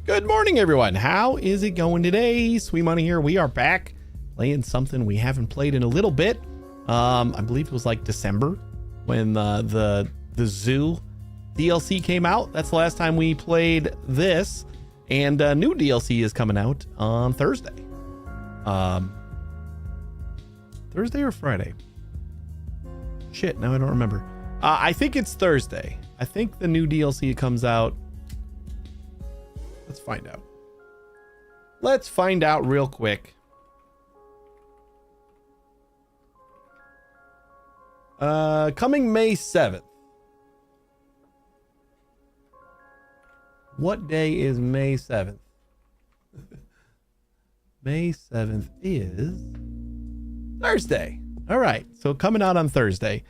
Good morning, everyone. How is it going today? Sweet Money here. We are back playing something we haven't played in a little bit. I believe it was like December when the Zoo DLC came out. That's the last time we played this, and new DLC is coming out on Thursday. Thursday or Friday? Shit, now I don't remember. I think it's Thursday. I think the new DLC comes out. Let's find out. Let's find out real quick. Coming May 7th. What day is May 7th? May 7th is Thursday. All right. So coming out on Thursday.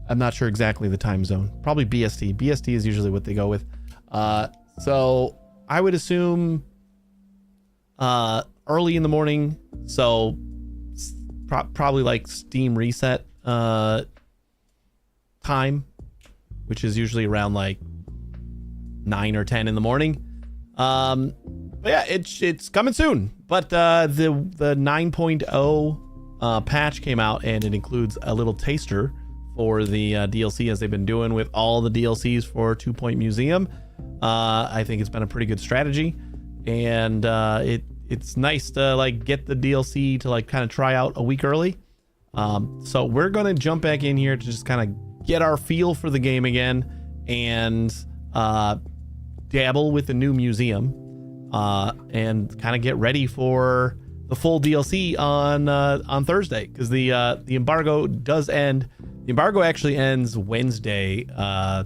I'm not sure exactly the time zone. Probably BST. BST is usually what they go with. So I would assume early in the morning. So probably like Steam reset time, which is usually around like 9 or 10 in the morning. But yeah, it's coming soon. But the 9.0 patch came out, and it includes a little taster for the DLC, as they've been doing with all the DLCs for 2 Point Museum. I think it's been a pretty good strategy, and it's nice to like get the DLC to like kind of try out a week early. So we're gonna jump back in here to just kind of get our feel for the game again, and dabble with the new museum, and kind of get ready for the full DLC on Thursday, because the embargo does end. The embargo actually ends Wednesday, I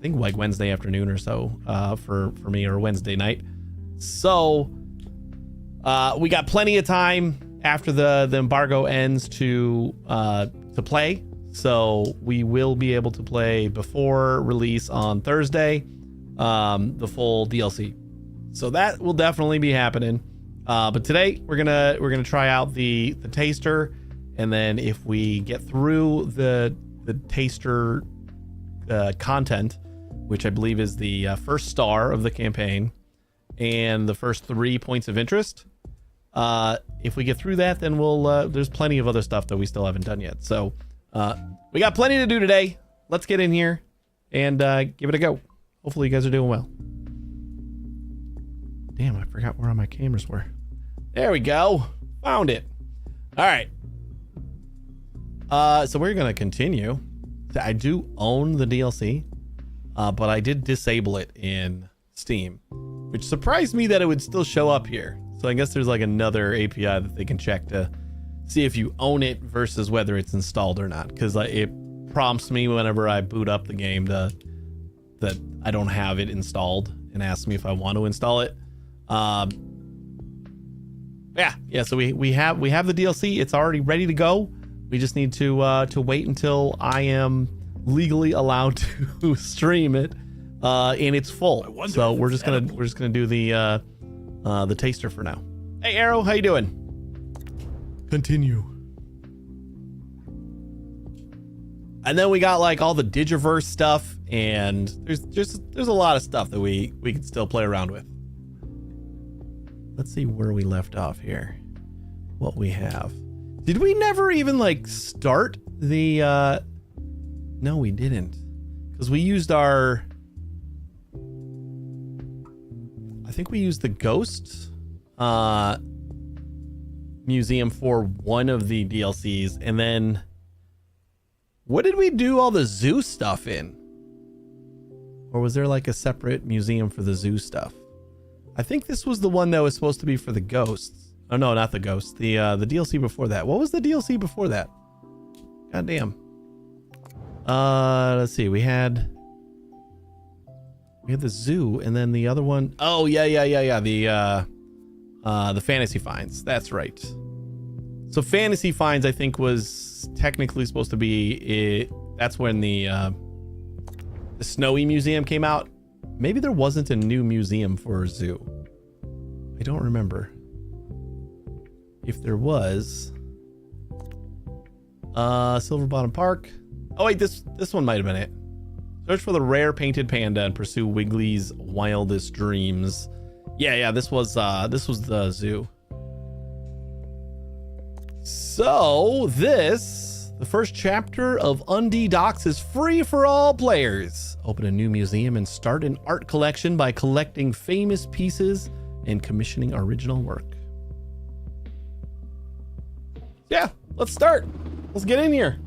think like Wednesday afternoon or so, for me, or Wednesday night. So we got plenty of time after the embargo ends to play. So we will be able to play before release on Thursday, the full DLC. So that will definitely be happening. But today we're gonna try out the taster. And then if we get through the taster content, which I believe is the first star of the campaign and the first 3 points of interest, if we get through that, then we'll there's plenty of other stuff that we still haven't done yet. So we got plenty to do today. Let's get in here and give it a go. Hopefully you guys are doing well. Damn, I forgot where all my cameras were. There we go. Found it. All right. So we're going to continue. I do own the DLC, but I did disable it in Steam, which surprised me that it would still show up here. So I guess there's like another API that they can check to see if you own it versus whether it's installed or not. Because it prompts me whenever I boot up the game that I don't have it installed, and asks me if I want to install it. Yeah. So we have the DLC. It's already ready to go. We just need to wait until I am legally allowed to stream it in its full. So we're just gonna do the taster for now. Hey Arrow, how you doing? Continue. And then we got like all the Digiverse stuff, and there's a lot of stuff that we can still play around with. Let's see where we left off here. What we have. Did we never even like start the no, we didn't, because we used I think we used the ghost museum for one of the DLCs, and then what did we do all the zoo stuff in? Or was there like a separate museum for the zoo stuff? I think this was the one that was supposed to be for the ghosts. Oh no, not the ghost. The DLC before that. What was the DLC before that? God damn. Let's see. We had the zoo, and then the other one. Oh yeah. The Fantasy Finds. That's right. So Fantasy Finds, I think, was technically supposed to be. That's when the Snowy Museum came out. Maybe there wasn't a new museum for zoo. I don't remember. If there was, Silver Bottom Park. Oh wait, this one might have been it. Search for the rare painted panda and pursue Wiggly's wildest dreams. Yeah, this was the zoo. So the first chapter of Undie Docks is free for all players. Open a new museum and start an art collection by collecting famous pieces and commissioning original work. Yeah, let's start. Let's get in here.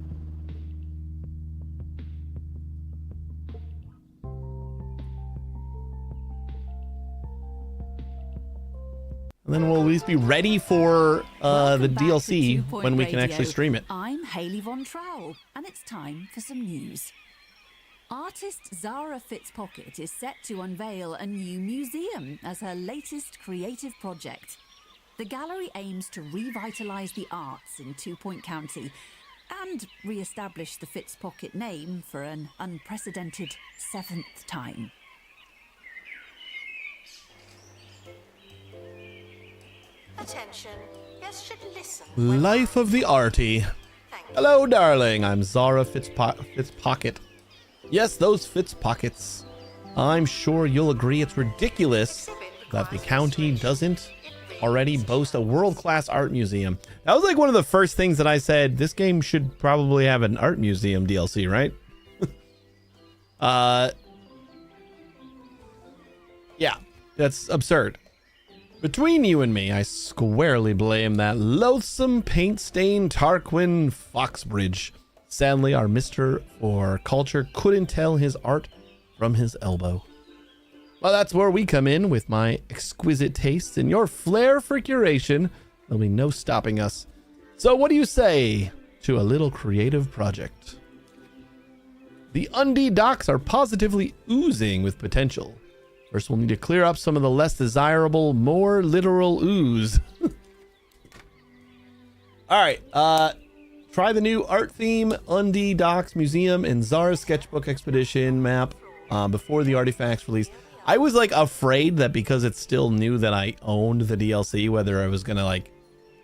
And then we'll at least be ready for the DLC when we can actually stream it. I'm Hayley Von Trowell, and it's time for some news. Artist Zara Fitzpocket is set to unveil a new museum as her latest creative project. The gallery aims to revitalise the arts in 2 Point County and re-establish the Fitzpocket name for an unprecedented 7th time. Attention, yes, should listen. Life of the Arty. Hello, darling. I'm Zara Fitzpocket. Yes, those Fitzpockets. I'm sure you'll agree it's ridiculous that the county doesn't already boast a world-class art museum. That was like one of the first things that I said. This game should probably have an art museum DLC, right? Yeah, that's absurd. Between you and me, I squarely blame that loathsome paint-stained Tarquin Foxbridge. Sadly, our Mr. for Culture couldn't tell his art from his elbow. Well, that's where we come in with my exquisite tastes and your flair for curation. There'll be no stopping us. So what do you say to a little creative project? The Undie Docks are positively oozing with potential. First, we'll need to clear up some of the less desirable, more literal ooze. All right, try the new art theme, Undie Docks Museum, and Zara's Sketchbook Expedition map before the Arty-Facts release. I was like afraid that because it's still new that I owned the DLC, whether I was gonna like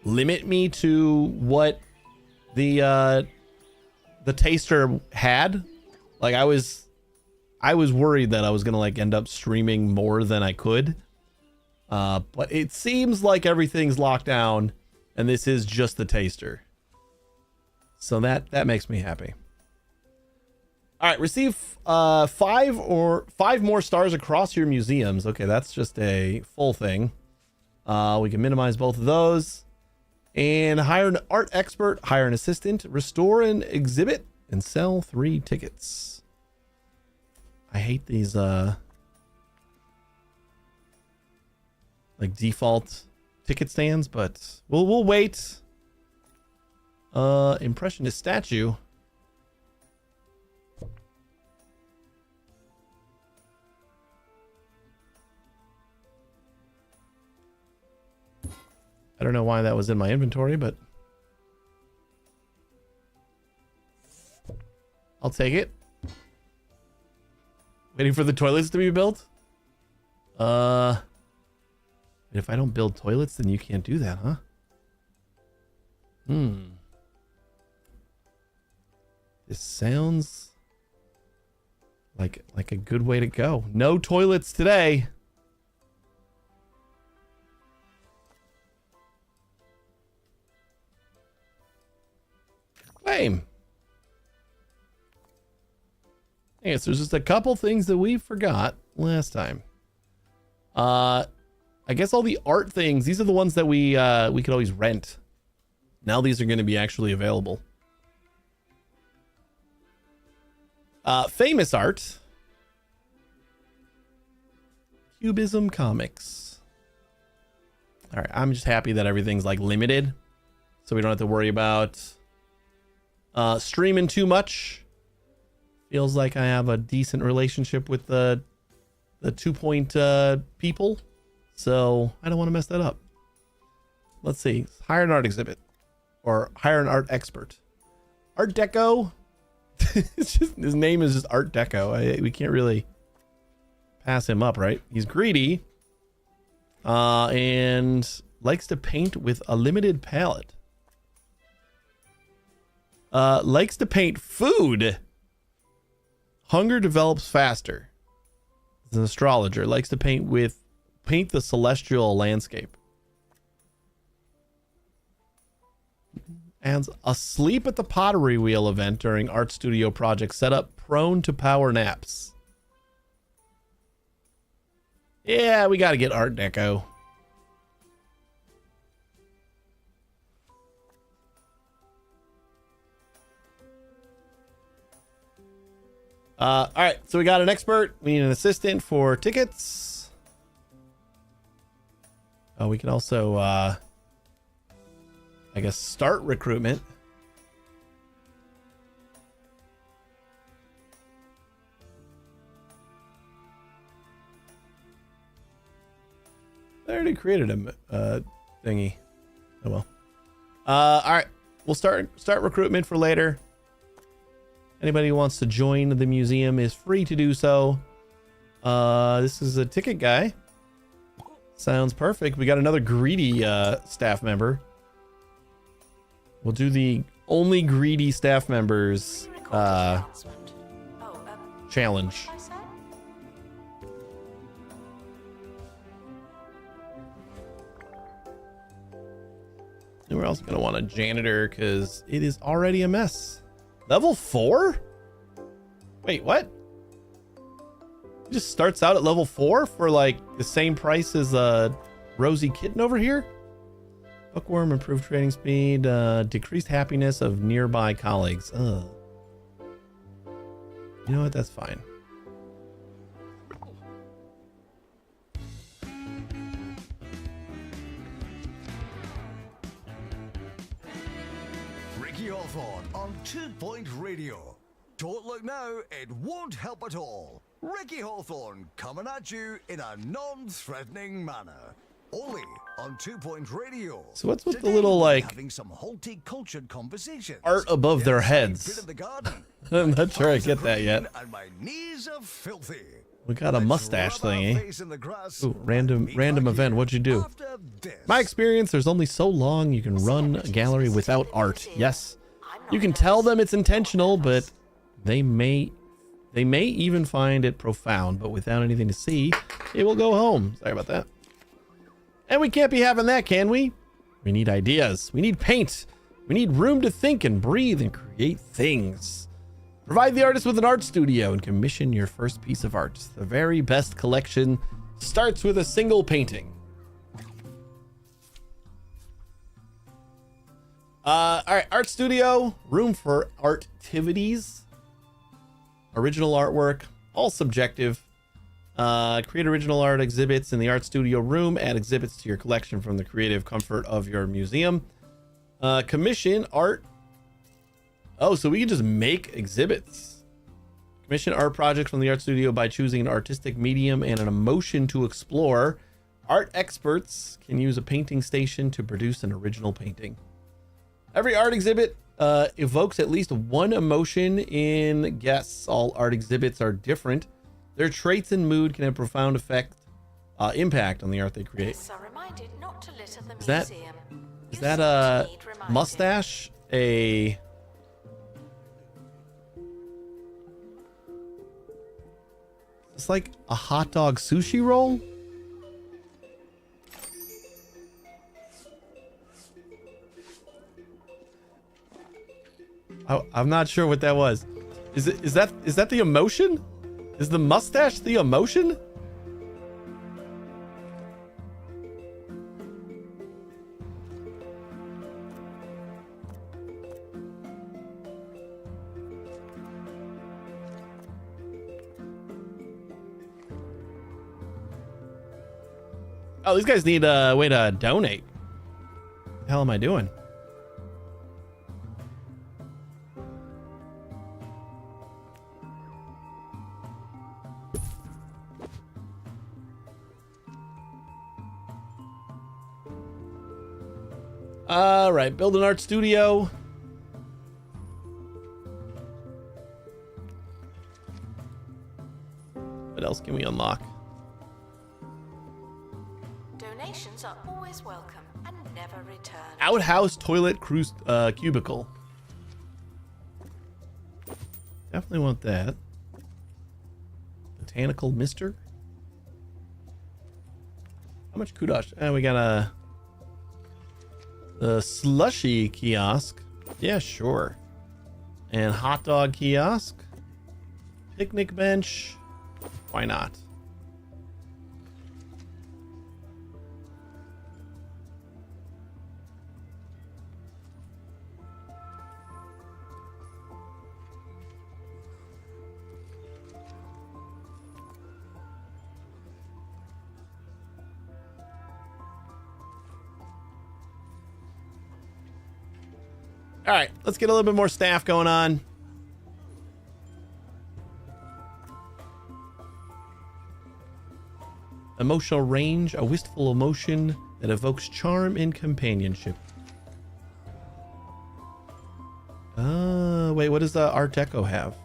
limit me to what the taster had. Like I was worried that I was gonna like end up streaming more than I could. But it seems like everything's locked down and this is just the taster. So that makes me happy. All right, receive 5 more stars across your museums. Okay, that's just a full thing. We can minimize both of those. And hire an art expert, hire an assistant, restore an exhibit, and sell 3 tickets. I hate these like default ticket stands, but we'll wait. Impressionist statue. I don't know why that was in my inventory, but I'll take it. Waiting for the toilets to be built? If I don't build toilets, then you can't do that, huh? This sounds like a good way to go. No toilets today. Claim. I guess there's just a couple things that we forgot last time. I guess all the art things, these are the ones that we could always rent. Now these are going to be actually available. Famous art. Cubism comics. All right, I'm just happy that everything's like limited, so we don't have to worry about streaming too much. Feels like I have a decent relationship with the 2 Point people, so I don't want to mess that up. Let's see. Hire an art exhibit or hire an art expert. Art Deco. It's just, his name is just Art Deco. We can't really pass him up, right? He's greedy and likes to paint with a limited palette. Likes to paint food. Hunger develops faster. He's an astrologer. Likes to paint the celestial landscape. And asleep at the pottery wheel event during art studio project setup, prone to power naps. Yeah, we got to get Art Deco. All right, so we got an expert. We need an assistant for tickets. Oh, we can also, I guess, start recruitment. I already created a thingy. Oh well. All right, we'll start recruitment for later. Anybody who wants to join the museum is free to do so. This is a ticket guy. Sounds perfect. We got another greedy staff member. We'll do the only greedy staff members challenge. And we're also going to want a janitor because it is already a mess. Level 4? Wait, what? It just starts out at level 4 for like the same price as Rosie Kitten over here? Bookworm, improved trading speed, decreased happiness of nearby colleagues. Ugh. You know what? That's fine. Ricky Hawthorne on 2 Point Radio. Don't look now, it won't help at all. Ricky Hawthorne coming at you in a non-threatening manner. Only on 2 Point Radio. So what's with Today, the little like having some cultured conversations. art above their Yes, heads? bit of the garden. I'm not sure I get that yet. And my knees are filthy. We got a Let's mustache rub our thingy. face in the grass Ooh, and random meet back event. here What'd you do? after this. My experience, there's only so long you can run a gallery without art. Yes, you can tell them it's intentional, but they may even find it profound. But without anything to see, they will go home. Sorry about that. And we can't be having that, can we? We need ideas. We need paint. We need room to think and breathe and create things. Provide the artist with an art studio and commission your first piece of art. The very best collection starts with a single painting. All right, art studio, room for art activities, original artwork, all subjective. Create original art exhibits in the art studio room. Add exhibits to your collection from the creative comfort of your museum. Commission art. Oh, so we can just make exhibits. Commission art projects from the art studio by choosing an artistic medium and an emotion to explore. Art experts can use a painting station to produce an original painting. Every art exhibit evokes at least one emotion in guests. All art exhibits are different. Their traits and mood can have profound impact on the art they create. Guests are reminded not to litter the Is that- museum. Is You that still a need reminding. mustache? It's like a hot dog sushi roll? I'm not sure what that was. Is that the emotion? Is the mustache the emotion? Oh, these guys need a way to donate. What the hell am I doing? All right, build an art studio. What else can we unlock? Donations are always welcome and never returned. Outhouse toilet cubicle. Definitely want that. Botanical Mister. How much kudos? We got the slushy kiosk. Yeah, sure. And hot dog kiosk. Picnic bench. Why not? All right, let's get a little bit more staff going on. Emotional range, a wistful emotion that evokes charm and companionship. Wait, what does the Art Deco have?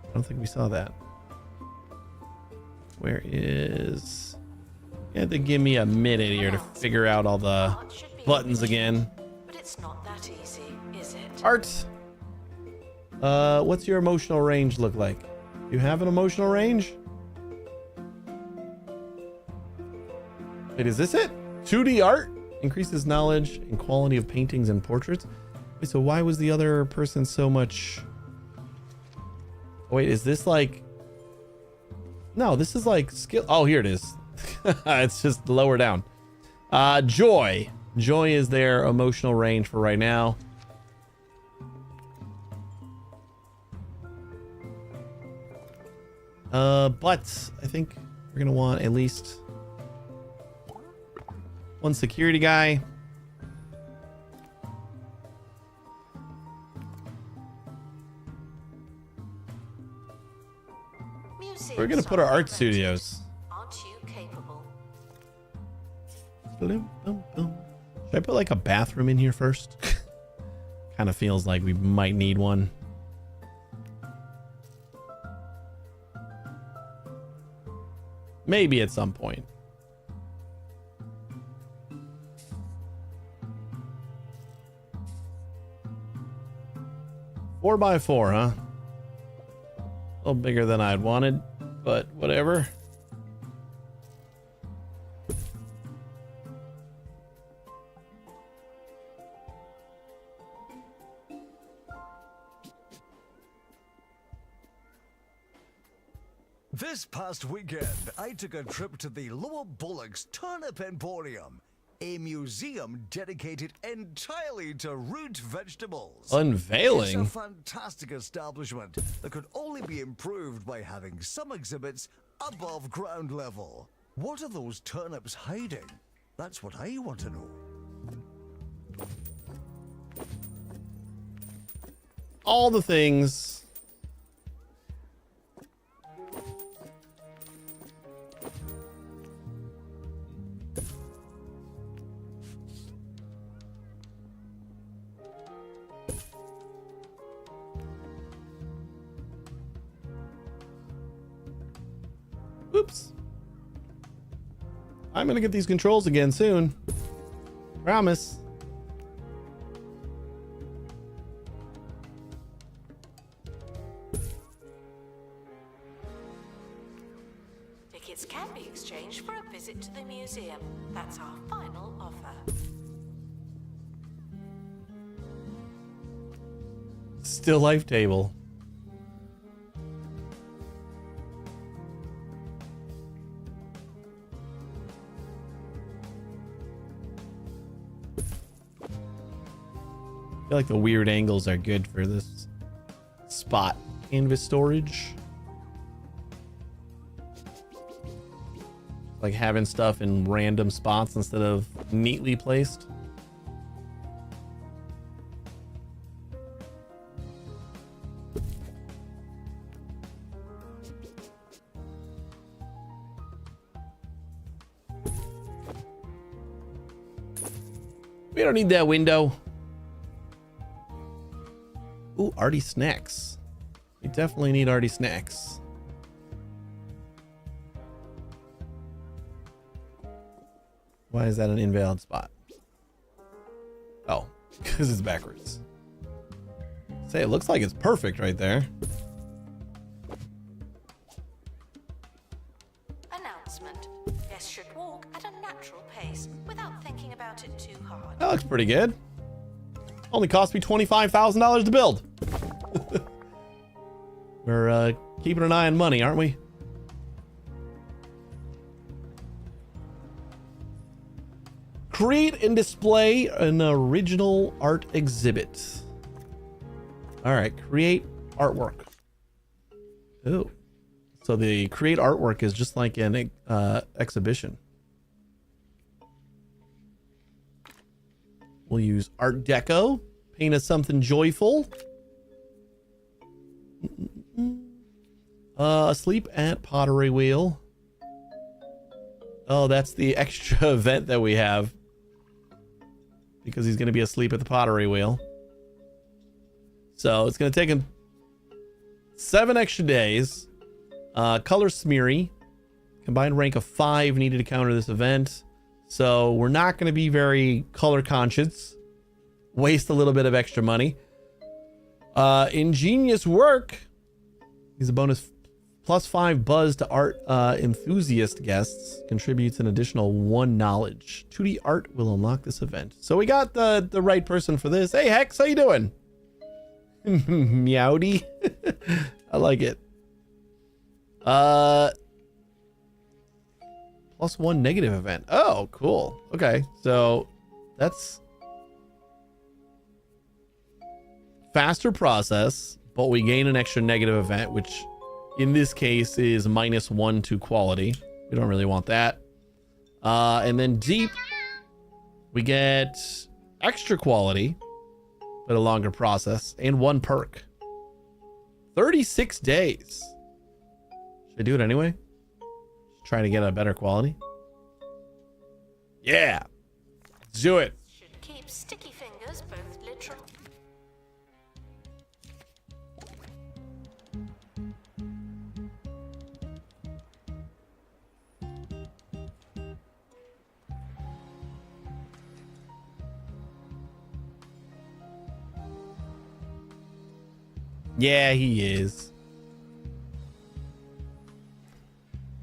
I don't think we saw that. Where is... You have to give me a minute here to figure out all the buttons again. But it's not that easy, is it? Art, what's your emotional range look like? You have an emotional range? Wait, is this it? 2D art increases knowledge and quality of paintings and portraits. Wait, so why was the other person so much? Wait, is this like? No, this is like skill. Oh, here it is. It's just lower down. Joy. Joy is their emotional range for right now. But I think we're gonna want at least one security guy. We're gonna put our art studios. Aren't you capable? Should I put like a bathroom in here first? Kind of feels like we might need one. Maybe at some point. Four by four, huh? A little bigger than I'd wanted, but whatever. This past weekend, I took a trip to the Lower Bullocks Turnip Emporium, a museum dedicated entirely to root vegetables. Unveiling? It's a fantastic establishment that could only be improved by having some exhibits above ground level. What are those turnips hiding? That's what I want to know. All the things. Oops. I'm gonna get these controls again soon. Promise. Tickets can be exchanged for a visit to the museum. That's our final offer. Still life table. I feel like the weird angles are good for this spot. Canvas storage. Like having stuff in random spots instead of neatly placed. We don't need that window. Ooh, Arty snacks. We definitely need Arty snacks. Why is that an invalid spot? Oh, because it's backwards. Say, it looks like it's perfect right there. looks pretty good. Only cost me $25,000 to build. We're keeping an eye on money, aren't we? Create and display an original art exhibit. All right, create artwork. Oh, so the create artwork is just like an exhibition. We'll use Art Deco. Paint us something joyful. Asleep at Pottery Wheel. Oh, that's the extra event that we have. Because he's going to be asleep at the Pottery Wheel. So it's going to take him 7 extra days. Color Smeary. Combined rank of 5 needed to counter this event. So we're not going to be very color conscious. Waste a little bit of extra money. Ingenious Work. He's a bonus +5 buzz to art enthusiast guests. Contributes an additional 1 knowledge. 2D art will unlock this event. So we got the right person for this. Hey Hex, how you doing? Meowdy. I like it. +1 negative event. Oh, cool. Okay, so that's faster process, but we gain an extra negative event, which in this case is -1 to quality. We don't really want that. And then deep, we get extra quality, but a longer process, and 1 perk. 36 days. Should I do it anyway? Trying to get a better quality. Yeah. Let's do it. Should keep sticky fingers both literal. Yeah, he is.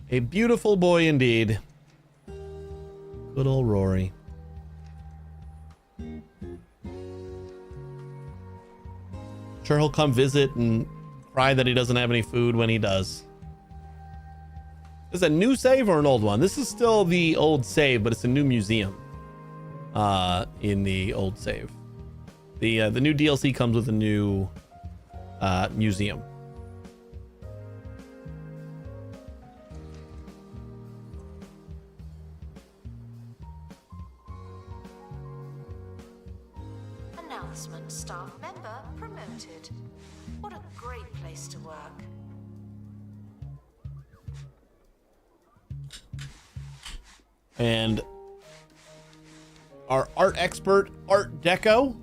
A beautiful boy indeed. Good old Rory. Sure, he'll come visit and cry that he doesn't have any food when he does. Is it a new save or an old one? This is still the old save, but it's a new museum. In the old save. The new DLC comes with a new museum. Announcement: staff member promoted. What a great place to work. And our art expert, Art Deco,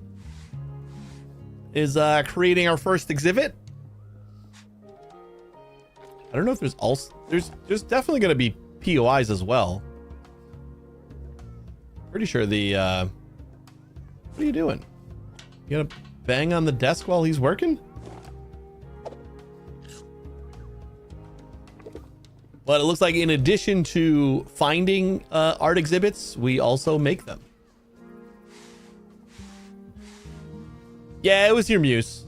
is creating our first exhibit. I don't know if there's also there's definitely going to be POIs as well. Pretty sure the what are you doing? You gonna bang on the desk while he's working? But it looks like in addition to finding art exhibits, we also make them. Yeah, it was your muse.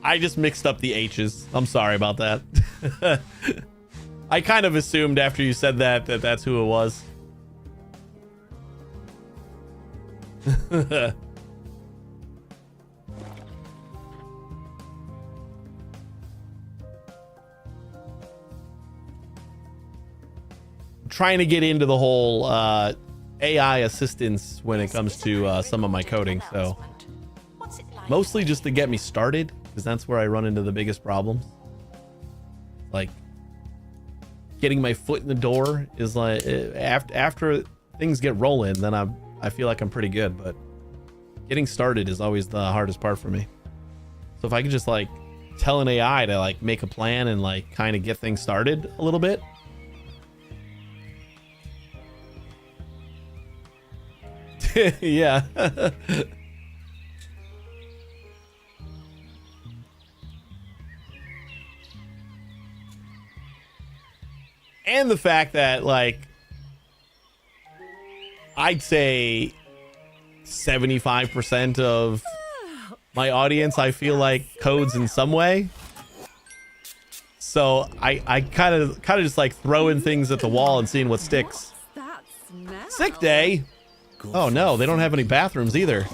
I just mixed up the H's. I'm sorry about that. I kind of assumed after you said that that's who it was. Trying to get into the whole AI assistance when it comes to some of my coding, so mostly just to get me started, because that's where I run into the biggest problems. Like getting my foot in the door is like after things get rolling, then I feel like I'm pretty good, but getting started is always the hardest part for me. So if I could just like tell an AI to like make a plan and like kind of get things started a little bit. Yeah. And the fact that like I'd say 75% of my audience, I feel like, codes in some way. So I kind of just like throwing things at the wall and seeing what sticks. Sick day. Oh no, they don't have any bathrooms either.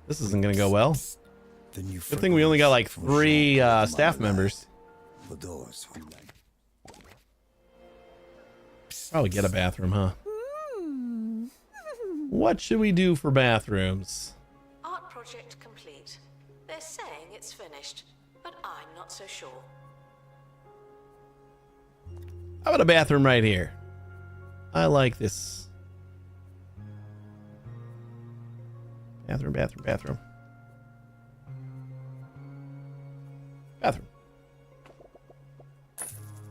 This isn't gonna go well. Good thing we only got like 3 staff members. Probably get a bathroom, huh? What should we do for bathrooms? Art project complete. They're saying it's finished, but I'm not so sure. How about a bathroom right here? I like this. Bathroom, bathroom, bathroom. Bathroom.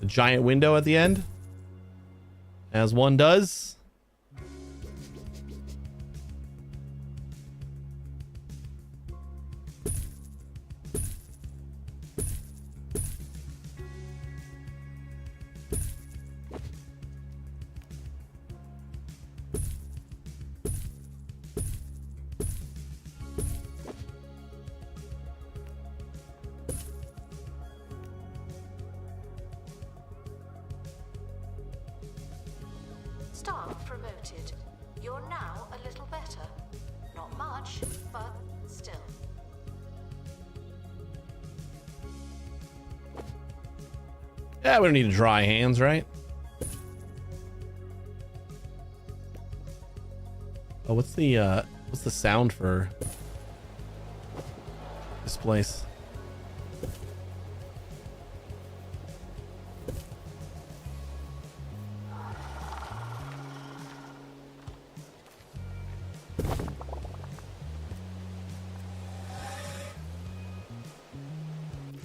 The giant window at the end. As one does. Staff promoted. You're now a little better. Not much, but still. Yeah, we don't need dry hands, right? Oh, what's the sound for this place?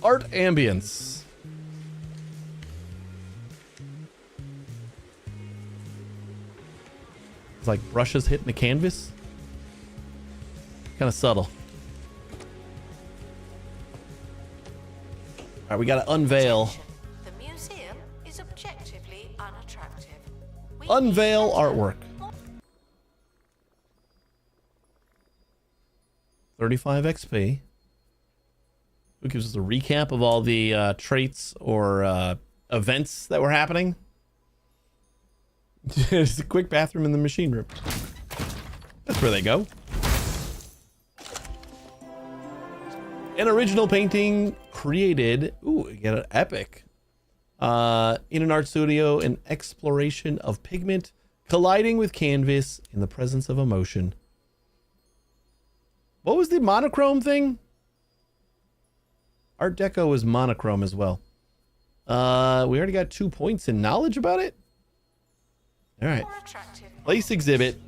Art ambience. It's like brushes hitting the canvas. Kind of subtle. All right, we got to unveil. The museum is objectively unattractive. We Unveil need better- artwork. 35 XP. Who gives us a recap of all the traits or events that were happening? Just a quick bathroom in the machine room. That's where they go. An original painting created. Ooh, you get an epic. In an art studio, an exploration of pigment colliding with canvas in the presence of emotion. What was the monochrome thing? Art Deco is monochrome as well. We already got 2 points in knowledge about it. All right. More attractive. Place exhibit.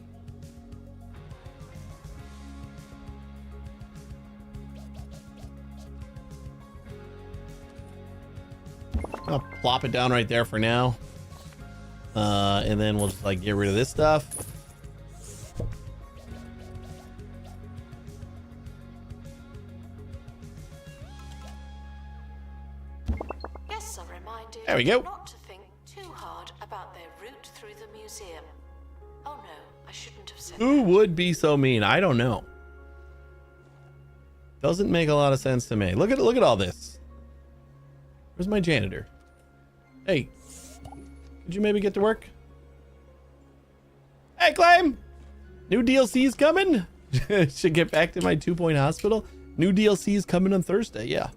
I'll plop it down right there for now. And then we'll just like get rid of this stuff. Guests are reminded There we go. not to think too hard about their route through the museum. Oh no, I shouldn't have said Who that. would be so mean? I don't know. Doesn't make a lot of sense to me. Look at all this. Where's my janitor? Hey, could you maybe get to work? Hey, Claim! New DLC's coming? Should get back to my 2-point hospital. New DLC's coming on Thursday, yeah.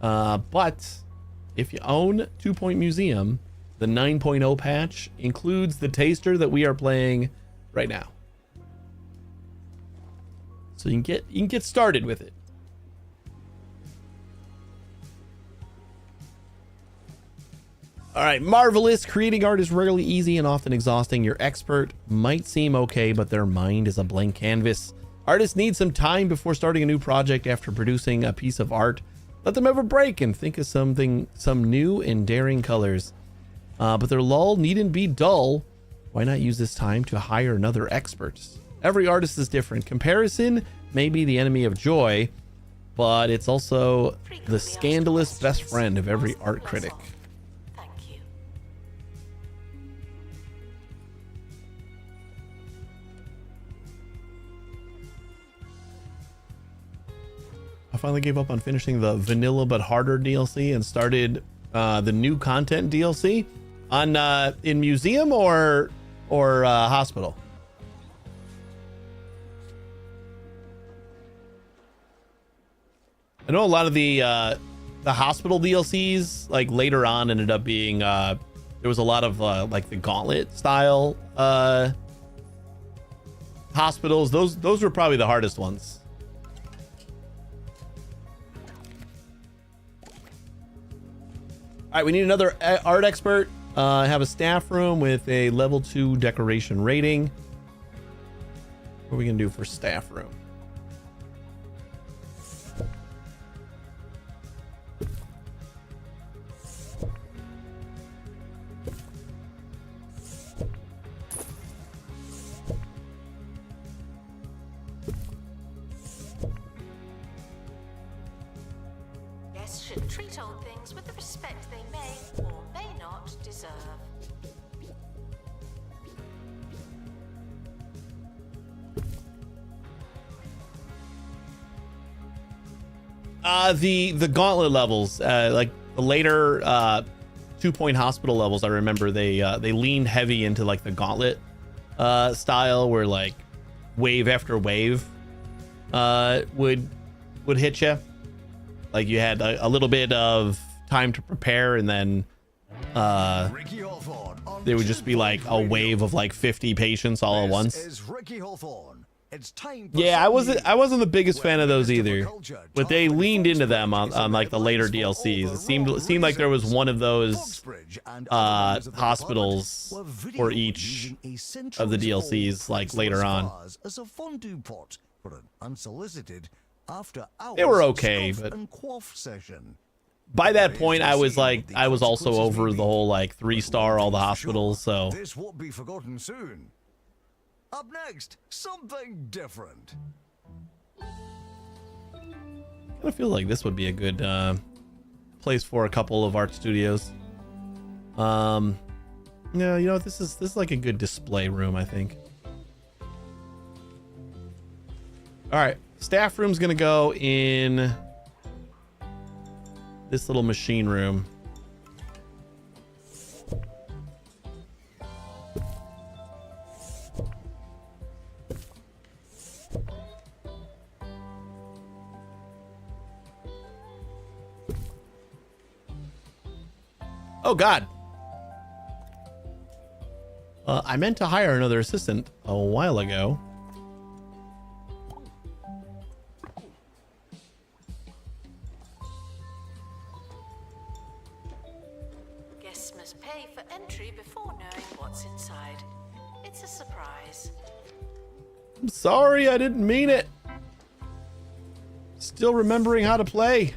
But if you own 2-Point Museum, the 9.0 patch includes the taster that we are playing right now. So you can get started with it. All right, marvelous. Creating art is rarely easy and often exhausting. Your expert might seem okay, but their mind is a blank canvas. Artists need some time before starting a new project after producing a piece of art. Let them have a break and think of some new and daring colors. But their lull needn't be dull. Why not use this time to hire another expert? Every artist is different. Comparison may be the enemy of joy, but it's also the scandalous best friend of every art critic. Thank you. I finally gave up on finishing the vanilla but harder DLC and started the new content DLC on in museum or hospital. I know a lot of the hospital DLCs like later on ended up being there was a lot of like the gauntlet style hospitals. Those were probably the hardest ones. All right, we need another art expert. I have a staff room with a level 2 decoration rating. What are we gonna do for staff room? Guests should treat old things with the respect they may or may not deserve. The gauntlet levels, like the later 2-point hospital levels, I remember they leaned heavy into like the gauntlet style, where like wave after wave would hit you. Like you had a little bit of time to prepare, and then there would just be like a wave of like 50 patients all at once. Yeah, I wasn't the biggest fan of those either, but they leaned into them on like the later DLCs. It seemed like there was one of those hospitals for each of the DLCs like later on. They were okay, but by that point I was also over the whole like 3-star all the hospitals, so this won't be forgotten soon. Up next, something different. I feel like this would be a good place for a couple of art studios. Yeah, you know, this is like a good display room, I think. All right, staff room's gonna go in this little machine room. Oh God. I meant to hire another assistant a while ago. Guests must pay for entry before knowing what's inside. It's a surprise. I'm sorry, I didn't mean it. Still remembering how to play.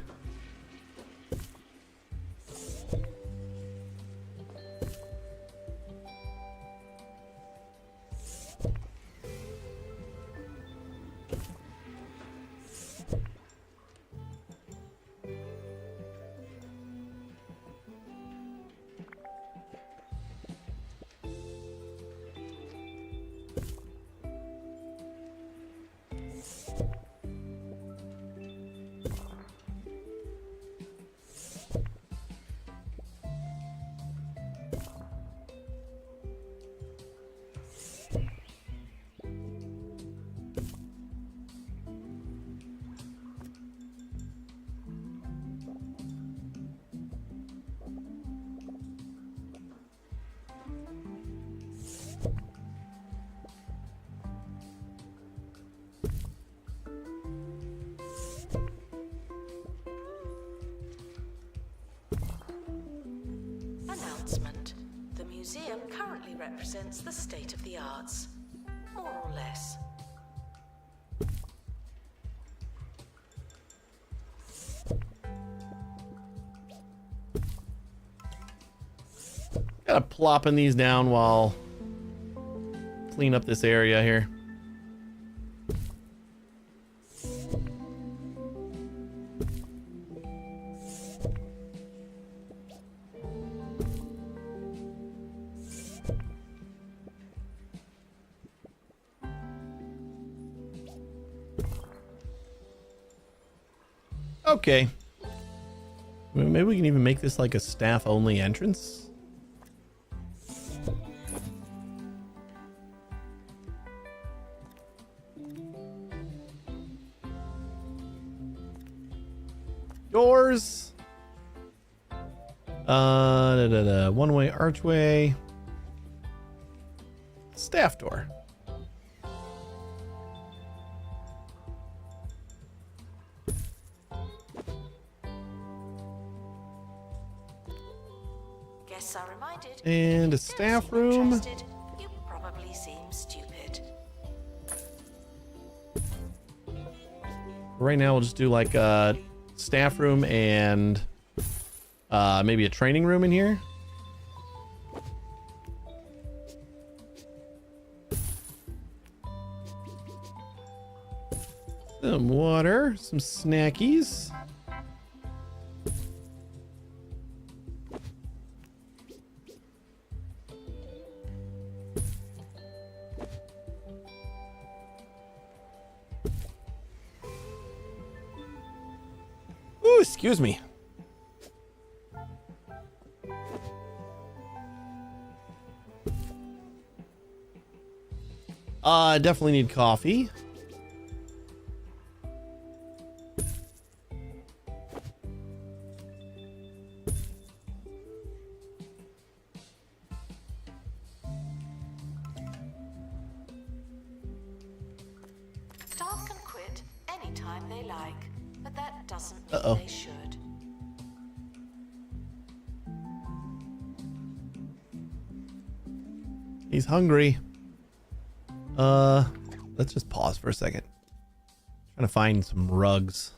Announcement. The museum currently represents the state of the arts. More or less. Gotta plopping these down while clean up this area here. Okay. Maybe we can even make this like a staff-only entrance. Doors. One-way archway. Staff door. Guests are reminded. And a if you don't staff seem room. interested, you probably seem stupid. Right now, we'll just do like a staff room and maybe a training room in here. Some water, some snackies. Ooh, excuse me. Definitely need coffee. Staff can quit anytime they like, but that doesn't mean Uh-oh. they should. He's hungry. Let's just pause for a second. Trying to find some rugs.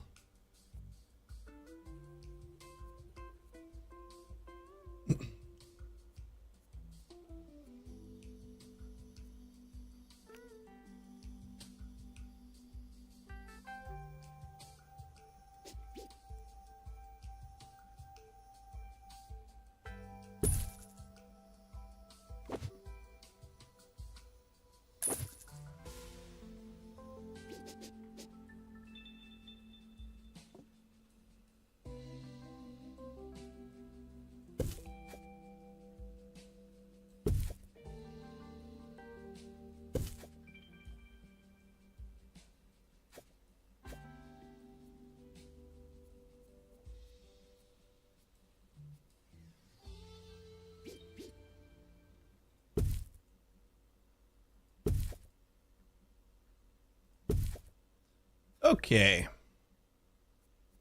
Okay.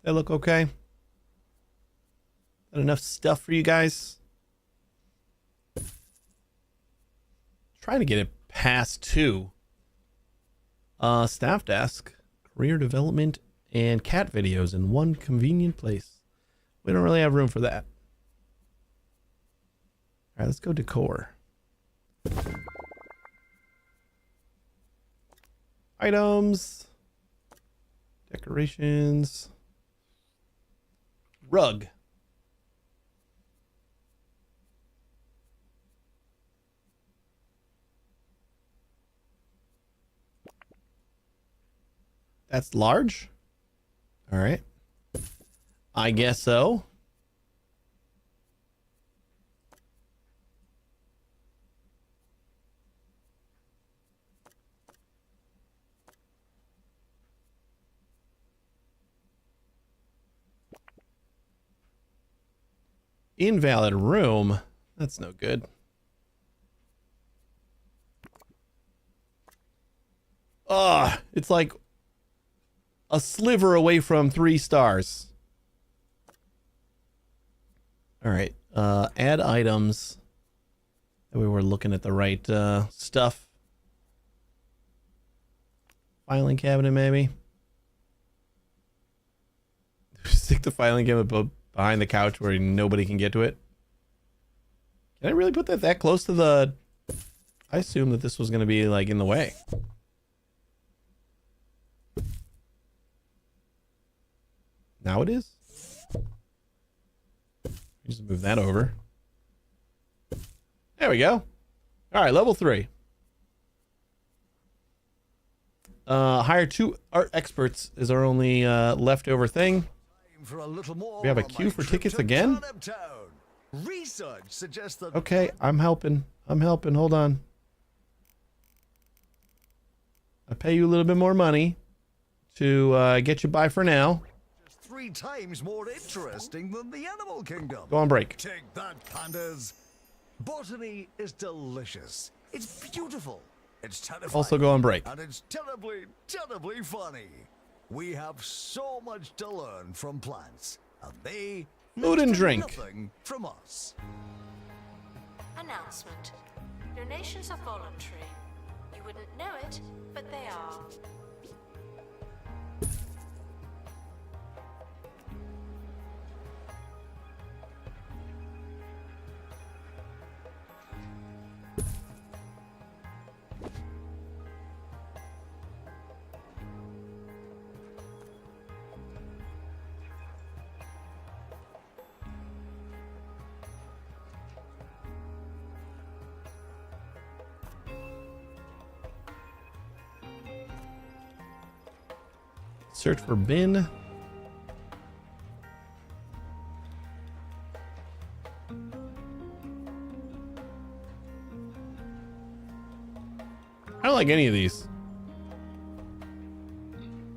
That look okay? That enough stuff for you guys? Trying to get it past 2. Staff desk, career development, and cat videos in one convenient place. We don't really have room for that. All right, let's go decor. Items. Decorations. Rug. That's large. All right. I guess so. Invalid room. That's no good. It's like a sliver away from 3 stars. All right. Add items. That way we're looking at the right stuff. Filing cabinet, maybe. Stick the filing cabinet behind the couch where nobody can get to it. Can I really put that close to the... I assumed that this was going to be like in the way. Now it is. Just move that over. There we go. All right, level 3. Hire 2 art experts is our only leftover thing. For a little more We have a on queue my for trip tickets to again? Turnip Town. Research suggests that Okay, I'm helping. Hold on. I pay you a little bit more money to get you by for now. just 3 times more interesting than the animal kingdom. Go on break. Take that, pandas. Botany is delicious. It's beautiful. It's terrifying. Also go on break. And it's terribly, terribly funny. We have so much to learn from plants, and they Food and next to drink. nothing from us. Announcement. Donations are voluntary. You wouldn't know it, but they are. Search for bin. I don't like any of these.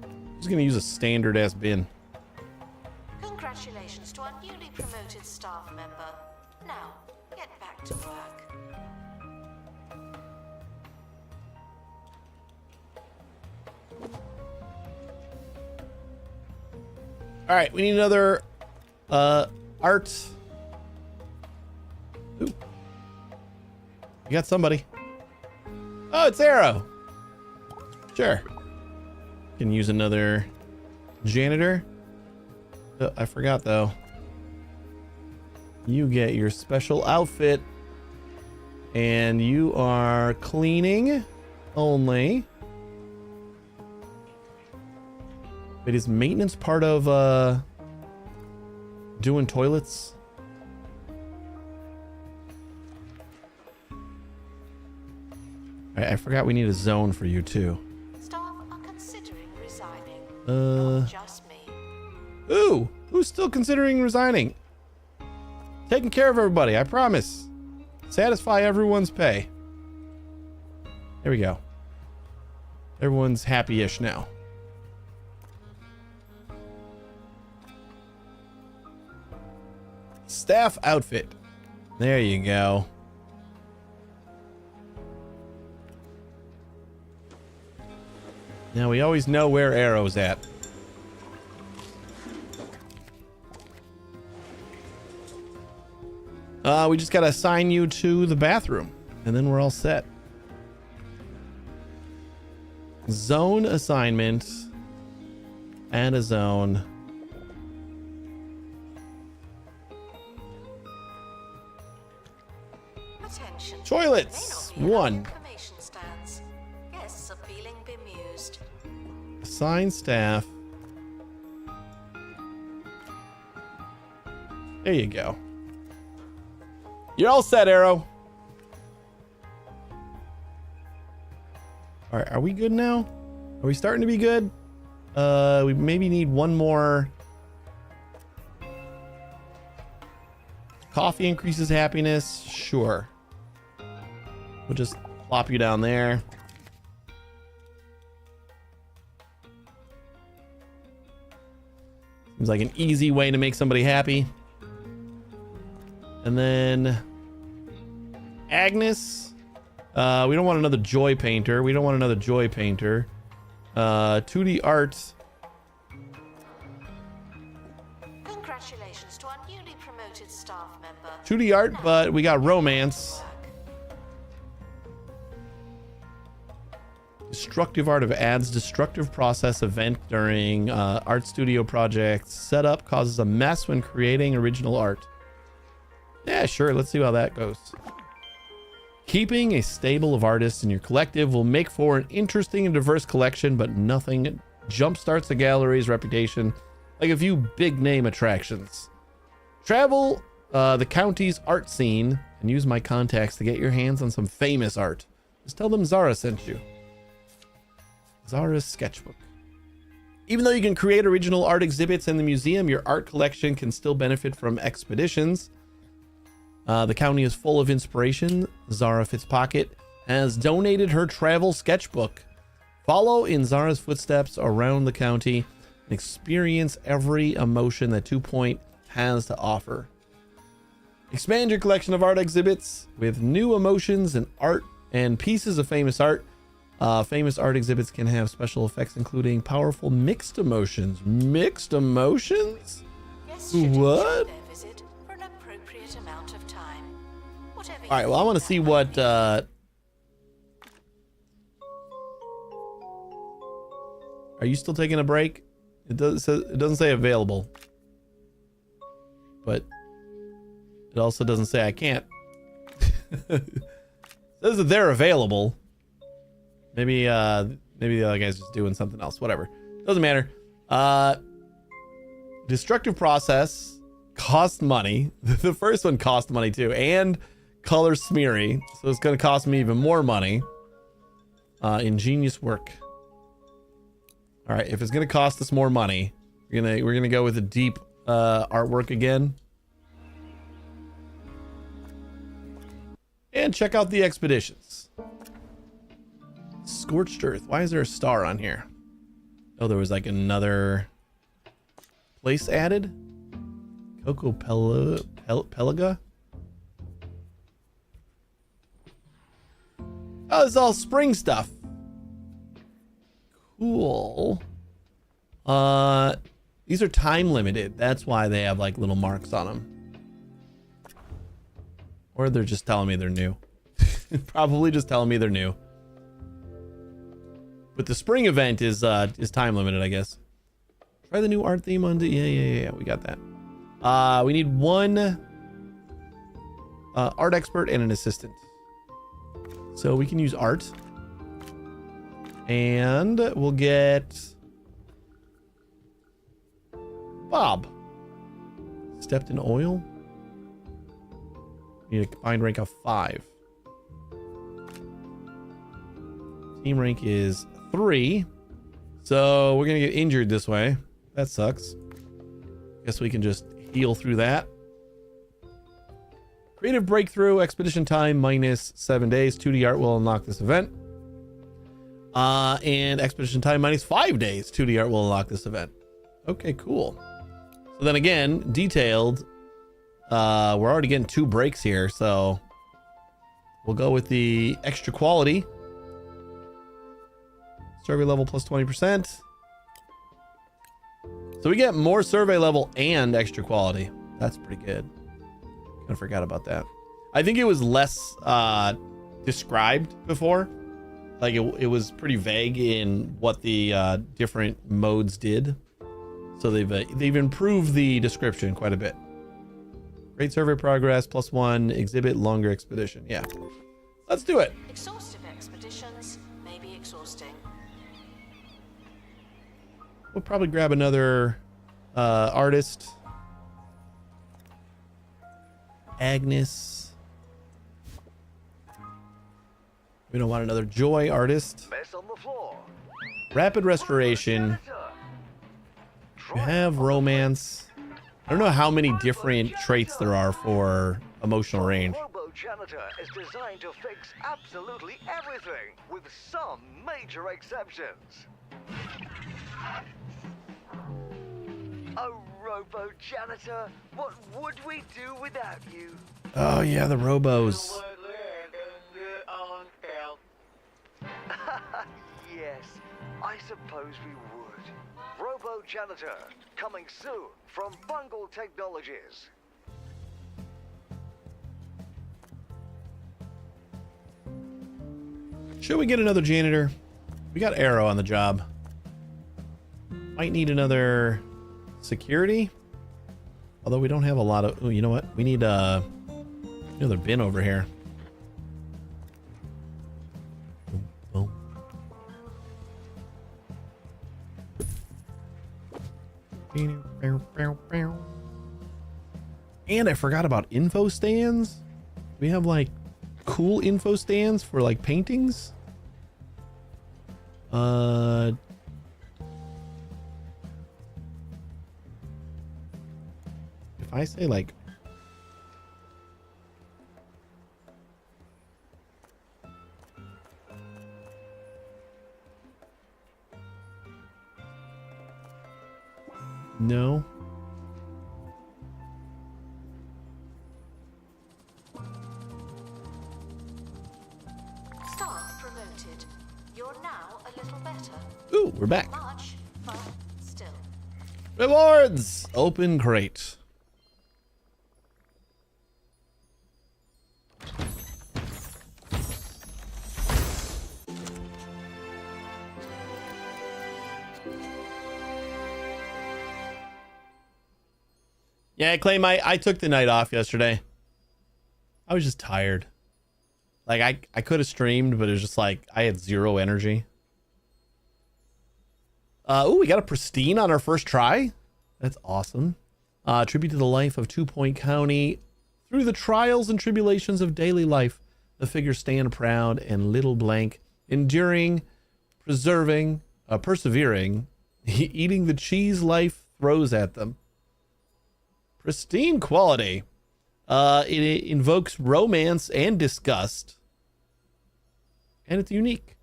I'm just gonna use a standard ass bin. Congratulations to our newly promoted staff member. Now, get back to work. All right, we need another art. Ooh. You got somebody. Oh, it's Arrow. Sure. Can use another janitor. I forgot though. You get your special outfit and you are cleaning only. Wait, is maintenance part of doing toilets? I forgot we need a zone for you too. Staff are considering resigning. Not just me. Ooh, who's still considering resigning? Taking care of everybody, I promise. Satisfy everyone's pay. There we go. Everyone's happy-ish now. Staff outfit. There you go. Now we always know where Arrow's at. We just gotta assign you to the bathroom, and then we're all set. Zone assignment. Add a zone. Attention. Toilets. May not be enough 1. Information stands. Guests are feeling bemused. Assign staff. There you go. You're all set, Arrow. All right, are we good now? Are we starting to be good? We maybe need one more. Coffee increases happiness. Sure. We'll just plop you down there. Seems like an easy way to make somebody happy. And then Agnes. We don't want another joy painter. 2D art. Congratulations to our newly promoted staff member. 2D art, but we got romance. Destructive art of adds destructive process event during art studio project. Setup causes a mess when creating original art. Yeah, sure. Let's see how that goes. Keeping a stable of artists in your collective will make for an interesting and diverse collection, but nothing jumpstarts the gallery's reputation like a few big name attractions. Travel the county's art scene and use my contacts to get your hands on some famous art. Just tell them Zara sent you. Zara's sketchbook. Even though you can create original art exhibits in the museum, your art collection can still benefit from expeditions. The county is full of inspiration. Zara Fitzpocket has donated her travel sketchbook. Follow in Zara's footsteps around the county and experience every emotion that 2 Point has to offer. Expand your collection of art exhibits with new emotions and art and pieces of famous art. Famous art exhibits can have special effects, including powerful mixed emotions. Mixed emotions? Guests should What? enjoy their visit for an appropriate amount of time. Whatever All right, you well, I think want to that see might what... be. Are you still taking a break? It doesn't say available. But it also doesn't say I can't. It says that they're available. Maybe the other guy's just doing something else. Whatever. Doesn't matter. Destructive process cost money. The first one cost money too. And color smeary. So it's going to cost me even more money. Ingenious work. All right, if it's going to cost us more money, we're gonna go with the deep artwork again. And check out the expeditions. Scorched Earth. Why is there a star on here? Oh, there was like another place added. Coco Pelaga. Oh, it's all spring stuff. Cool. These are time limited. That's why they have like little marks on them. Or they're just telling me they're new. Probably just telling me they're new. But the spring event is time limited, I guess. Try the new art theme on the yeah, we got that. We need one art expert and an assistant. So we can use art. And we'll get Bob. Stepped in oil. Need a combined rank of 5. Team rank is 3. So we're gonna get injured this way. That sucks. Guess we can just heal through that. Creative breakthrough. Expedition time minus 7 days. 2D art will unlock this event. And expedition time minus 5 days. 2D art will unlock this event. Okay, cool. So then again, detailed. We're already getting 2 breaks here, so we'll go with the extra quality. Survey level plus 20%. So we get more survey level and extra quality. That's pretty good. Kind of forgot about that. I think it was less described before. Like it was pretty vague in what the different modes did. So they've improved the description quite a bit. Great survey progress, +1, exhibit, longer expedition. Yeah. Let's do it. Exhaustive expeditions may be exhausting. We'll probably grab another artist. Agnes. We don't want another joy artist. Mess on the floor. Rapid restoration. You have romance. I don't know how many different traits there are for emotional range. Robo Janitor is designed to fix absolutely everything, with some major exceptions. Oh, Robo Janitor, what would we do without you? Oh yeah, the robos. Yes, I suppose we would. Robo Janitor, coming soon from Bungle Technologies. Should we get another janitor? We got Arrow on the job. Might need another security. Although we don't have a lot of... Oh, you know what? We need another bin over here. Boom, boom. And I forgot about info stands. We have like cool info stands for like paintings. if I say like, no. Staff promoted. You're now a little better. Ooh, we're back. Much, but still. Rewards! Open crate. Yeah, Claim, I took the night off yesterday. I was just tired. Like, I could have streamed, but it was just like, I had zero energy. Ooh, we got a pristine on our first try. That's awesome. Tribute to the life of 2 Point County. Through the trials and tribulations of daily life, the figures stand proud and little blank, enduring, persevering, eating the cheese life throws at them. Pristine quality. It invokes romance and disgust. And it's unique.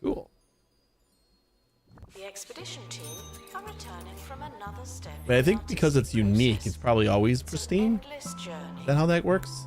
Cool. The expedition team are returning from another step. But I think because it's unique, it's probably always pristine. Endless journey. Is that how that works?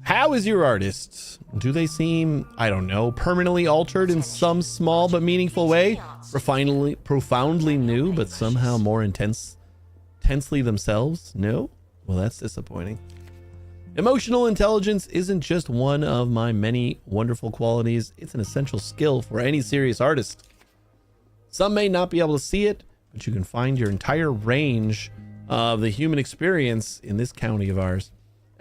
How is your artist? Do they seem, I don't know, permanently altered in some small but meaningful way? Profoundly new, but somehow more intensely themselves? No? Well, that's disappointing. Emotional intelligence isn't just one of my many wonderful qualities. It's an essential skill for any serious artist. Some may not be able to see it, but you can find your entire range of the human experience in this county of ours.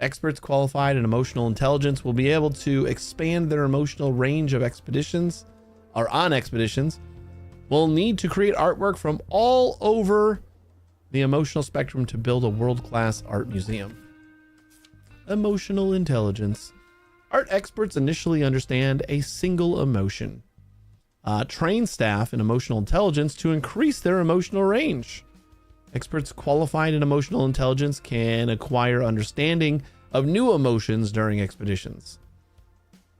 Experts qualified in emotional intelligence will be able to expand their emotional range of expeditions, or on expeditions, will need to create artwork from all over the emotional spectrum to build a world-class art museum. Emotional intelligence. Art experts initially understand a single emotion. Train staff in emotional intelligence to increase their emotional range. Experts qualified in emotional intelligence can acquire understanding of new emotions during expeditions.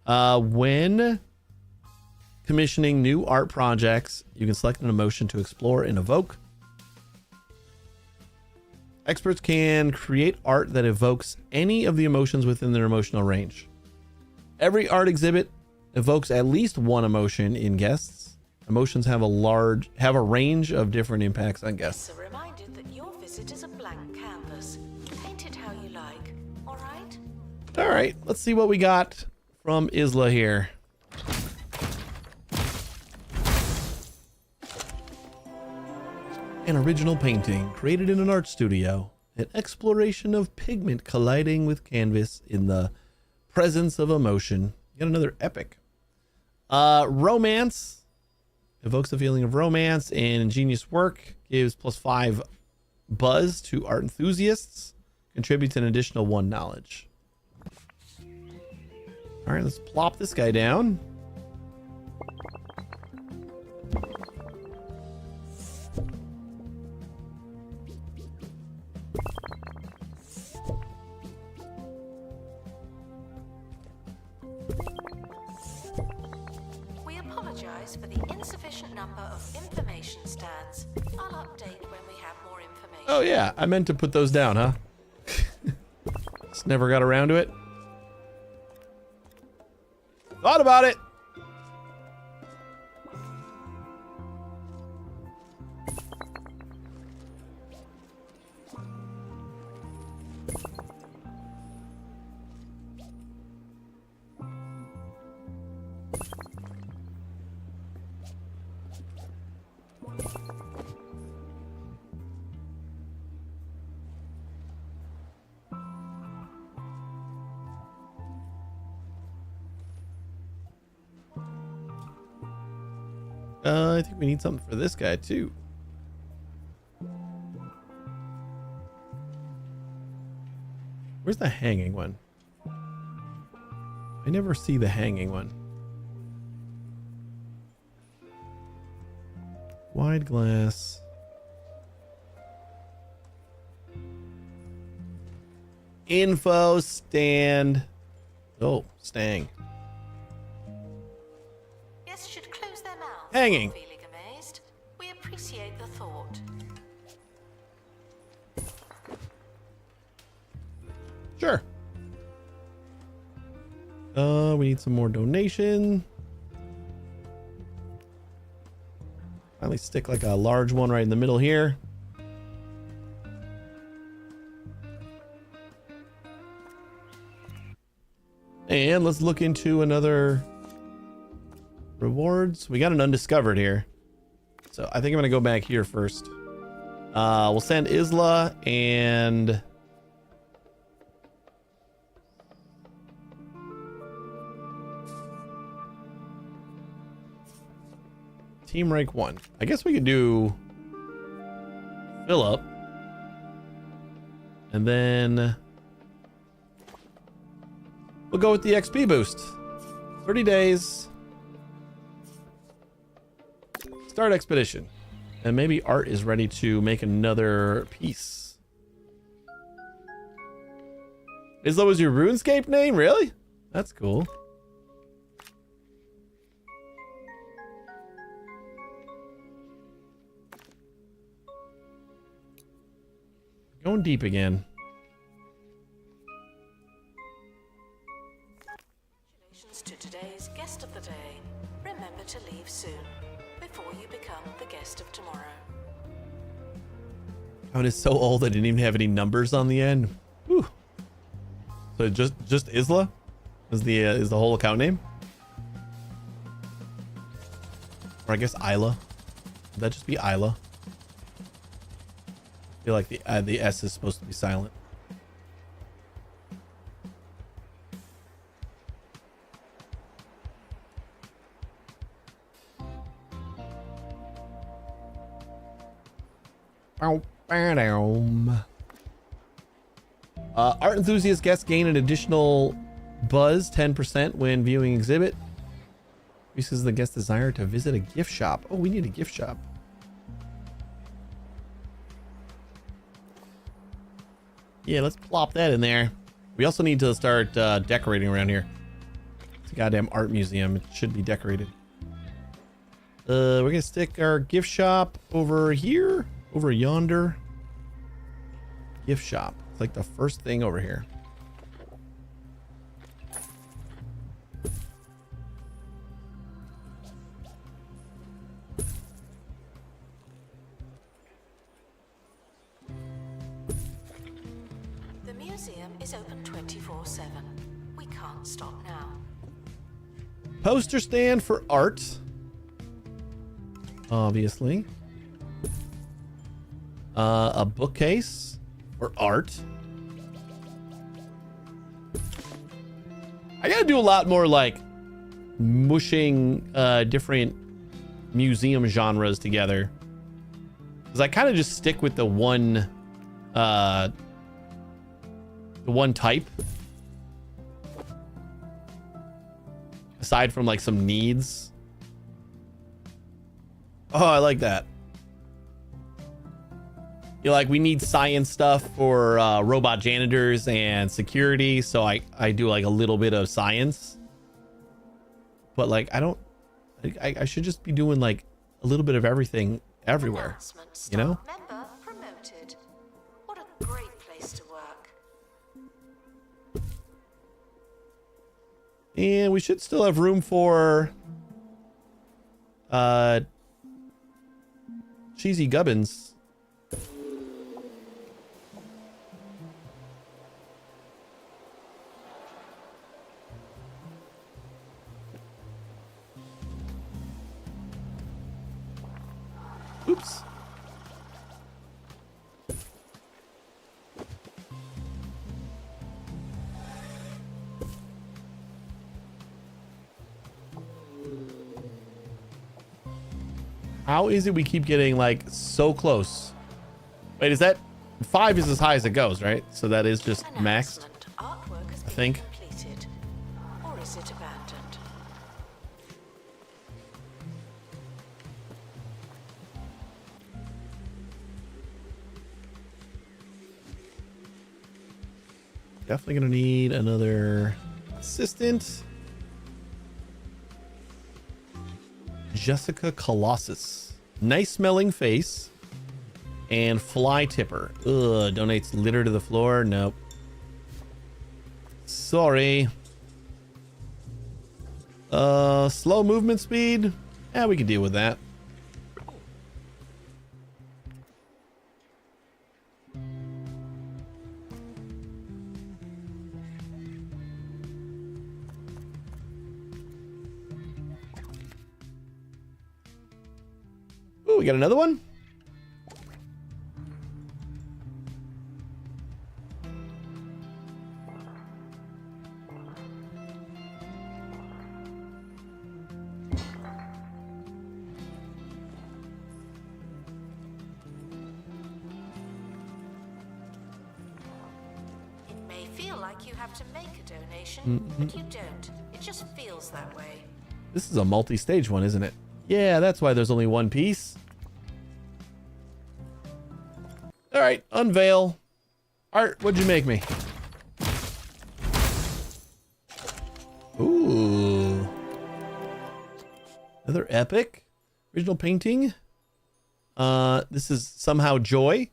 When commissioning new art projects, you can select an emotion to explore and evoke. Experts can create art that evokes any of the emotions within their emotional range. Every art exhibit evokes at least one emotion in guests. Emotions have a range of different impacts on guests. It's a reminder that your visit is a blank canvas. Paint it how you like, all right? All right, let's see what we got from Isla here. An original painting created in an art studio. An exploration of pigment colliding with canvas in the presence of emotion. Yet another epic. Romance. Evokes a feeling of romance and ingenious work. Gives +5 buzz to art enthusiasts. Contributes an additional 1 knowledge. All right, let's plop this guy down. We apologize for the insufficient number of information stands. I'll update when we have more information. Oh yeah, I meant to put those down, huh? Just never got around to it. Thought about it. I think we need something for this guy too. Where's the hanging one? I never see the hanging one. Wide glass. Info stand. Oh, stang. Guests should close their mouths. Hanging. Feeling amazed? We appreciate the thought. Sure. We need some more donation. Finally stick like a large one right in the middle here. And let's look into another rewards. We got an undiscovered here. So I think I'm going to go back here first. We'll send Isla and... Team rank 1. I guess we could do Philip. And then we'll go with the XP boost. 30 days. Start expedition. And maybe Art is ready to make another piece. Isla was your RuneScape name? Really? That's cool. Going deep again. Congratulations to today's guest of the day. Remember to leave soon, before you become the guest of tomorrow. Oh, it is so old I didn't even have any numbers on the end. Whew. So just Isla is the whole account name? Or I guess Isla. Would that just be Isla? I feel like the S is supposed to be silent. Art enthusiast guests gain an additional buzz 10% when viewing exhibit. Increases the guest's desire to visit a gift shop. Oh, we need a gift shop. Yeah, let's plop that in there. We also need to start decorating around here. It's a goddamn art museum. It should be decorated. We're gonna stick our gift shop over here, over yonder. Gift shop. It's like the first thing over here. The museum is open 24/7. We can't stop now. Poster stand for art. Obviously. A bookcase for art. I gotta do a lot more like mushing different museum genres together. Because I kind of just stick with the one type. Aside from like some needs. Oh, I like that. You're like, we need science stuff for robot janitors and security. So I do like a little bit of science. But like, I should just be doing like a little bit of everything everywhere. You know? Member promoted. What a great place to work. And we should still have room for cheesy gubbins. Oops. How is it we keep getting like so close? Wait, is that 5 is as high as it goes, right? So that is just maxed. Announcement. Artwork has I been think. completed. Or is it abandoned? Definitely gonna need another assistant. Jessica Colossus. Nice smelling face. And fly tipper. Ugh, donates litter to the floor. Nope. Sorry. Slow movement speed. Yeah, we can deal with that. Ooh, we got another one. It may feel like you have to make a donation, but you don't. It just feels that way. This is a multi-stage one, isn't it? Yeah, that's why there's only one piece. All right, unveil. Art, what'd you make me? Ooh. Another epic original painting. This is somehow joy.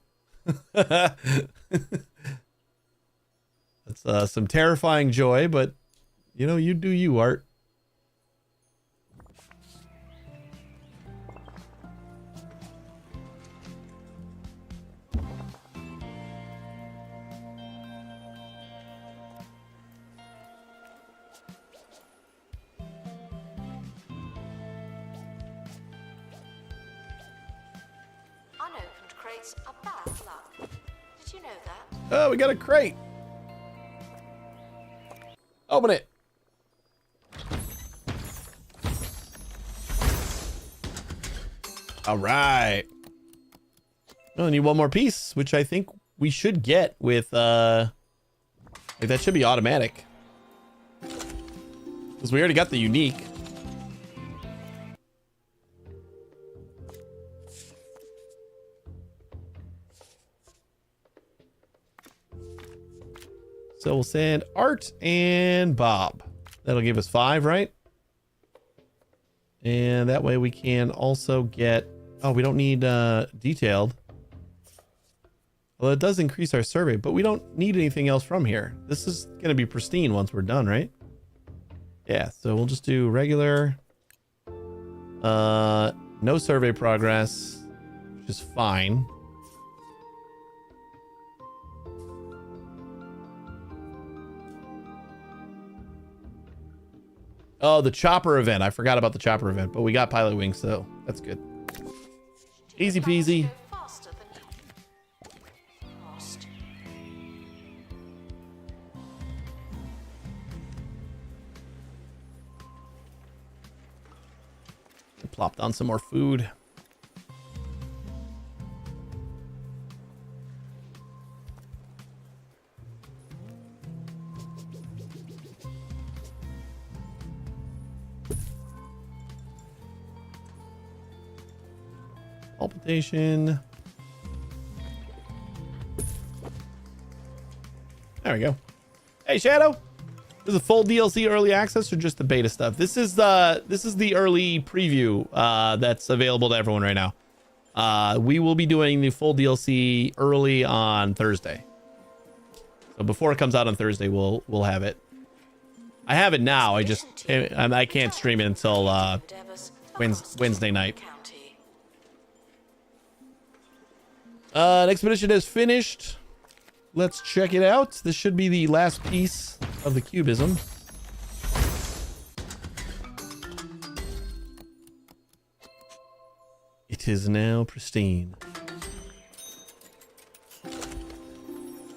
That's some terrifying joy, but you know, you do you, Art. Unopened crates are bad luck. Did you know that? Oh, we got a crate. Open it. All right. I only need one more piece, which I think we should get with, like that should be automatic. Because we already got the unique. So we'll send Art and Bob. That'll give us 5, right? And that way we can also get... Oh, we don't need detailed. Well, it does increase our survey, but we don't need anything else from here. This is going to be pristine once we're done, right? Yeah, so we'll just do regular. No survey progress, which is fine. Oh, the chopper event. I forgot about the chopper event, but we got pilot wings, so that's good. Easy peasy. Go faster than lost. Plop down some more food. Palpitation. There we go. Hey, Shadow. Is it full DLC early access or just the beta stuff? This is the early preview that's available to everyone right now. We will be doing the full DLC early on Thursday. So before it comes out on Thursday, we'll have it. I have it now. I can't stream it until Wednesday night. An expedition is finished. Let's check it out. This should be the last piece of the cubism. It is now pristine.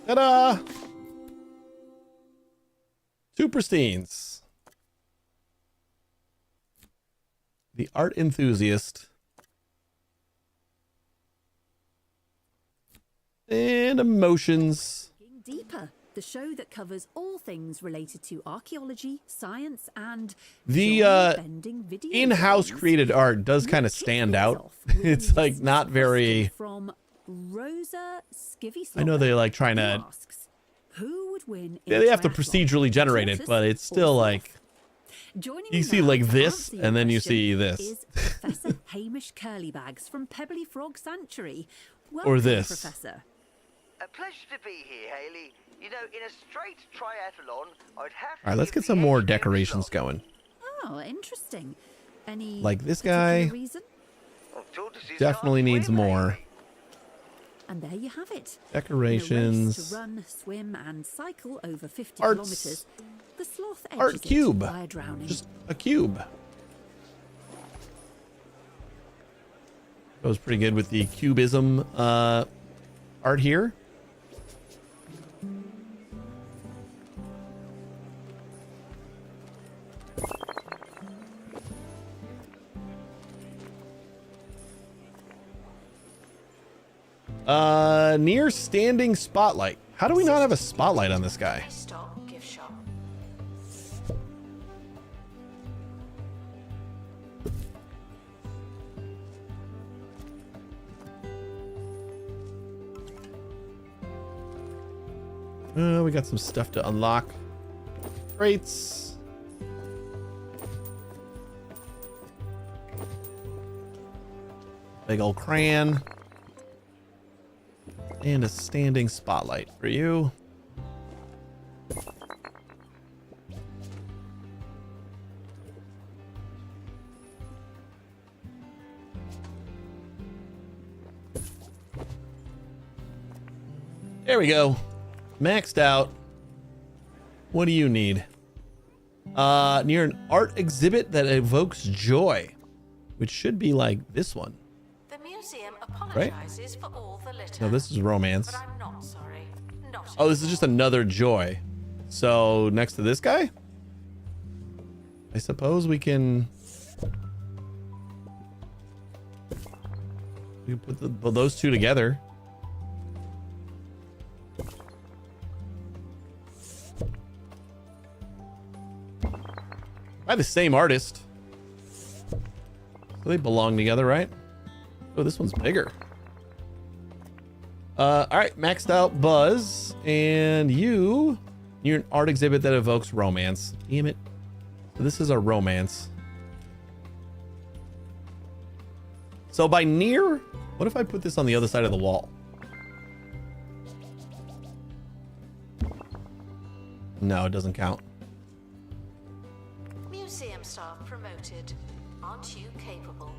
Ta-da! 2 pristines. The art enthusiast. And emotions. Deeper. the show that covers all things related to archaeology, science, and The genre-bending video in-house games. created art does kind of Let's kick stand things out. off with It's a like not very. from Rosa Skivvy. I know they're like trying to. Asks, who would win? Yeah, they have to procedurally generate it, but it's still like. Joining You me see now like to this, answer your and then you question see this. Is Professor Hamish Curlybags from Pebbly Frog Sanctuary. Or Welcome, this. Professor. A pleasure to be here, Haley. You know, in a straight triathlon, I'd have to. All right, let's give get some the more edge to decorations slot. going. Oh, interesting. Any Like this particular guy. reason? Well, tortoises Definitely can't needs swim, more. Haley. And there you have it. In a race Decorations. to run, swim, and cycle over 50 Arts. kilometers, the sloth edges Art it cube. by drowning. Just a cube. Goes pretty good with the cubism art here. Near standing spotlight. How do we not have a spotlight on this guy? Stop gift shop. We got some stuff to unlock. Crates. Big old crayon. And a standing spotlight for you. There we go. Maxed out. What do you need? Near an art exhibit that evokes joy, which should be like this one. The museum apologizes for all the litter. No, this is romance. But I'm not sorry. Not Oh, this is just another joy. So next to this guy, I suppose we can put those two together. By the same artist. So they belong together, right? Oh, this one's bigger. All right, maxed out Buzz, and you're an art exhibit that evokes romance. Damn it. So this is a romance. So by near, what if I put this on the other side of the wall? No, it doesn't count. museum staff promoted. Aren't you capable?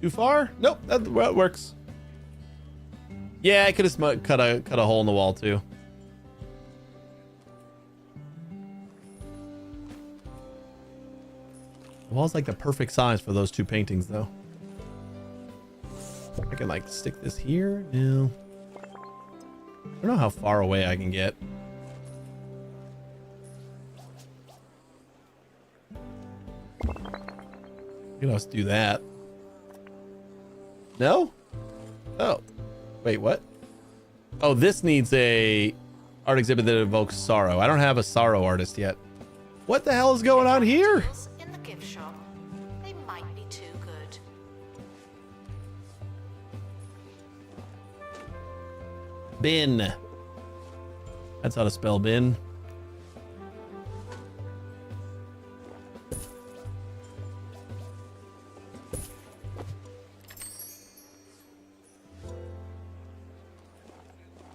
Too far? Nope, that works. Yeah, I could have cut a hole in the wall too. The wall's like the perfect size for those two paintings, though. I can like stick this here. No. I don't know how far away I can get. You know, let's do that. No? Oh. Wait, what? Oh, this needs a art exhibit that evokes sorrow. I don't have a sorrow artist yet. What the hell is going on here? In the gift shop, they might be too good. Bin. That's how to spell bin.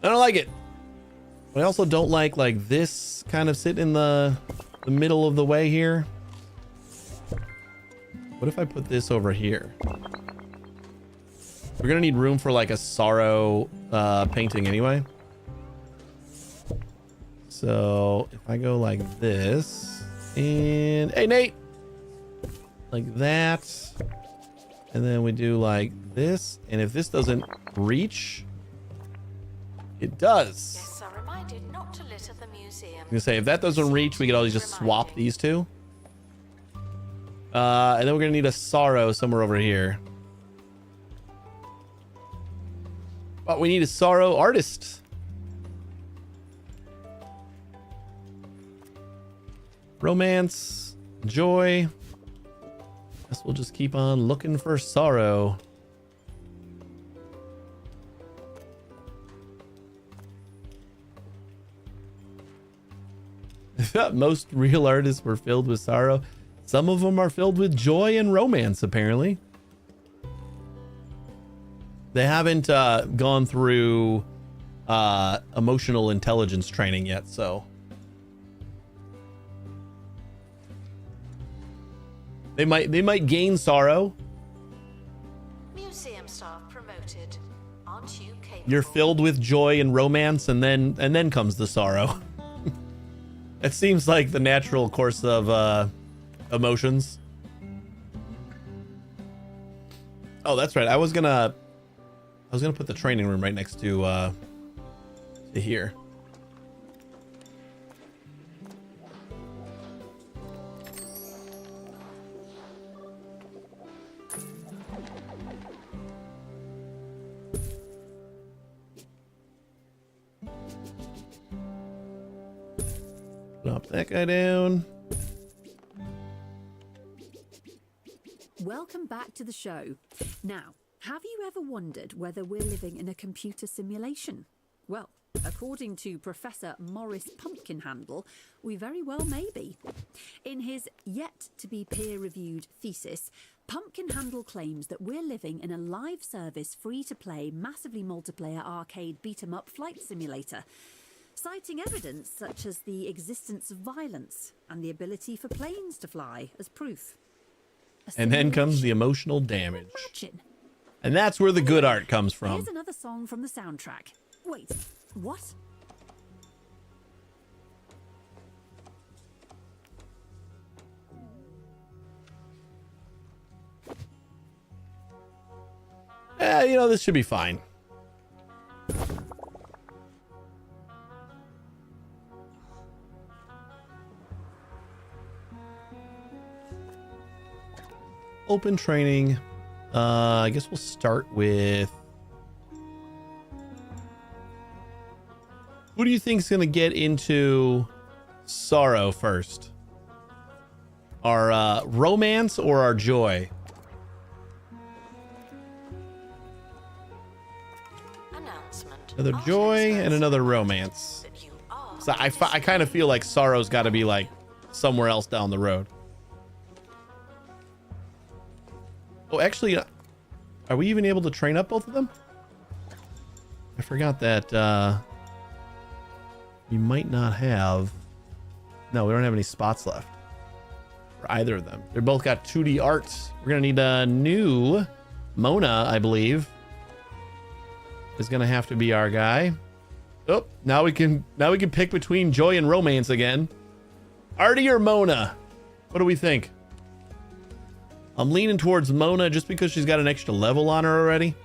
I don't like it. I also don't like this kind of sitting in the middle of the way here. What if I put this over here? We're gonna need room for like a sorrow painting anyway. So if I go like this and hey Nate, like that, and then we do like this, and if this doesn't reach, it does. Guests are reminded not to litter the museum. I'm gonna say if that doesn't reach, we could always just swap these two. And then we're gonna need a sorrow somewhere over here. But we need a sorrow artist. Romance, joy. Guess we'll just keep on looking for sorrow. Most real artists were filled with sorrow. Some of them are filled with joy and romance, apparently. They haven't gone through emotional intelligence training yet, so they might gain sorrow. Museum staff promoted. Aren't you capable? You're filled with joy and romance, and then comes the sorrow. It seems like the natural course of emotions. Oh, that's right. I was gonna put the training room right next to here. Drop that guy down. Welcome back to the show. Now, have you ever wondered whether we're living in a computer simulation? Well, according to Professor Morris Pumpkinhandle, we very well may be. In his yet-to-be peer-reviewed thesis, Pumpkinhandle claims that we're living in a live-service, free-to-play, massively multiplayer arcade beat-em-up flight simulator, citing evidence such as the existence of violence and the ability for planes to fly as proof. And then comes the emotional damage. Imagine. And that's where the good art comes from. Here's another song from the soundtrack. Wait, what? This should be fine. Open training. I guess we'll start with... Who do you think is going to get into sorrow first? Our romance or our joy? Announcement. Another joy and another romance. So I kind of feel like sorrow's got to be like somewhere else down the road. Oh, actually, are we even able to train up both of them? I forgot that we might not have... No, we don't have any spots left for either of them. They're both got 2D arts. We're going to need a new Mona, I believe, is going to have to be our guy. Oh, now we can pick between joy and romance again. Arty or Mona? What do we think? I'm leaning towards Mona just because she's got an extra level on her already.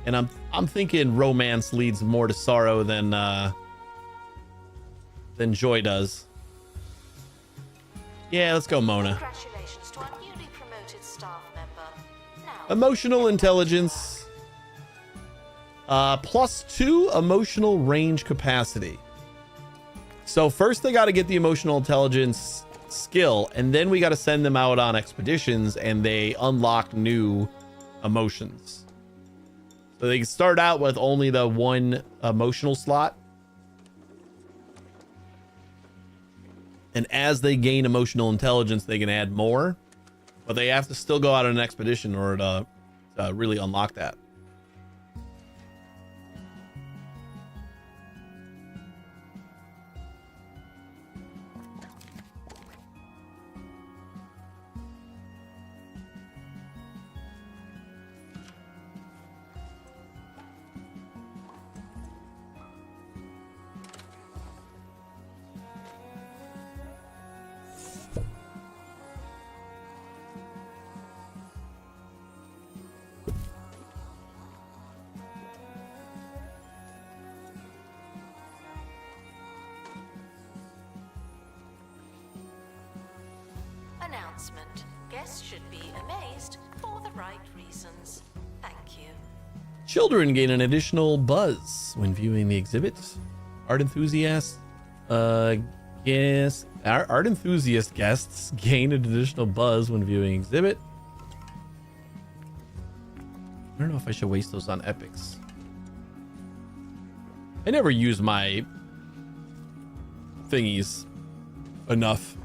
And I'm thinking romance leads more to sorrow than joy does. Yeah, let's go Mona. Congratulations to our newly promoted staff member. Now, Emotional intelligence. +2 emotional range capacity. So first they got to get the emotional intelligence skill, and then we got to send them out on expeditions, and they unlock new emotions. So they start out with only the one emotional slot, and as they gain emotional intelligence, they can add more, but they have to still go out on an expedition in order to really unlock that. announcement. Guests should be amazed for the right reasons. Thank you. Children gain an additional buzz when viewing the exhibit. Art enthusiasts, art enthusiast guests gain an additional buzz when viewing exhibit. I don't know if I should waste those on epics. I never use my thingies enough.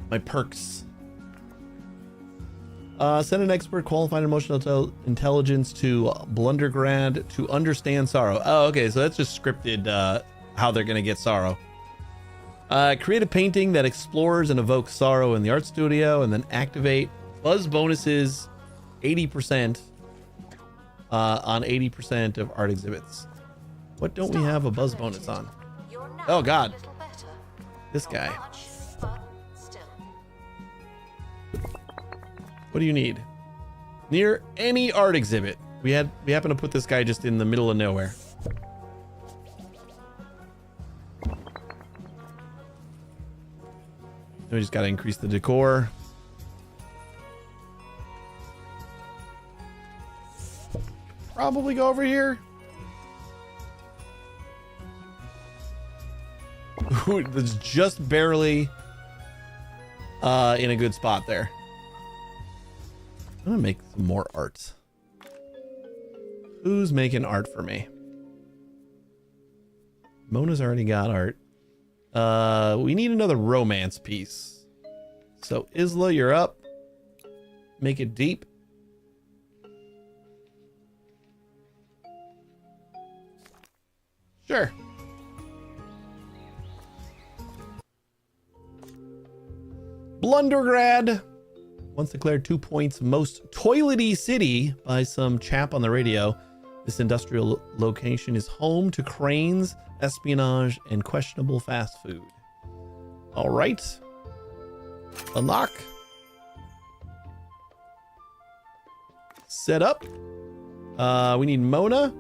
My perks. Send an expert qualified emotional intelligence to Blundergrad to understand sorrow. Oh, okay, so that's just scripted how they're gonna get sorrow. Create a painting that explores and evokes sorrow in the art studio, and then activate buzz bonuses 80% on 80% of art exhibits. What don't we have a buzz bonus on? Oh God, this guy. What do you need? Near any art exhibit. We happen to put this guy just in the middle of nowhere. We just got to increase the decor. Probably go over here. That's just barely in a good spot there. I'm gonna make some more art. Who's making art for me? Mona's already got art. We need another romance piece. So Isla, you're up. Make it deep. Sure. Blundergrad. Once declared 2 points most toilety city by some chap on the radio. This industrial location is home to cranes, espionage, and questionable fast food. All right. Unlock. Set up. We need Mona.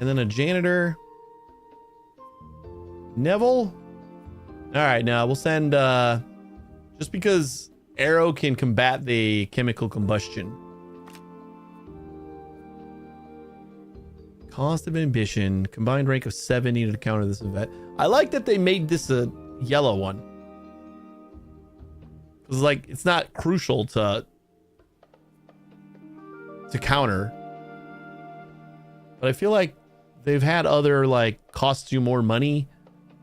And then a janitor. Neville. All right, now we'll send... just because Arrow can combat the chemical combustion. Cost of ambition. Combined rank of 7 needed to counter this event. I like that they made this a yellow one. Because, like, it's not crucial to counter. But I feel like they've had other, like, costs you more money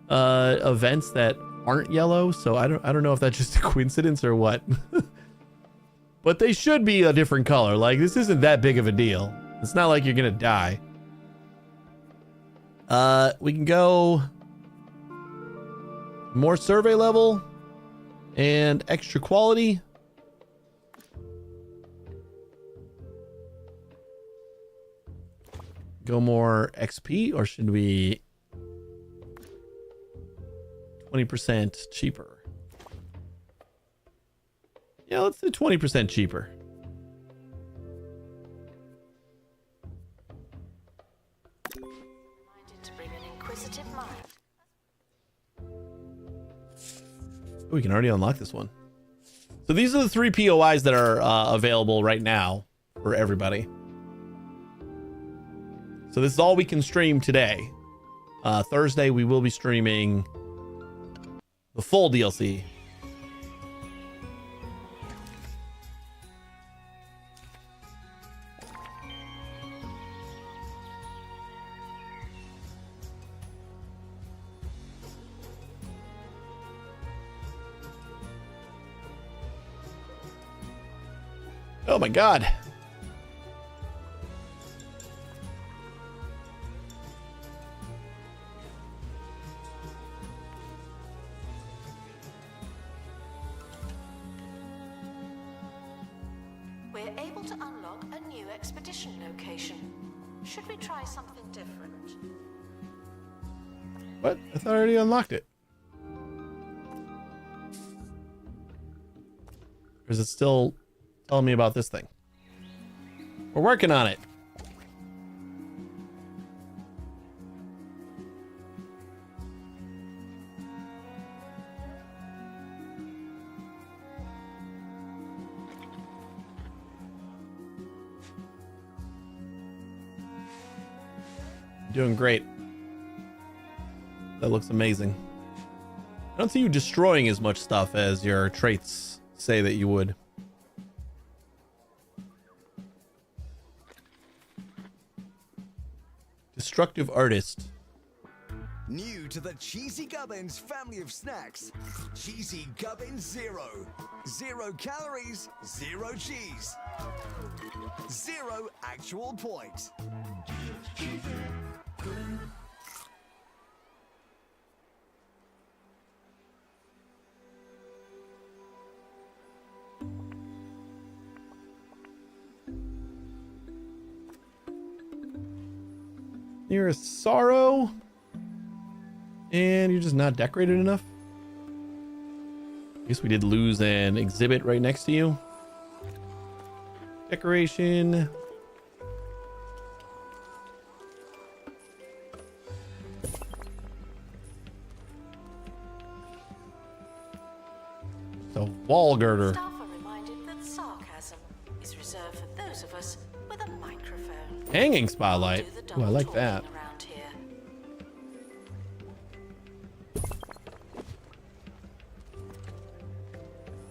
events that aren't yellow, so I don't know if that's just a coincidence or what. But they should be a different color. Like, this isn't that big of a deal. It's not like you're gonna die. We can go more survey level and extra quality. Go more XP, or should we 20% cheaper? Yeah, let's do 20% cheaper. Minded to bring an inquisitive mind. Oh, we can already unlock this one. So these are the 3 POIs that are available right now for everybody. So this is all we can stream today. Thursday, we will be streaming the full DLC. Oh my God. We're able to unlock a new expedition location. Should we try something different? What? I thought I already unlocked it. Or is it still telling me about this thing? We're working on it. doing great. That looks amazing. I don't see you destroying as much stuff as your traits say that you would. Destructive artist. New to the Cheesy Gubbins family of snacks, Cheesy Gubbins Zero. 0 calories, 0 cheese. 0 actual points. You're a sorrow. And you're just not decorated enough. I guess we did lose an exhibit right next to you. Decoration. The wall girder. Staff are reminded that sarcasm is reserved for those of us with a microphone. Hanging spotlight. Do the Ooh, I like double that. talking around here.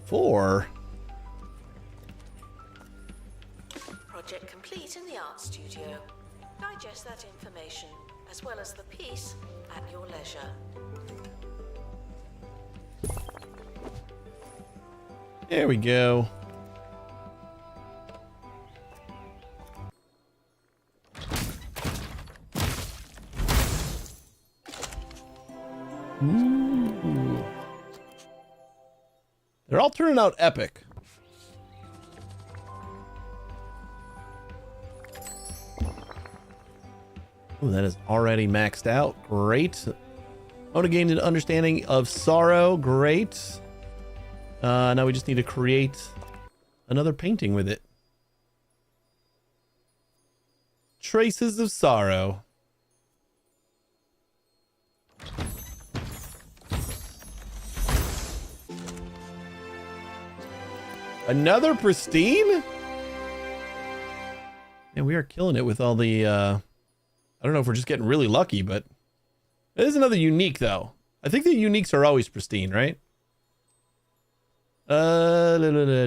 4. Project complete in the art studio. Digest that information, as well as the piece, at your leisure. There we go. Ooh. They're all turning out epic. Ooh, that is already maxed out. Great. I want to gain an understanding of sorrow. Great. Now we just need to create another painting with it. Traces of sorrow. Another pristine? Yeah, we are killing it with all the, I don't know if we're just getting really lucky, but it is another unique, though. I think the uniques are always pristine, right?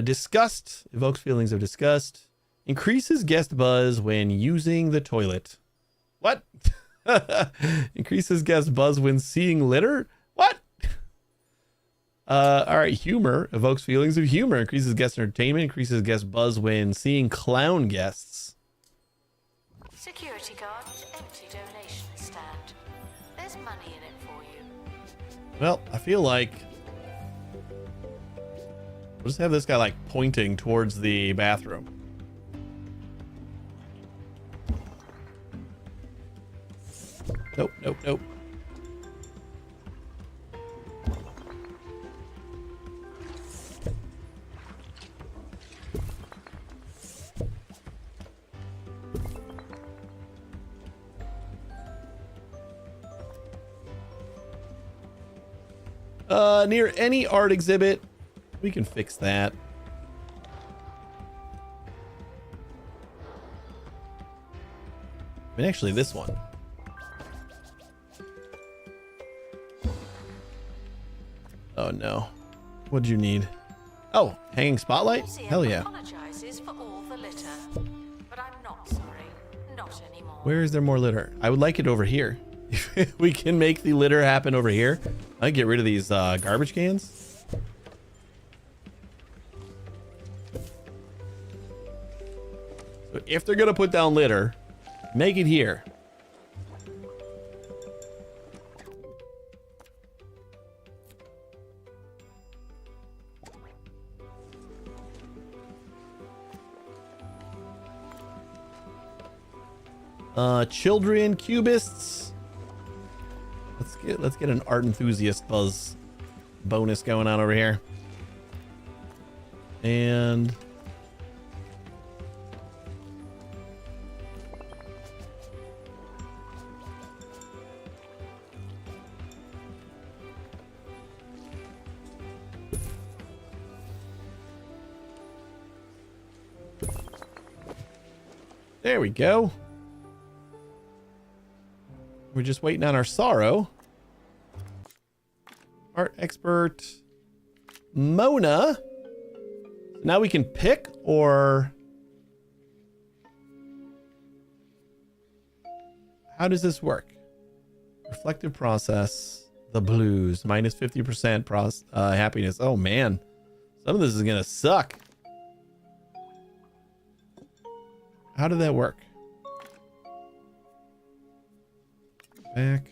Disgust. Evokes feelings of disgust. Increases guest buzz when using the toilet. What? Increases guest buzz when seeing litter? What? All right, humor evokes feelings of humor, increases guest entertainment, increases guest buzz when seeing clown guests. Security guard with empty donation stand. There's money in it for you. Well, I feel like we'll just have this guy like pointing towards the bathroom. Nope, nope, nope. Near any art exhibit, we can fix that. I mean, actually, this one. Oh no. What'd you need? Oh, hanging spotlight? Hell yeah. Apologizes for all the litter, but I'm not sorry. Not anymore. Where is there more litter? I would like it over here. If we can make the litter happen over here, I get rid of these garbage cans. So if they're gonna put down litter, make it here. Children, cubists. Let's get an art enthusiast buzz bonus going on over here. And there we go. We're just waiting on our sorrow. Art expert Mona. Now we can pick, or how does this work? Reflective process, the blues, minus 50% happiness. Oh man, some of this is gonna suck. How did that work? Back.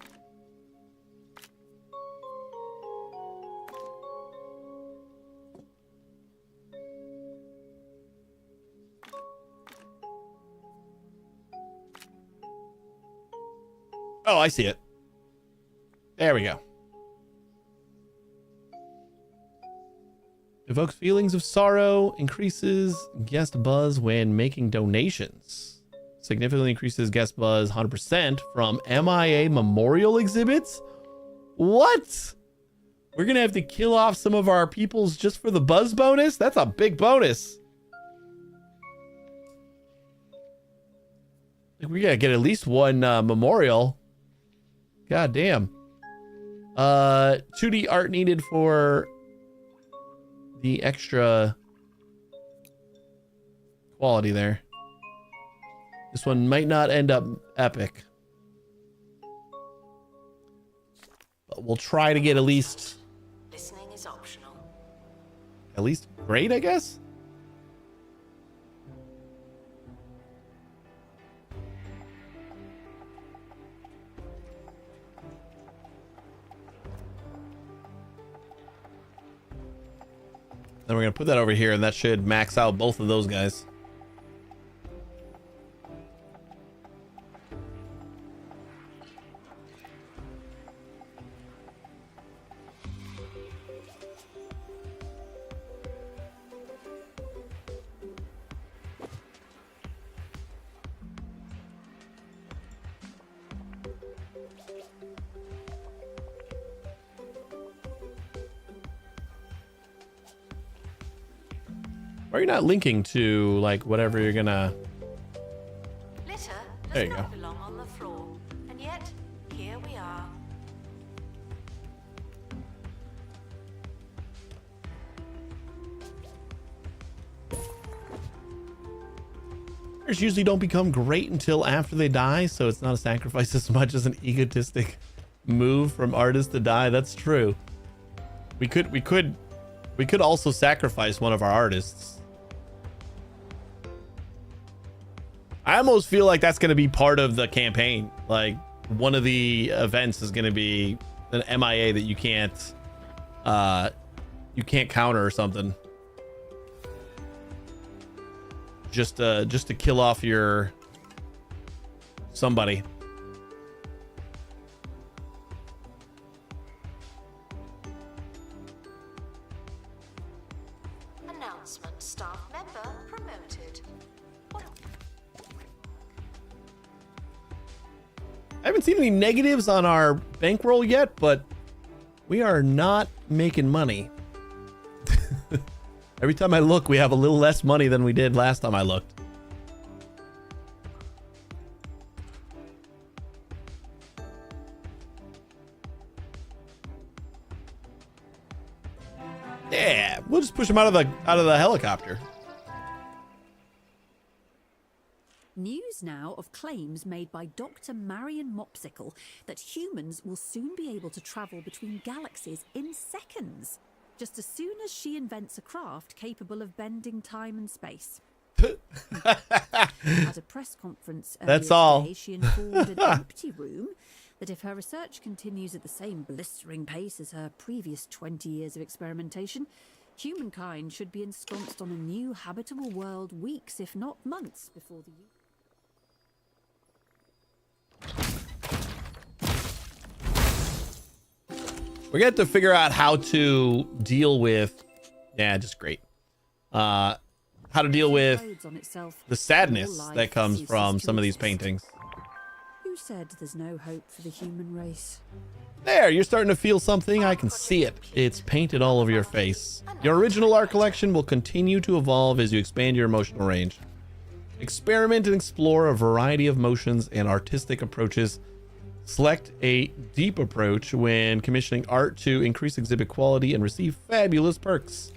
Oh, I see it. There we go. Evokes feelings of sorrow, increases guest buzz when making donations. Significantly increases guest buzz 100% from MIA memorial exhibits. What? We're going to have to kill off some of our peoples just for the buzz bonus? That's a big bonus. We got to get at least one memorial. God damn. 2D art needed for the extra quality there. This one might not end up epic, but we'll try to get at least Listening is optional. At least great, I guess. Then we're going to put that over here, and that should max out both of those guys. Why are you not linking to, like, whatever you're gonna... Litter There does you not go. belong on the floor, and yet here we are. Players usually don't become great until after they die, so it's not a sacrifice as much as an egotistic move from artists to die. That's true. We could also sacrifice one of our artists. I almost feel like that's going to be part of the campaign. Like, one of the events is going to be an MIA that you can't counter or something. Just to kill off your somebody. Announcement: staff member promoted. I haven't seen any negatives on our bankroll yet, but we are not making money. Every time I look, we have a little less money than we did last time I looked. Yeah, we'll just push them out of the helicopter. News now of claims made by Dr. Marion Mopsicle that humans will soon be able to travel between galaxies in seconds, just as soon as she invents a craft capable of bending time and space. At a press conference That's earlier all. today, she informed an empty room that if her research continues at the same blistering pace as her previous 20 years of experimentation, humankind should be ensconced on a new habitable world weeks, if not months, before the... We're gonna have to figure out how to deal with, just great. How to deal with the sadness that comes from some of these paintings. Who said there's no hope for the human race? There, you're starting to feel something. I can see it. It's painted all over your face. Your original art collection will continue to evolve as you expand your emotional range. Experiment and explore a variety of motions and artistic approaches Select a deep approach when commissioning art to increase exhibit quality and receive fabulous perks.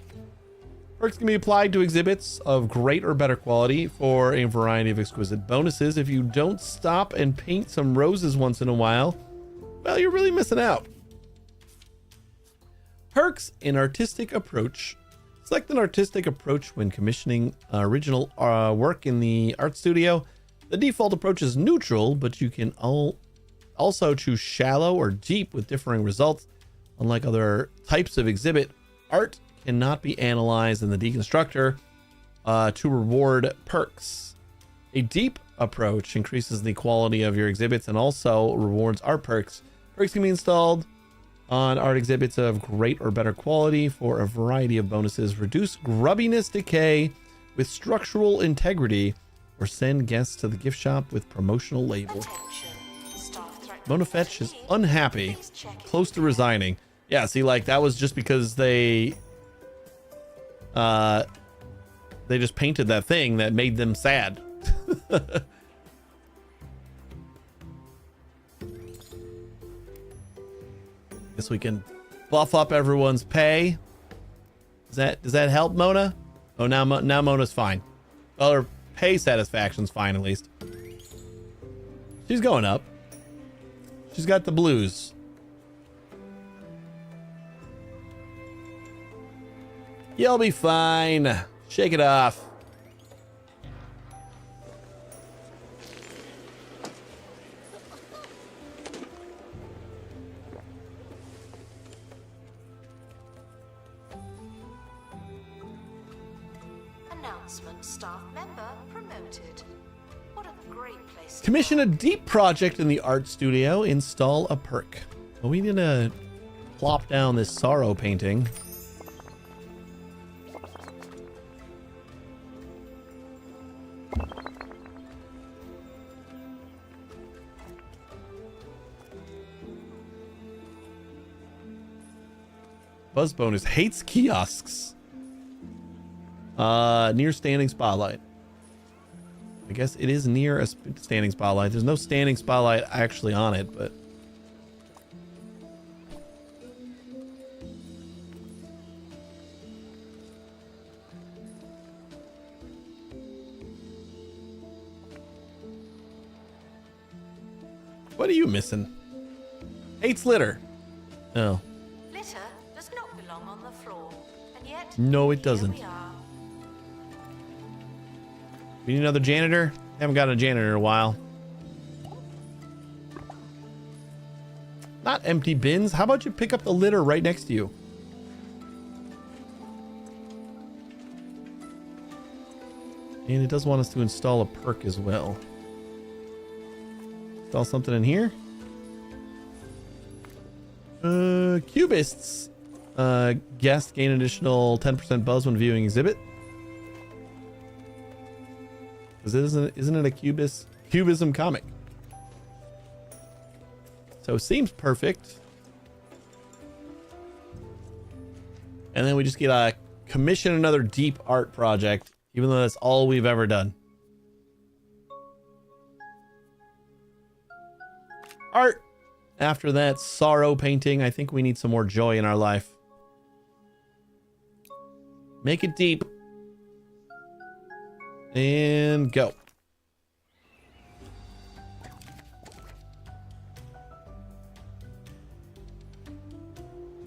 Perks can be applied to exhibits of great or better quality for a variety of exquisite bonuses. If you don't stop and paint some roses once in a while, well, you're really missing out. Perks in artistic approach. Select an artistic approach when commissioning original work in the art studio. The default approach is neutral, but you can also choose shallow or deep with differing results. Unlike other types of exhibit, art cannot be analyzed in the deconstructor to reward perks. A deep approach increases the quality of your exhibits and also rewards art perks. Perks can be installed on art exhibits of great or better quality for a variety of bonuses. Reduce grubbiness decay with structural integrity, or send guests to the gift shop with promotional label. Mona Fetch is unhappy, close to resigning. Yeah, see, like, that was just because they just painted that thing that made them sad. Guess we can buff up everyone's pay. Does that help, Mona? Oh, now Mona's fine. Well, her pay satisfaction's fine, at least. She's going up. She's got the blues. You'll be fine. Shake it off. Announcement: staff member promoted. What a great place to Commission a deep project in the art studio. Install a perk. Well, we need to plop down this sorrow painting. Buzz bonus hates kiosks. Near standing spotlight. I guess it is near a standing spotlight. There's no standing spotlight actually on it, but what are you missing? Hates litter. Oh. Litter does not belong on the floor, and yet No, it here doesn't. we are. We need another janitor. Haven't got a janitor in a while. Not empty bins. How about you pick up the litter right next to you? And it does want us to install a perk as well. Install something in here. Cubists. Guests gain additional 10% buzz when viewing exhibit. Because isn't it a cubism comic? So it seems perfect. And then we just get a commission another deep art project, even though that's all we've ever done. Art. After that sorrow painting, I think we need some more joy in our life. Make it deep. And go.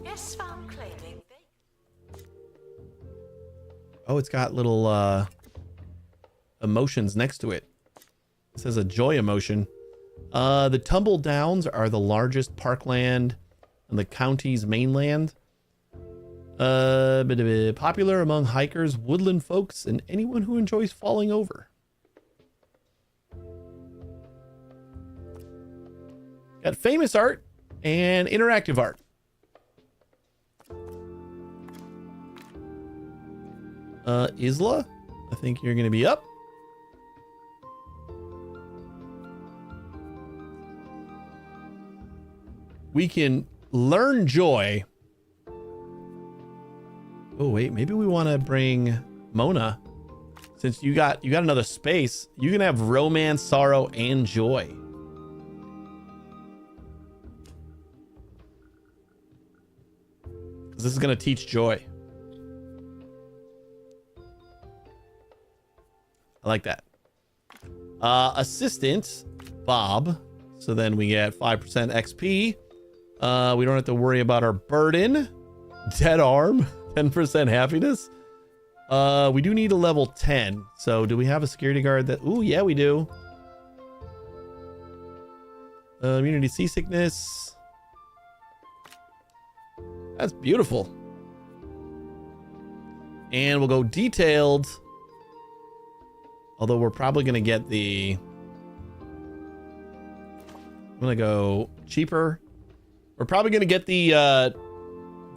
Yes, found claiming they... Oh, it's got little emotions next to it. It says a joy emotion. The Tumble Downs are the largest parkland on the county's mainland. Popular among hikers, woodland folks, and anyone who enjoys falling over. Got famous art and interactive art. Isla, I think you're going to be up. We can learn joy. Oh wait, maybe we want to bring Mona. Since you got another space, you can have romance, sorrow, and joy. This is going to teach Joy. I like that. Assistant, Bob. So then we get 5% XP. We don't have to worry about our burden. Dead arm, 10% happiness. We do need a level 10. So do we have a security guard that... Ooh, yeah, we do. Immunity seasickness. That's beautiful. And we'll go detailed. Although we're probably going to get the... I'm going to go cheaper. We're probably going to get the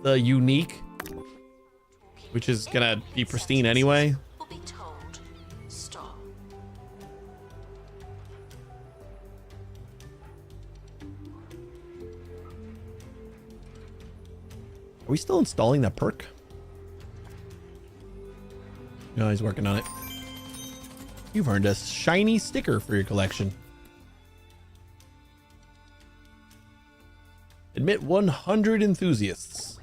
unique, which is going to be pristine anyway. Will be told. Stop. Are we still installing that perk? No, he's working on it. You've earned a shiny sticker for your collection. Admit 100 enthusiasts.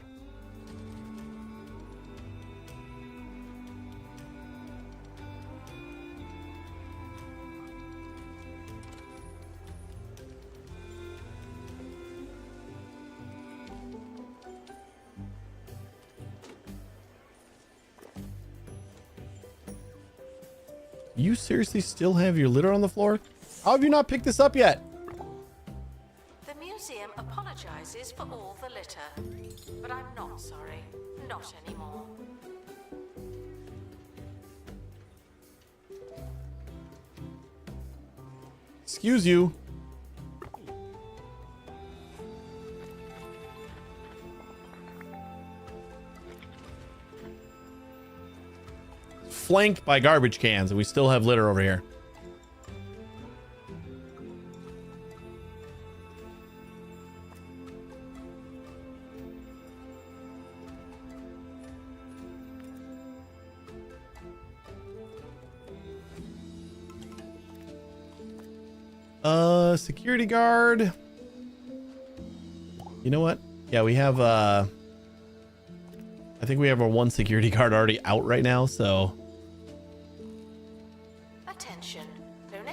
You seriously still have your litter on the floor? How have you not picked this up yet? The museum apologizes for all the litter, but I'm not sorry. Not anymore. Excuse you. Flanked by garbage cans, and we still have litter over here. Security guard. You know what? Yeah, we have I think we have our one security guard already out right now, so Attention.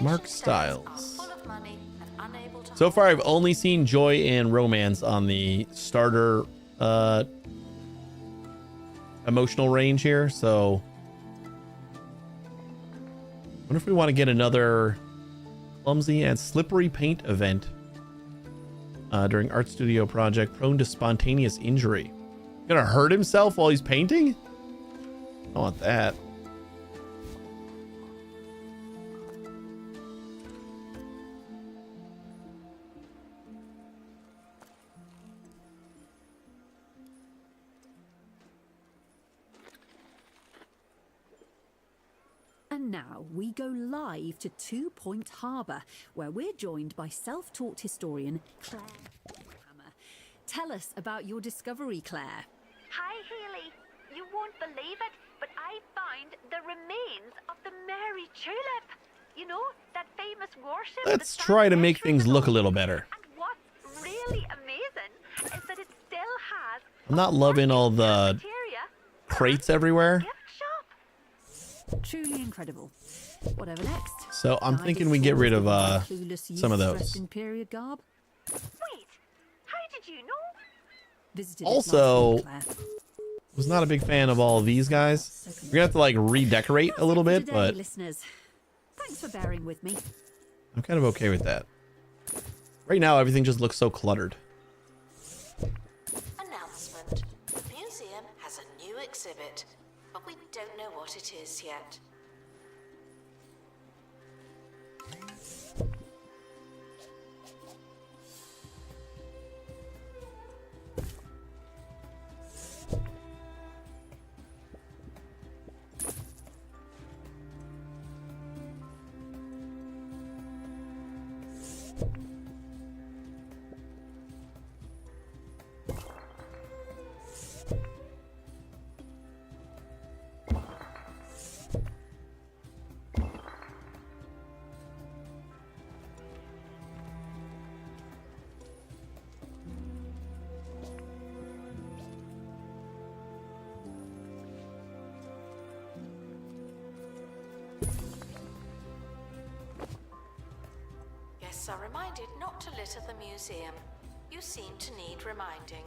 Mark Donation Styles. stands are full of money and unable to so far I've only seen joy and romance on the starter emotional range here, so I wonder if we want to get another clumsy and slippery paint event during art studio project prone to spontaneous injury. Gonna hurt himself while he's painting? I don't want that. And now we go live to 2 Point Harbour, where we're joined by self-taught historian Claire Hammer. Tell us about your discovery, Claire. Hi, Haley. You won't believe it, but I found the remains of the Mary Tulip. You know, that famous warship. Let's that try to sank make things look a centuries little ago. better. And what's really amazing is that it still has I'm not loving all the bacteria crates everywhere. gift shop. Truly incredible. Whatever next? So I'm Can I thinking we get rid of clueless some of youths those. dressed in period garb? Wait, how did you know? Visited it Also, last week, Claire. Was not a big fan of all of these guys. We're gonna have to like redecorate a little That's it bit, for today, but listeners, thanks for bearing with me. I'm kind of okay with that. Right now, everything just looks so cluttered. Announcement. The museum has a new exhibit, but we don't know what it is yet. are reminded not to litter the museum. You seem to need reminding.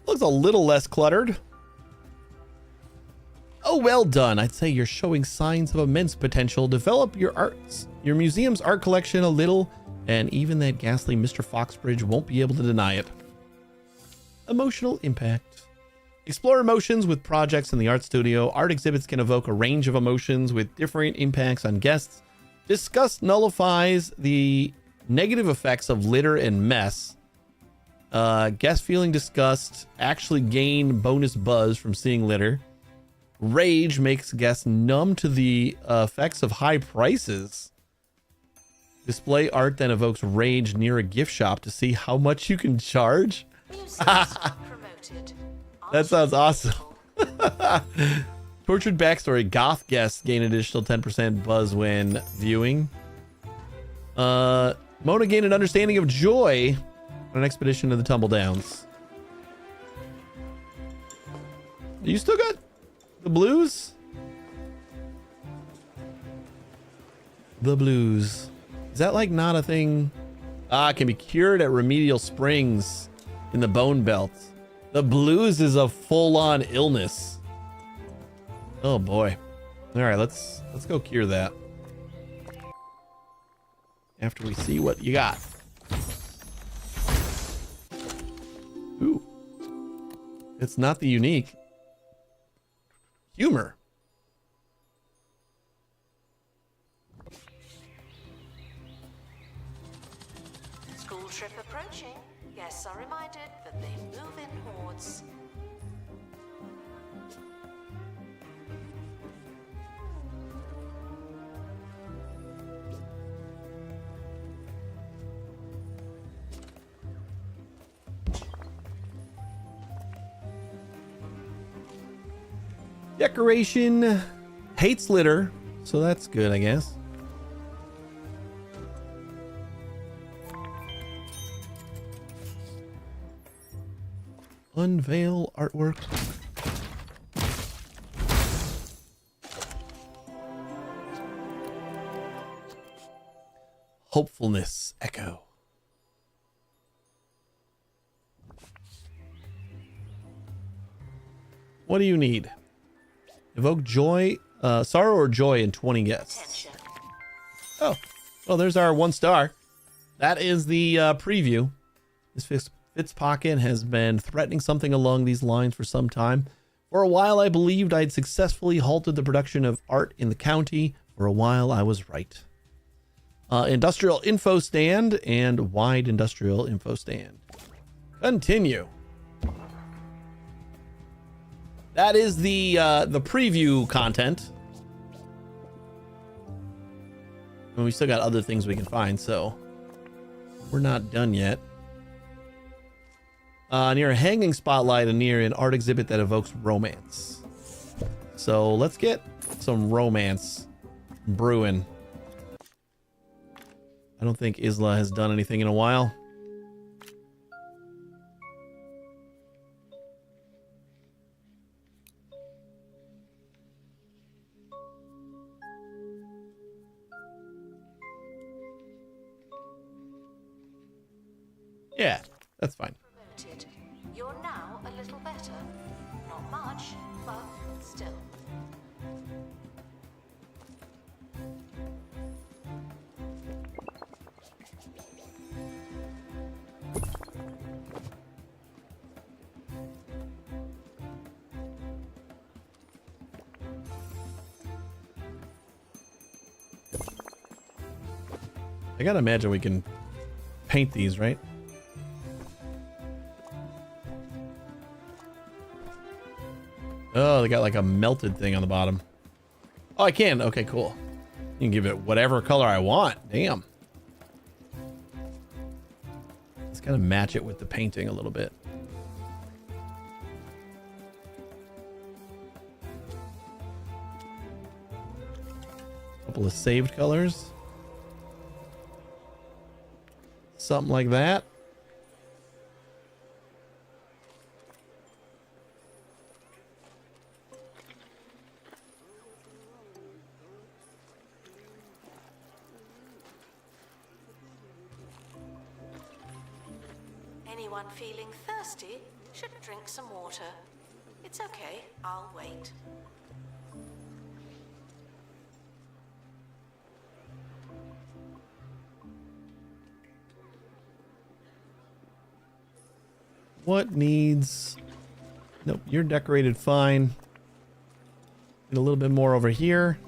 Looks a little less cluttered. Oh, well done. I'd say you're showing signs of immense potential. Develop your museum's art collection a little, and even that ghastly Mr. Foxbridge won't be able to deny it. Emotional impact. Explore emotions with projects in the art studio. Art exhibits can evoke a range of emotions with different impacts on guests. Disgust nullifies the negative effects of litter and mess. Guests feeling disgust actually gain bonus buzz from seeing litter. Rage makes guests numb to the effects of high prices. Display art then evokes rage near a gift shop to see how much you can charge. Promoted. That sounds awesome. Tortured backstory. Goth guests gain additional 10% buzz when viewing. Mona gained an understanding of joy on an expedition to the Tumble Downs. You still got the blues? The blues. Is that like not a thing? It can be cured at Remedial Springs in the Bone Belt. The blues is a full-on illness. Oh boy. All right, let's go cure that. After we see what you got. Ooh. It's not the unique. Humor. School trip approaching. Guests are reminded that they move in hordes. Decoration hates litter, so that's good, I guess. Unveil artwork. Hopefulness echo. What do you need? Evoke joy, sorrow or joy in 20 guests. Attention. Oh, well, there's our 1 star. That is the preview. This Fitzpocket has been threatening something along these lines for some time. For a while, I believed I'd successfully halted the production of art in the county. For a while, I was right. Industrial info stand and wide industrial info stand. Continue. That is the preview content. And we still got other things we can find, so we're not done yet. Near a hanging spotlight and near an art exhibit that evokes romance. So let's get some romance brewing. I don't think Isla has done anything in a while. Yeah, that's fine. Promoted. You're now a little better. Not much, but still. I gotta imagine we can paint these, right? Oh, they got like a melted thing on the bottom. Oh, I can. Okay, cool. You can give it whatever color I want. Damn. It's gotta match it with the painting a little bit. Couple of saved colors. Something like that. Anyone feeling thirsty should drink some water. It's okay, I'll wait. What needs... Nope, you're decorated fine. Need a little bit more over here.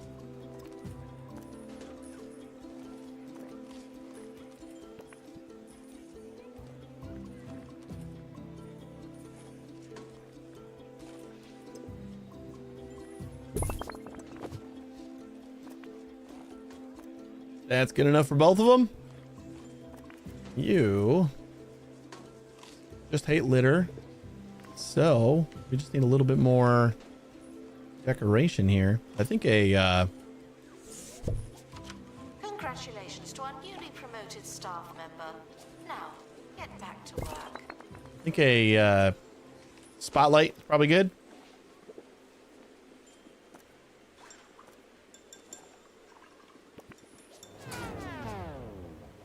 That's good enough for both of them. You just hate litter. So we just need a little bit more decoration here. I think a Congratulations to our newly promoted staff member. Now, get back to work. I think a spotlight is probably good.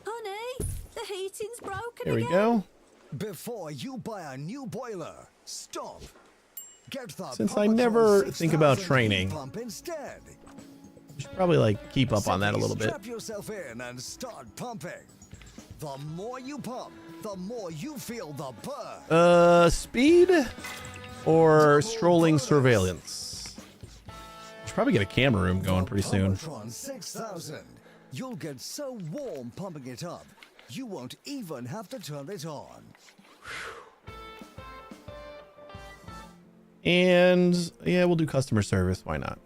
Honey, the heating's broken There we again. go. Before you buy a new boiler, stop. Get the Since I Power never Tron think about 6000 training. heat pump instead. We should probably like keep up on that a little bit. Strap yourself in and start pumping. The more you pump, the more you feel the burn. Speed or strolling surveillance? Should probably get a camera room going pretty soon. Powertron 6000. You'll get so warm pumping it up, you won't even have to turn it on. And yeah, we'll do customer service. Why not?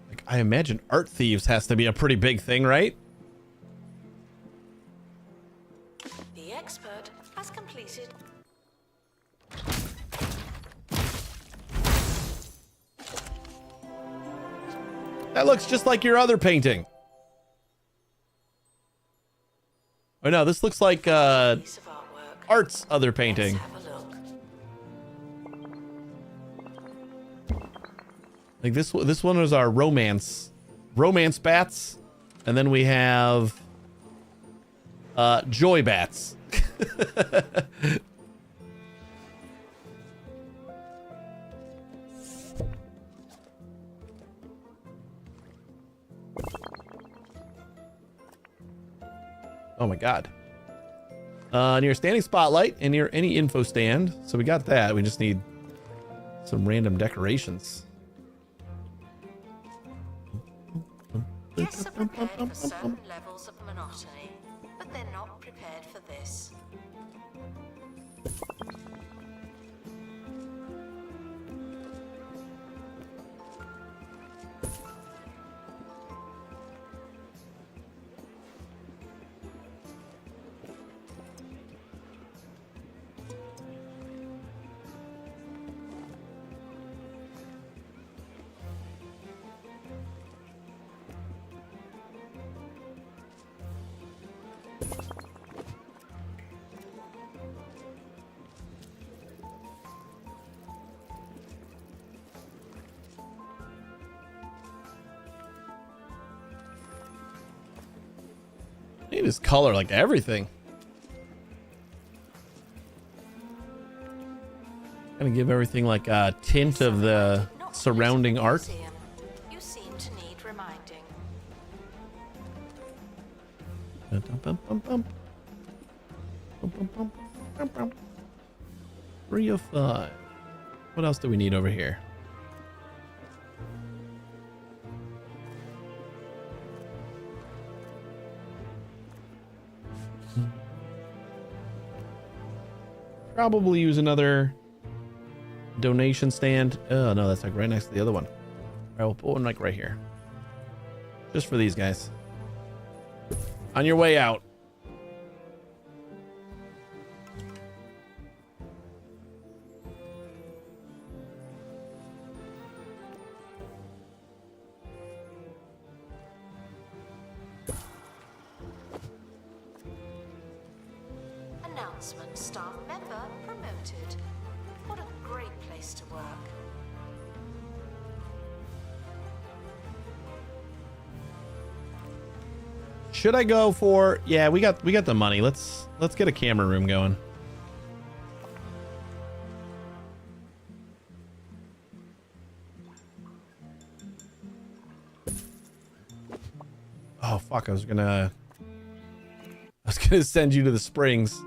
Like, I imagine art thieves has to be a pretty big thing, right? The expert has completed. That looks just like your other painting. Oh no, this looks like Piece of artwork. Art's other painting. Let's have a look. Like this one is our romance bats, and then we have joy bats. Oh my god. Near standing spotlight and near any info stand. So we got that. We just need some random decorations. Guests are prepared for certain levels of monotony, but they're not prepared for this. I need his color like everything. Gonna give everything like a tint of the Not surrounding used in art. the museum. You seem to need reminding. 3 of 5. What else do we need over here? Probably use another donation stand. Oh no, that's like right next to the other one. All right, we'll put one like right here. Just for these guys. On your way out. announcement. Staff member promoted. What a great place to work. Should I go for? Yeah, we got the money. Let's get a camera room going. Oh fuck! I was gonna send you to the springs.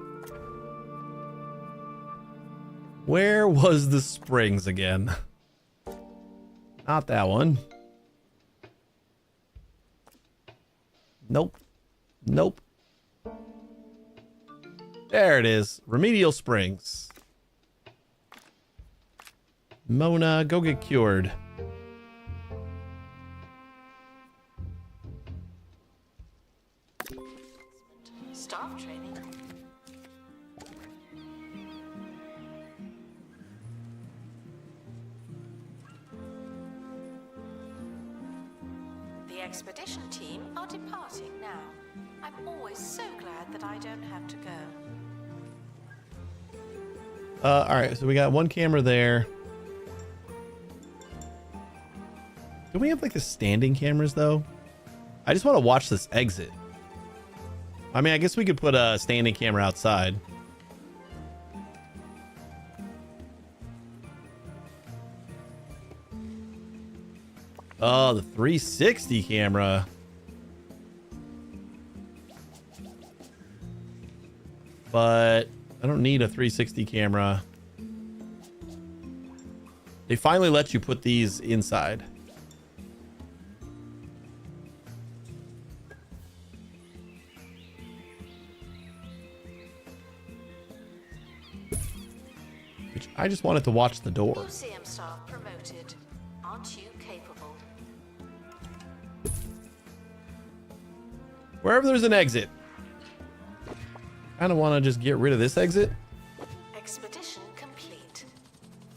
Where was the springs again? Not that one. Nope. Nope. There it is. Remedial Springs. Mona, go get cured. Staff training. The expedition team are departing now. I'm always so glad that I don't have to go. All right, so we got one camera there. Do we have like the standing cameras though? I just want to watch this exit. I mean, I guess we could put a standing camera outside. Oh, the 360 camera. But I don't need a 360 camera. They finally let you put these inside. Which I just wanted to watch the door. Museum staff promoted. Aren't you capable? Wherever there's an exit. I don't want to just get rid of this exit. Expedition complete.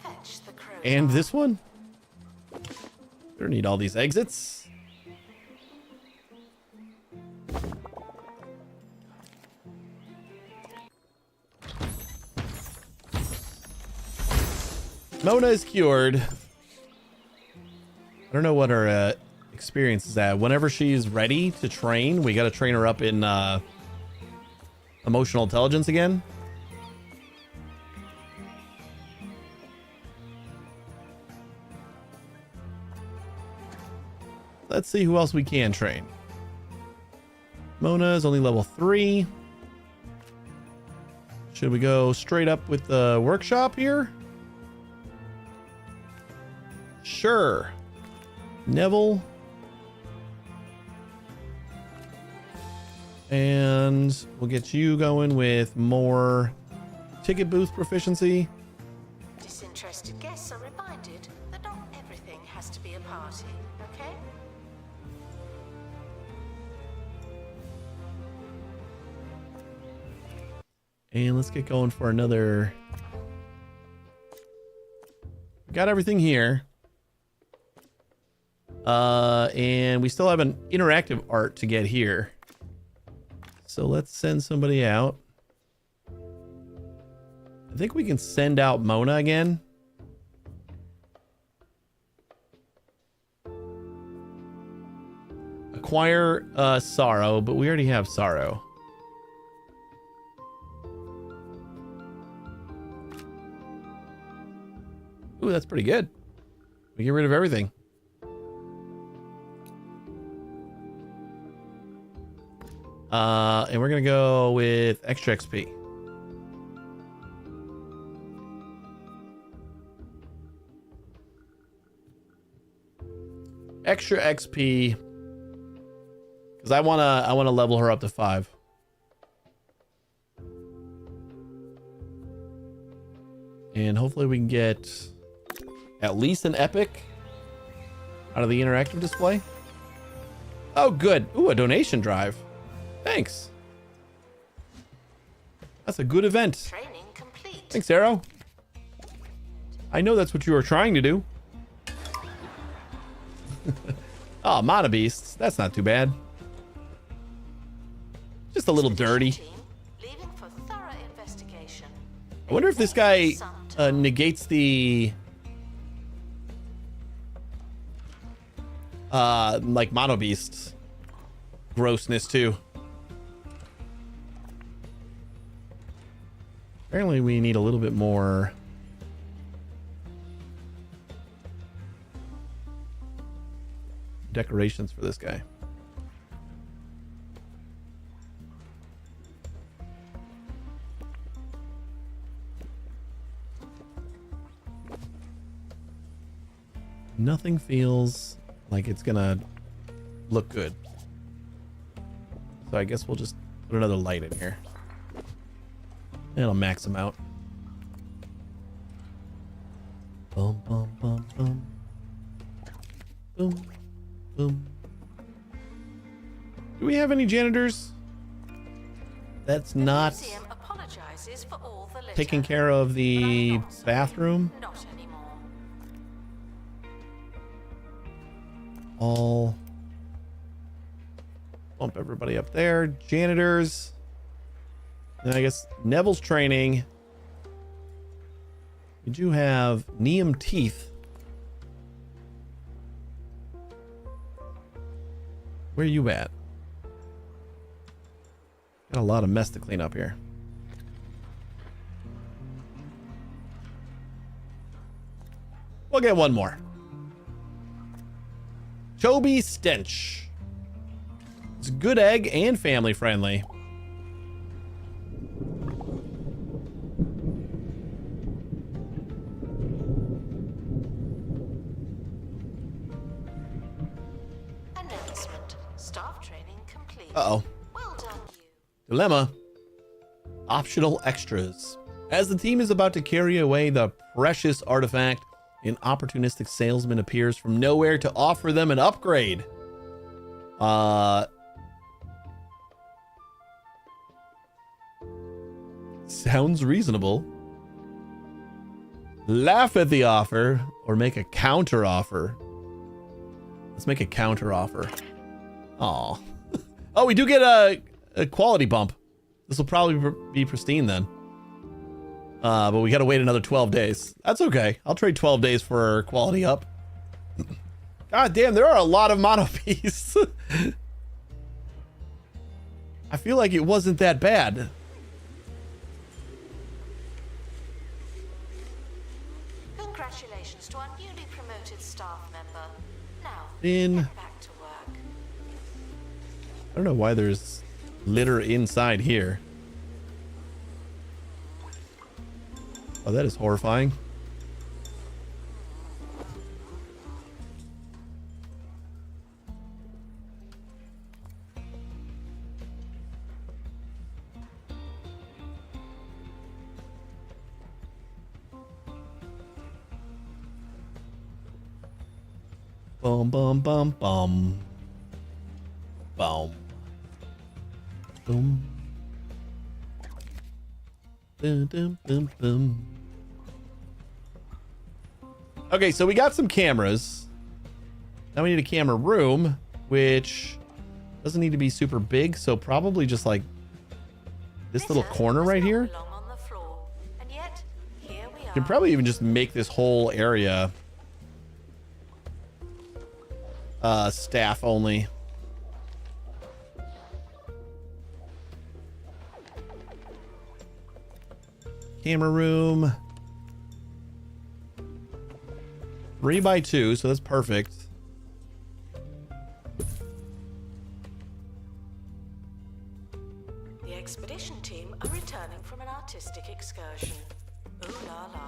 Fetch the crow. And this one? We don't need all these exits. Mona is cured. I don't know what her experience is at. Whenever she's ready to train, we got to train her up in emotional intelligence again. Let's see who else we can train. Mona is only level 3. Should we go straight up with the workshop here? Sure. Neville. And we'll get you going with more ticket booth proficiency. Disinterested guests are reminded that not everything has to be a party, okay? And let's get going for another. Got everything here. And we still have an interactive art to get here. So let's send somebody out. I think we can send out Mona again. Acquire Sorrow, but we already have Sorrow. Ooh, that's pretty good. We get rid of everything. And we're gonna go with extra XP. Extra XP, because I wanna level her up to 5. And hopefully we can get at least an epic out of the interactive display. Oh, good. Ooh, a donation drive. Thanks. That's a good event. Training complete. Thanks, Arrow. I know that's what you were trying to do. Oh, Mana Beasts. That's not too bad. Just a little dirty. Team leaving for thorough investigation. I wonder if this guy negates the like Mono Beast grossness too. Apparently we need a little bit more decorations for this guy. Nothing feels like it's gonna look good. So I guess we'll just put another light in here. It'll max them out. Boom, boom, boom, boom. Boom, boom. Do we have any janitors? That's not Museum apologizes for all the litter. taking care of the But I'm sorry, bathroom. Not anymore. All bump everybody up there. Janitors. And I guess Neville's training. We do have Neum teeth. Where are you at? Got a lot of mess to clean up here. We'll get one more. Choby Stench. It's a good egg and family friendly. Announcement. Staff training complete. Uh-oh. Well done, you. Dilemma. Optional extras. As the team is about to carry away the precious artifact, an opportunistic salesman appears from nowhere to offer them an upgrade. Sounds reasonable. Laugh at the offer or make a counter offer. Let's make a counter offer. Aw. Oh, we do get a quality bump. This will probably be pristine then. But we gotta wait another 12 days. That's okay. I'll trade 12 days for quality up. God damn, there are a lot of mono pieces. I feel like it wasn't that bad. Congratulations to our newly promoted staff member. Now, Get back to work. I don't know why there's litter inside here. Oh, that is horrifying. Boom, boom, boom, boom. Boom. Boom. Boom, boom, boom, boom. Okay, so we got some cameras. Now we need a camera room, which doesn't need to be super big, so probably just like this little corner right here. On the floor. And yet, here we You can are. probably even just make this whole area staff only. Camera room. 3x2, so that's perfect. The expedition team are returning from an artistic excursion. Ooh la la.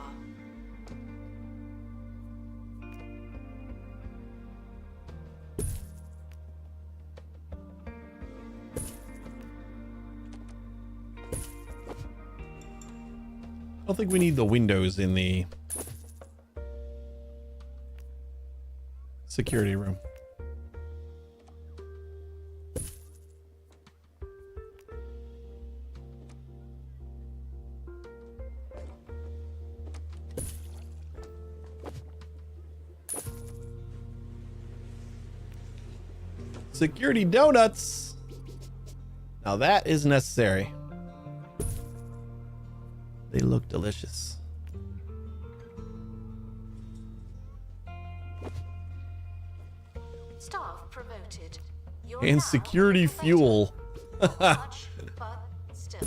I don't think we need the windows in the security room. Security donuts. Now that is necessary. They look delicious. Staff promoted. You're And now security a little fuel. better. Not much, but still.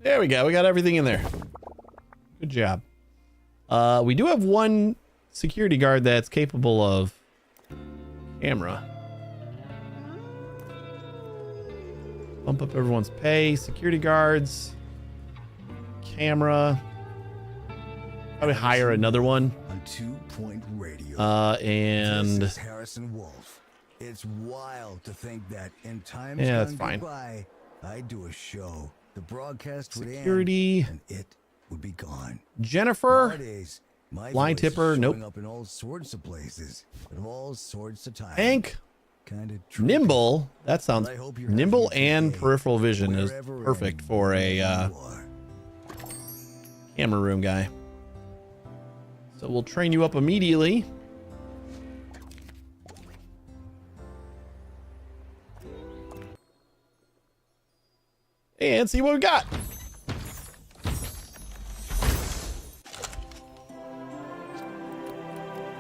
There we go. We got everything in there. Good job. We do have one security guard that's capable of camera. Bump up everyone's pay. Security guards. Camera. Probably hire another one. On 2 Point Radio. And This is Harrison Wolf. It's wild to think that in times Yeah, that's gone fine. goodbye, I'd do a show. The broadcast would Security. end, and it would be gone. Jennifer. Nowadays, my Line voice is tipper, nope. showing up in all sorts of places, at all sorts of times. Hank. Kind of Nimble. That sounds I hope you're nimble having a good and day, peripheral vision is wherever perfect and for wherever a you are. camera room guy. So we'll train you up immediately. And see what we got.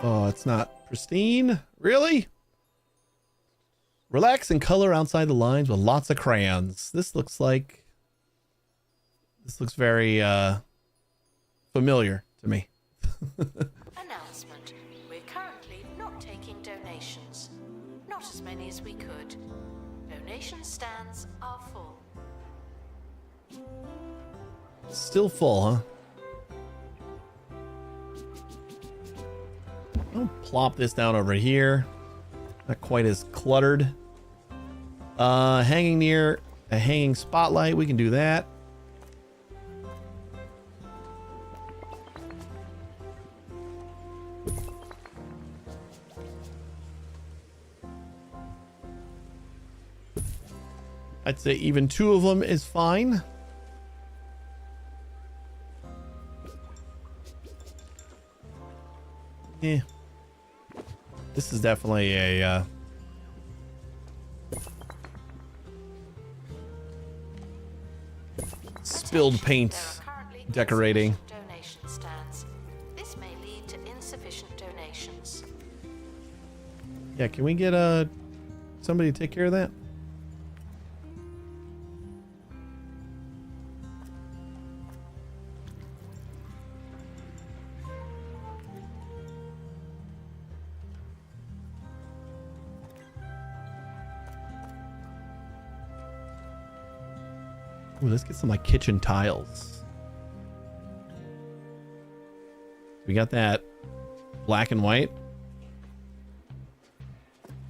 Oh, it's not pristine. Really? Relax and color outside the lines with lots of crayons. This looks very familiar to me. Announcement. We're currently not taking donations. Not as many as we could. Donation stands are full. Still full, huh? I'll plop this down over here. Not quite as cluttered. Hanging near a hanging spotlight. We can do that. I'd say even 2 of them is fine. Yeah. This is definitely a spilled paint There are currently decorating. insufficient donation stands. This may lead to insufficient donations. Yeah, can we get somebody to take care of that? Ooh, let's get some like kitchen tiles. We got that black and white.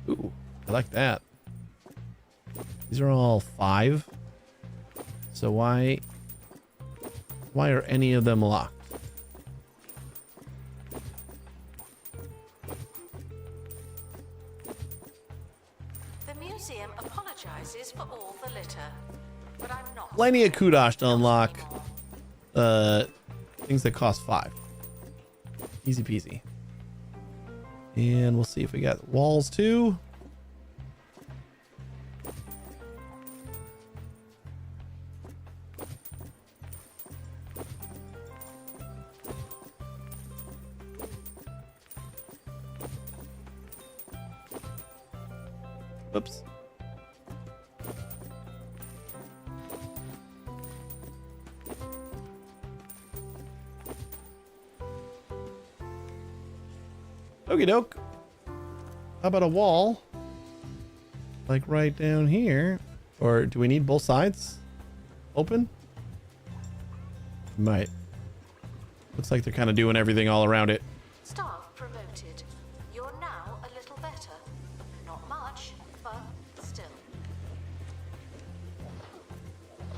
Ooh, I like that. These are all 5. So why are any of them locked? The museum apologizes for all the litter, but I'm not. Plenty of kudos to unlock anymore. things that cost 5. Easy peasy. And we'll see if we got walls too. Oops. Okie doke. How about a wall? Like right down here. Or do we need both sides open? Might. Looks like they're kind of doing everything all around it. Staff promoted. You're now a little better. Not much, but still.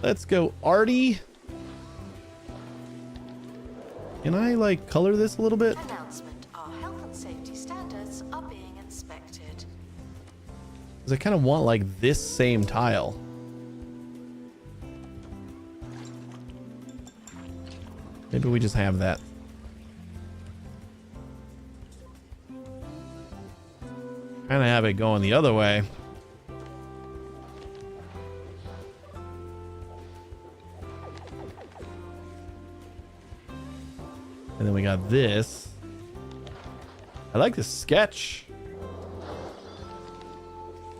Let's go Arty. Can I like color this a little bit? Announcement. Our health and safety standards are being inspected. Because I kind of want like this same tile. Maybe we just have that. Kind of have it going the other way. And then we got this. I like this sketch.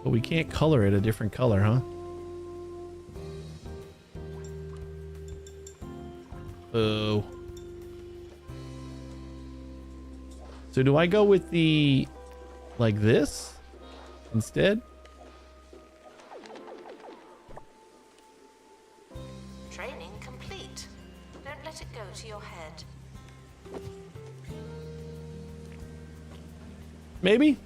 But we can't color it a different color, huh? Oh. So do I go with the like this instead? Training complete. Don't let it go to your head. Maybe.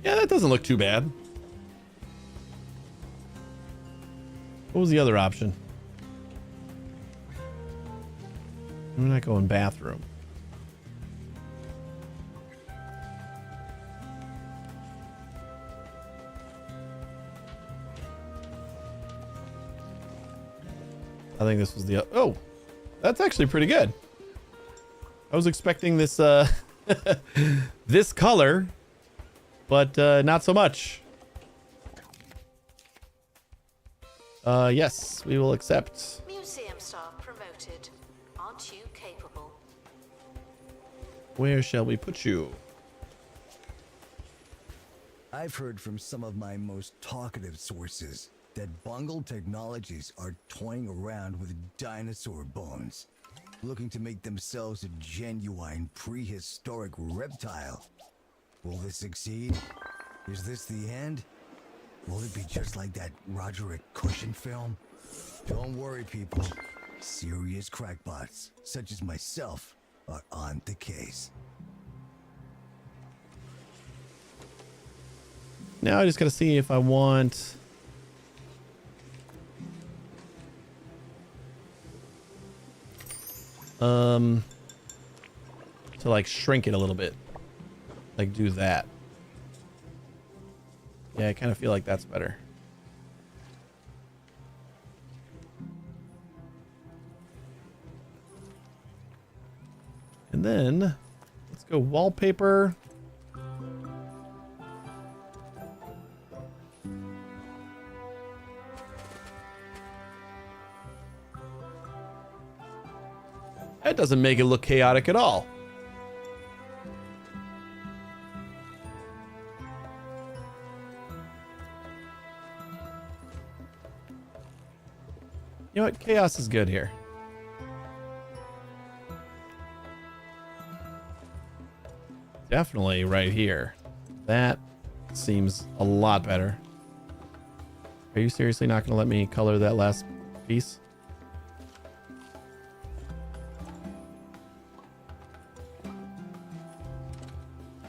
Yeah, that doesn't look too bad. What was the other option? I'm not going bathroom. I think this was the... Oh, that's actually pretty good. I was expecting this this color, but not so much. Yes, we will accept. Museum staff promoted. Aren't you capable? Where shall we put you? I've heard from some of my most talkative sources that Bungle Technologies are toying around with dinosaur bones, looking to make themselves a genuine prehistoric reptile. Will this succeed? Is this the end? Will it be just like that Roderick Cushion film? Don't worry, people. Serious crackpots, such as myself, are on the case. Now I just gotta see if I want... to like shrink it a little bit. Like do that. Yeah, I kind of feel like that's better. And then let's go wallpaper. That doesn't make it look chaotic at all. You know what? Chaos is good here. Definitely right here. That seems a lot better. Are you seriously not going to let me color that last piece?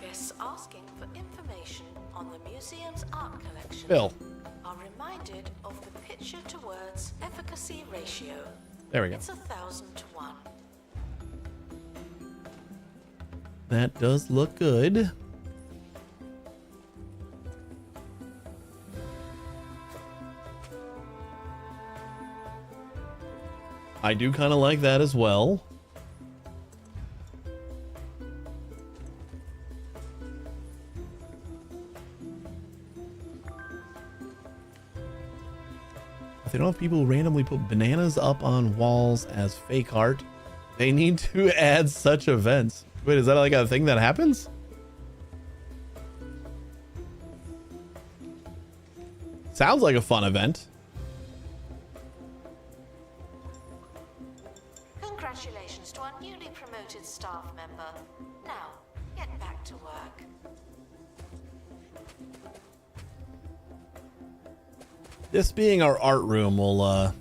Guests asking for information on the museum's art collection Bill. are reminded of the picture to words efficacy ratio. There we go. It's 1,000 to 1. That does look good. I do kind of like that as well. If they don't have people randomly put bananas up on walls as fake art, they need to add such events. Wait, is that like a thing that happens? Sounds like a fun event. Congratulations to our newly promoted staff member. Now, get back to work. This being our art room will,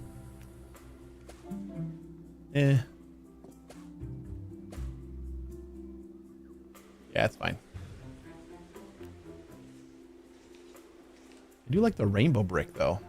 it's fine. I do like the rainbow brick, though.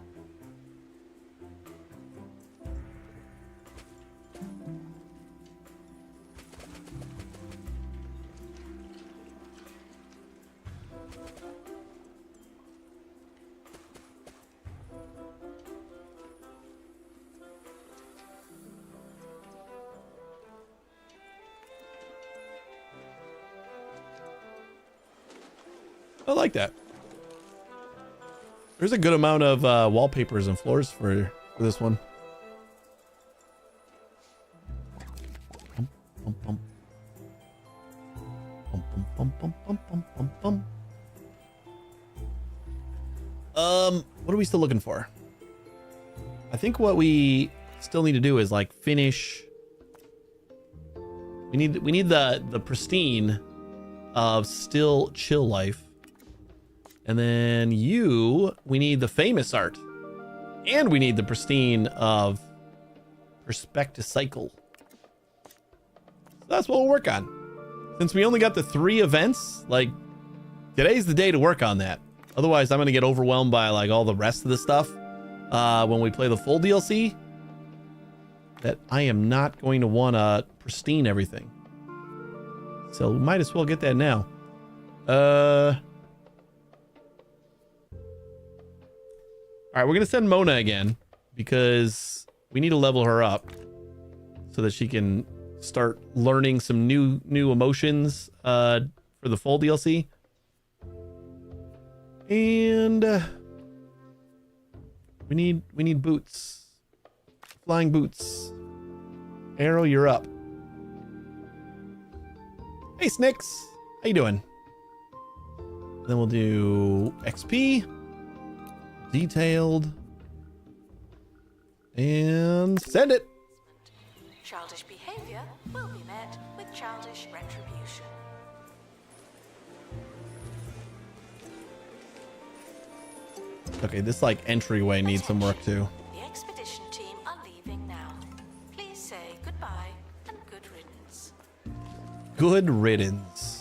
I like that. There's a good amount of wallpapers and floors for this one. What are we still looking for? I think what we still need to do is like finish. We need the pristine of Still Chill Life. And then we need the famous art. And we need the pristine of Perspective Cycle. So that's what we'll work on. Since we only got the 3 events, like, today's the day to work on that. Otherwise, I'm going to get overwhelmed by, like, all the rest of the stuff when we play the full DLC. That I am not going to want to pristine everything. So we might as well get that now. All right, we're going to send Mona again because we need to level her up so that she can start learning some new emotions for the full DLC. And we need boots. Flying boots. Arrow, you're up. Hey, Snicks. How you doing? Then we'll do XP. Detailed. And send it. Childish behavior will be met with childish retribution. Okay, this like entryway needs some work too. The expedition team are leaving now. Please say goodbye and good riddance. Good riddance.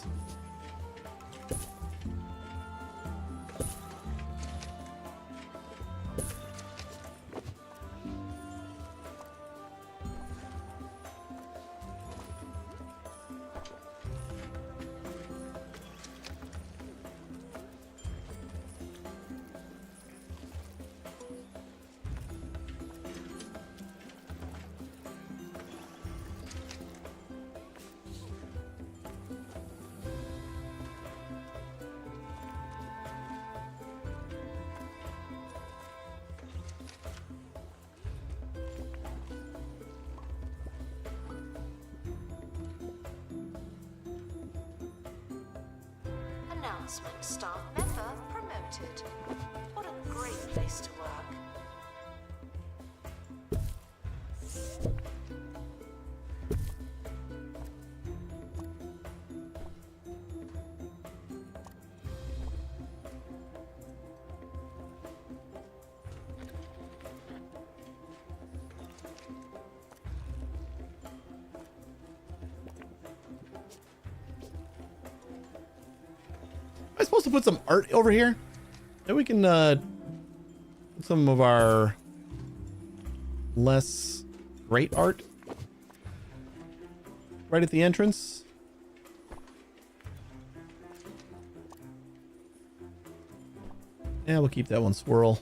Announcement: staff member promoted. What a great place to work. Am I supposed to put some art over here? Then we can put some of our less great art right at the entrance. Yeah, we'll keep that one swirl.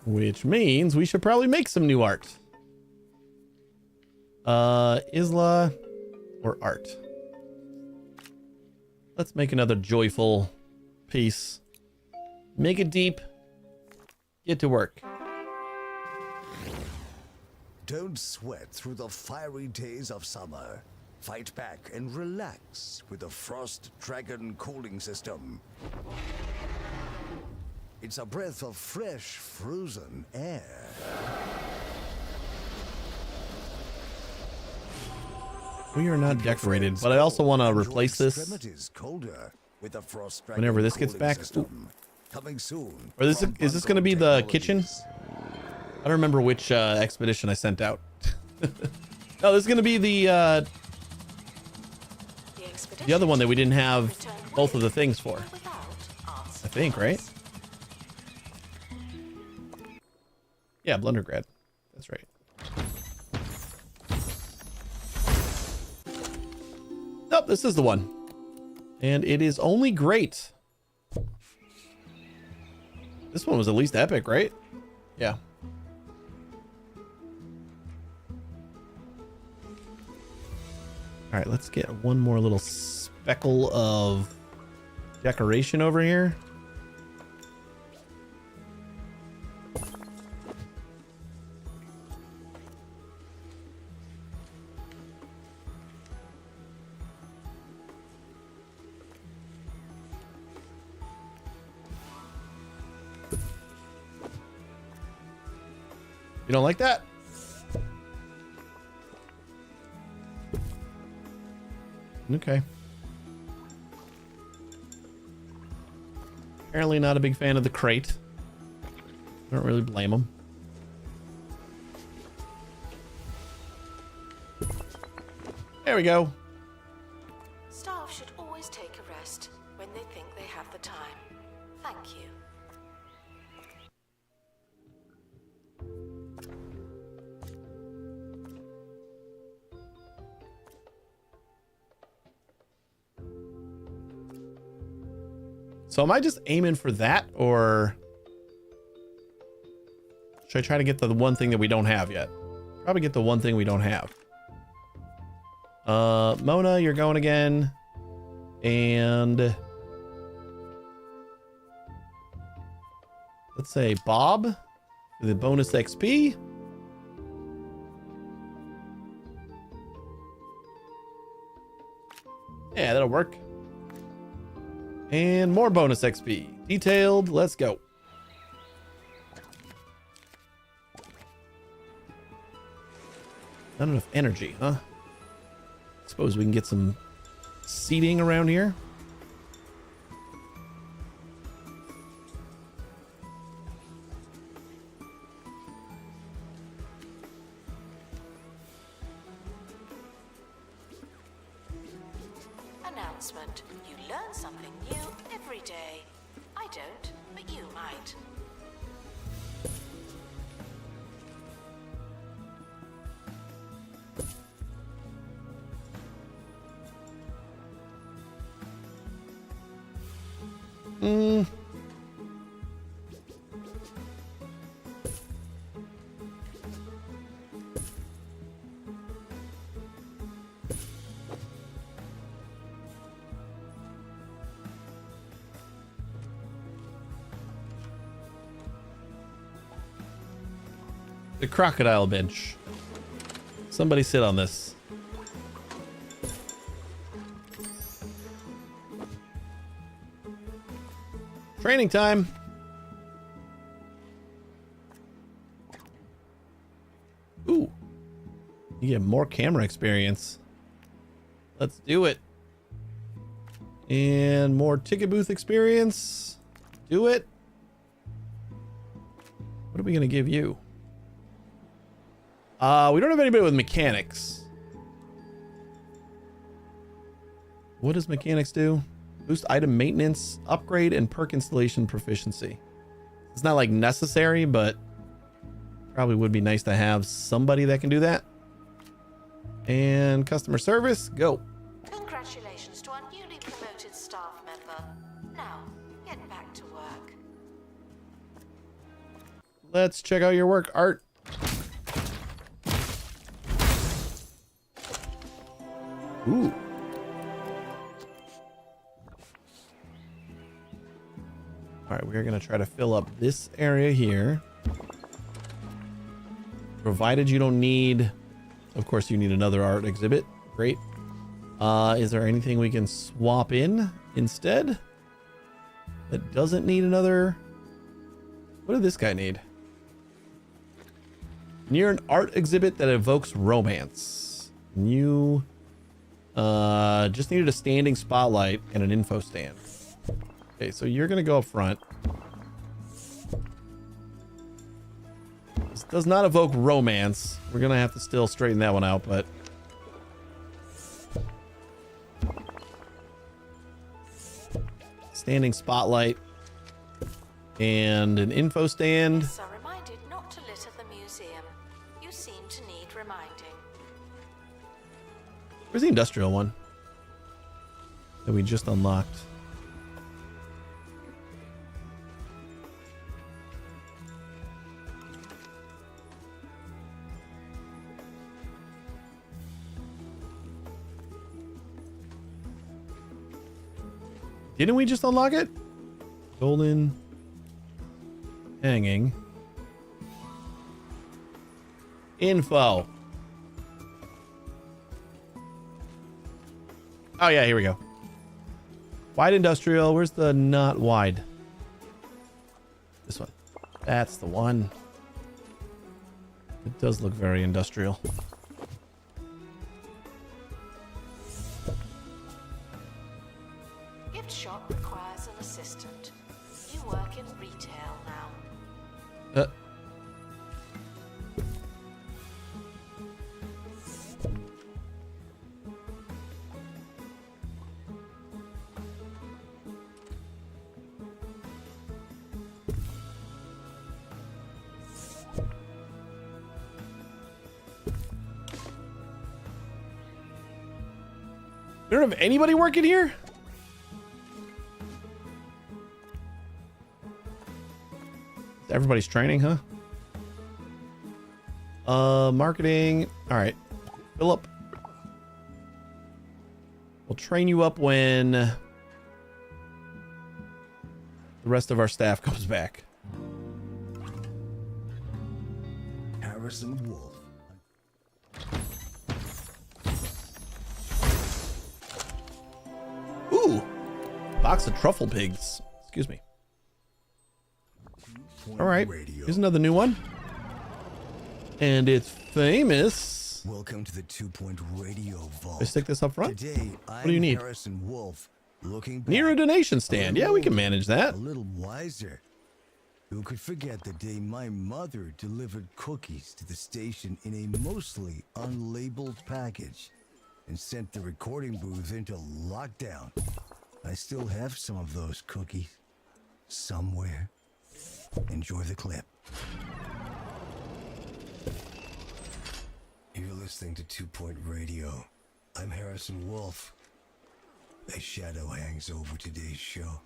Which means we should probably make some new art. Isla or art? Let's make another joyful piece. Make it deep. Get to work. Don't sweat through the fiery days of summer. Fight back and relax with the Frost Dragon cooling system. It's a breath of fresh, frozen air. We are not decorated, but I also want to replace this. Extremities colder with a frost Whenever this gets back. system. Coming soon. Or is this going to be the kitchen? Technologies. I don't remember which expedition I sent out. No, this is going to be the other one that we didn't have both of the things for. I think, right? Yeah, Blundergrad. That's right. Nope, this is the one. And it is only great. This one was at least epic, right? Yeah. All right, let's get one more little speckle of decoration over here. You don't like that? Okay. Apparently not a big fan of the crate. I don't really blame him. There we go. Staff should always take a rest when they think they have the time. Thank you. So am I just aiming for that, or should I try to get the one thing that we don't have yet? Probably get the one thing we don't have. Mona, you're going again. And let's say Bob for the bonus XP. Yeah, that'll work. And more bonus XP. Detailed, let's go. Not enough energy, huh? Suppose we can get some seating around here. Announcement. You learn something new every day. I don't, but you might. The crocodile bench. Somebody sit on this. Training time. Ooh. You get more camera experience. Let's do it. And more ticket booth experience. Do it. What are we going to give you? We don't have anybody with mechanics. What does mechanics do? Boost item maintenance, upgrade, and perk installation proficiency. It's not like necessary, but probably would be nice to have somebody that can do that. And customer service, go. Congratulations to our newly promoted staff member. Now, get back to work. Let's check out your work, Art. Ooh. All right, we're going to try to fill up this area here. Provided you don't need, of course, you need another art exhibit. Great. Is there anything we can swap in instead that doesn't need another? What did this guy need? Near an art exhibit that evokes romance. New. Just needed a standing spotlight and an info stand. Okay, so you're gonna go up front. This does not evoke romance. We're gonna have to still straighten that one out, but standing spotlight and an info stand. Guests are reminded not to litter the museum. You seem to need reminding. Where's the industrial one that we just unlocked? Didn't we just unlock it? Golden hanging. Info. Oh yeah, here we go. Wide industrial. Where's the not wide? This one. That's the one. It does look very industrial. Gift shop requires an assistant. You work in retail now. We don't have anybody working here? Everybody's training, huh? Marketing. All right. Philip. We'll train you up when the rest of our staff comes back. Harrison Wolf. Ooh. Box of truffle pigs. Excuse me. All right. Here's another new one. And it's famous. Welcome to the 2 Point Radio Vault. Let's stick this up front. Today, What do you need? Harrison Wolf, looking Near a back, donation stand. Yeah, we can manage that. a little wiser. Who could forget the day my mother delivered cookies to the station in a mostly unlabeled package and sent the recording booth into lockdown? I still have some of those cookies somewhere. Enjoy the clip. You're listening to 2 Point Radio. I'm Harrison Wolf. A shadow hangs over today's show.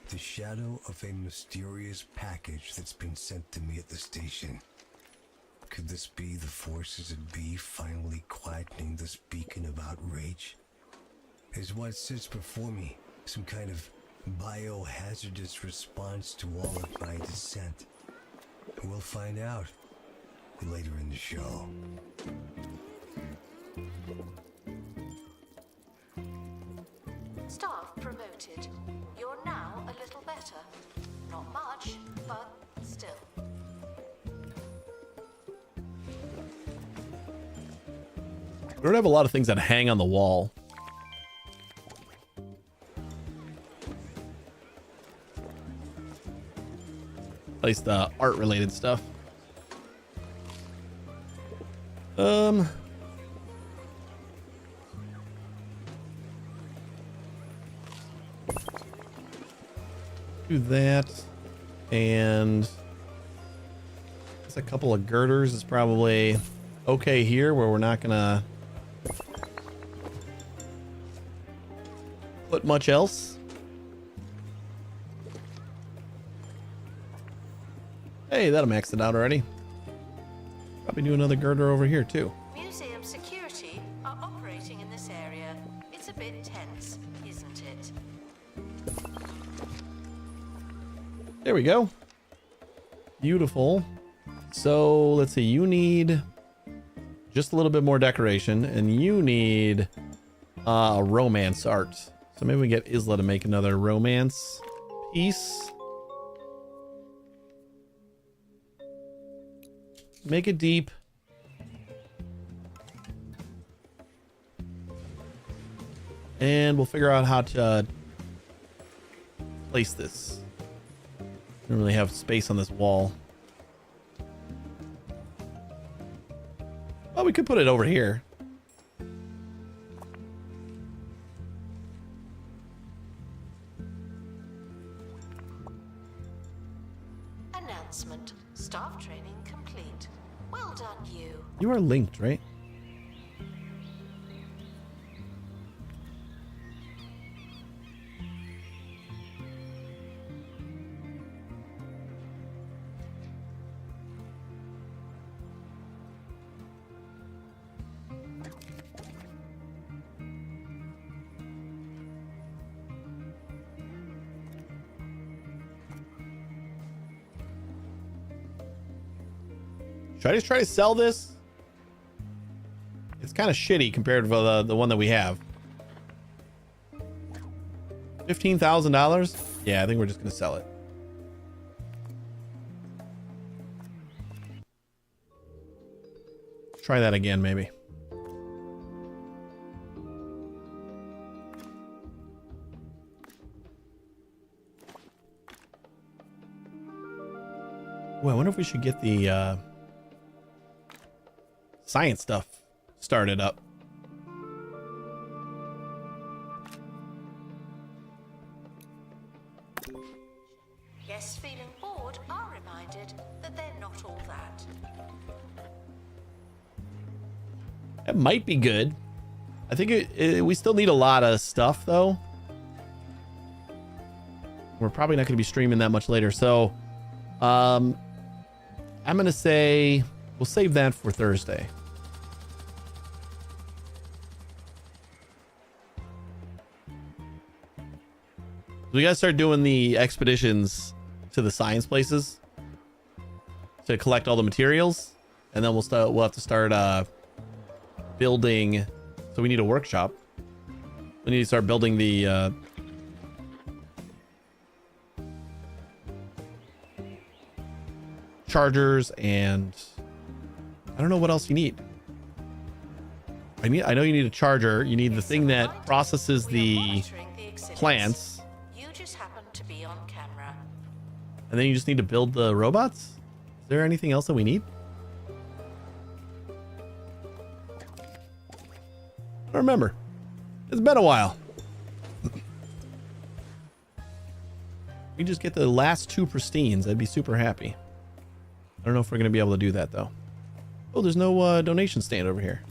The shadow of a mysterious package that's been sent to me at the station. Could this be the forces that be finally quietening this beacon of outrage? Is what sits before me some kind of biohazardous response to all of my dissent? We'll find out later in the show. Staff promoted. You're now a little better. Not much, but still. We don't have a lot of things that hang on the wall. At least art related stuff. Do that, and there's a couple of girders is probably okay here, where we're not gonna put much else. Hey, that'll max it out already. Probably do another girder over here too. Museum security are operating in this area. It's a bit tense, isn't it? There we go. Beautiful. So let's see, you need just a little bit more decoration, and you need romance art. So maybe we get Isla to make another romance piece. Make it deep. And we'll figure out how to place this? Don't really have space on this wall. Well, we could put it over here. Announcement. Staff training complete. Well done, you. You are linked, right? Should I just try to sell this? It's kind of shitty compared to the one that we have. $15,000? Yeah, I think we're just going to sell it. Try that again, maybe. Well, I wonder if we should get the science stuff started up. Guests feeling bored are reminded that they're not all that. That might be good. I think we still need a lot of stuff, though. We're probably not going to be streaming that much later. So, I'm going to say we'll save that for Thursday. We got to start doing the expeditions to the science places to collect all the materials. And then we'll have to start building. So we need a workshop. We need to start building the chargers, and I don't know what else you need. I know you need a charger. You need the thing that processes the plants. You just happen to be on camera. And then you just need to build the robots? Is there anything else that we need? I don't remember. It's been a while. We just get the last 2 pristines. I'd be super happy. I don't know if we're going to be able to do that, though. Oh, there's no donation stand over here.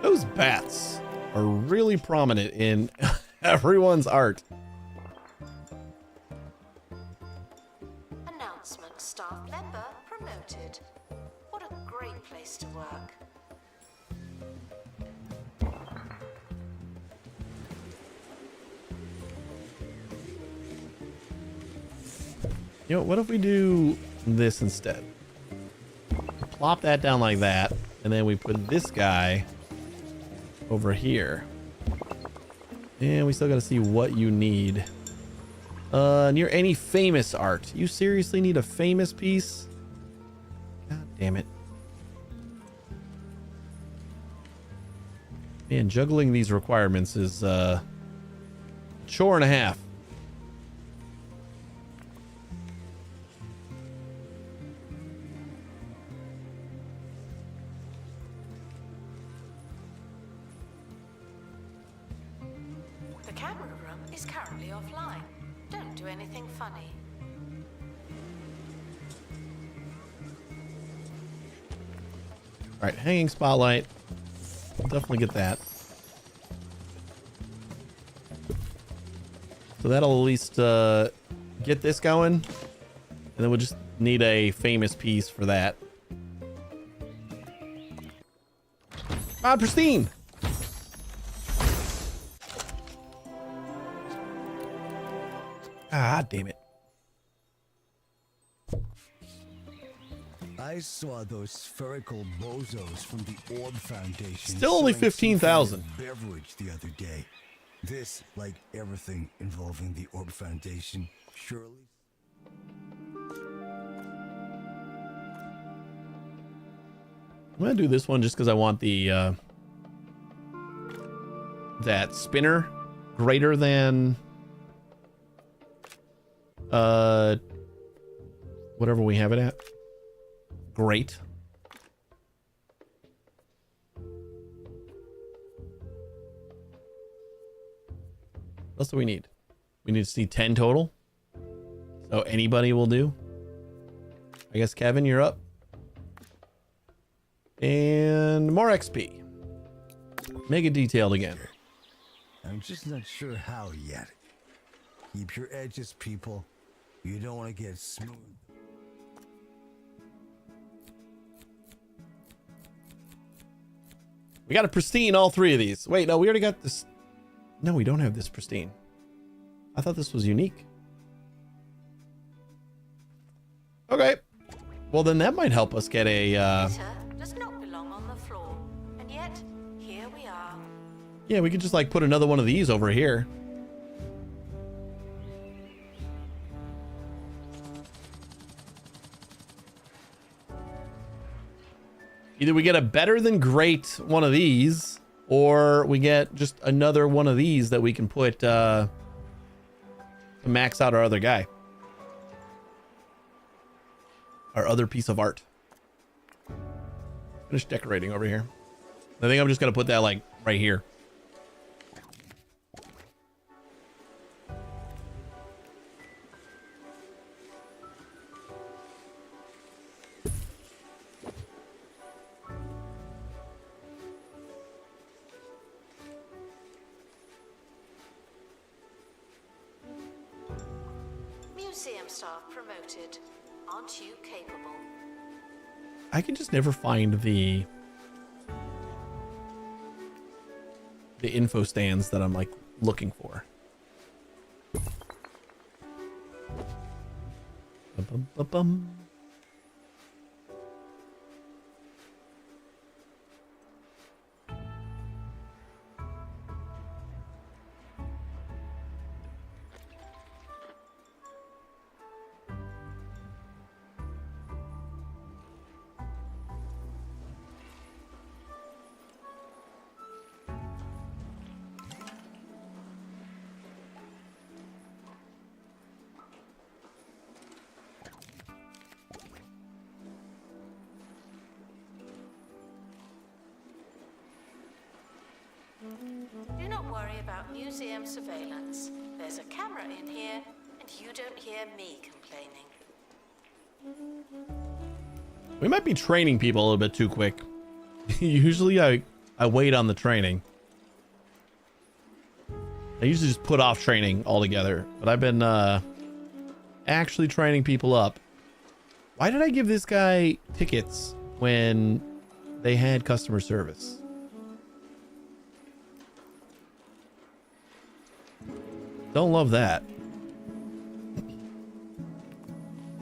Those bats are really prominent in everyone's art. Announcement. Staff member promoted. What a great place to work. You know, what if we do this instead? Plop that down like that, and then we put this guy over here. And we still got to see what you need. Near any famous art. You seriously need a famous piece? God damn it. Man, juggling these requirements is a chore and a half. The camera room is currently offline. Don't do anything funny. All right, hanging spotlight. We'll definitely get that. So that'll at least get this going. And then we'll just need a famous piece for that. Ah, pristine! Ah, damn it. I saw those spherical bozos from the Orb Foundation. Still only selling some 15,000. beverage the other day. This, like everything involving the Orb Foundation, surely. I'm gonna do this one just because I want the that spinner greater than whatever we have it at. Great. What else do we need? We need to see 10 total. So anybody will do. I guess Kevin, you're up. And more XP. Make it detailed again. I'm just not sure how yet. Keep your edges, people. You don't want to get smooth. We got a pristine, all three of these. Wait, no, we already got this. No, we don't have this pristine. I thought this was unique. Okay. Well, then that might help us get a... Litter does not belong on the floor, and yet here we are. Yeah, we could just like put another one of these over here. Either we get a better than great one of these, or we get just another one of these that we can put to max out our other guy. Our other piece of art. Finish decorating over here. I think I'm just gonna put that like right here. Museum staff promoted. Aren't you capable? I can just never find the info stands that I'm like looking for. Bum. Do not worry about museum surveillance. There's a camera in here, and you don't hear me complaining. We might be training people a little bit too quick. Usually I wait on the training. I usually just put off training altogether, but I've been actually training people up. Why did I give this guy tickets when they had customer service? Don't love that.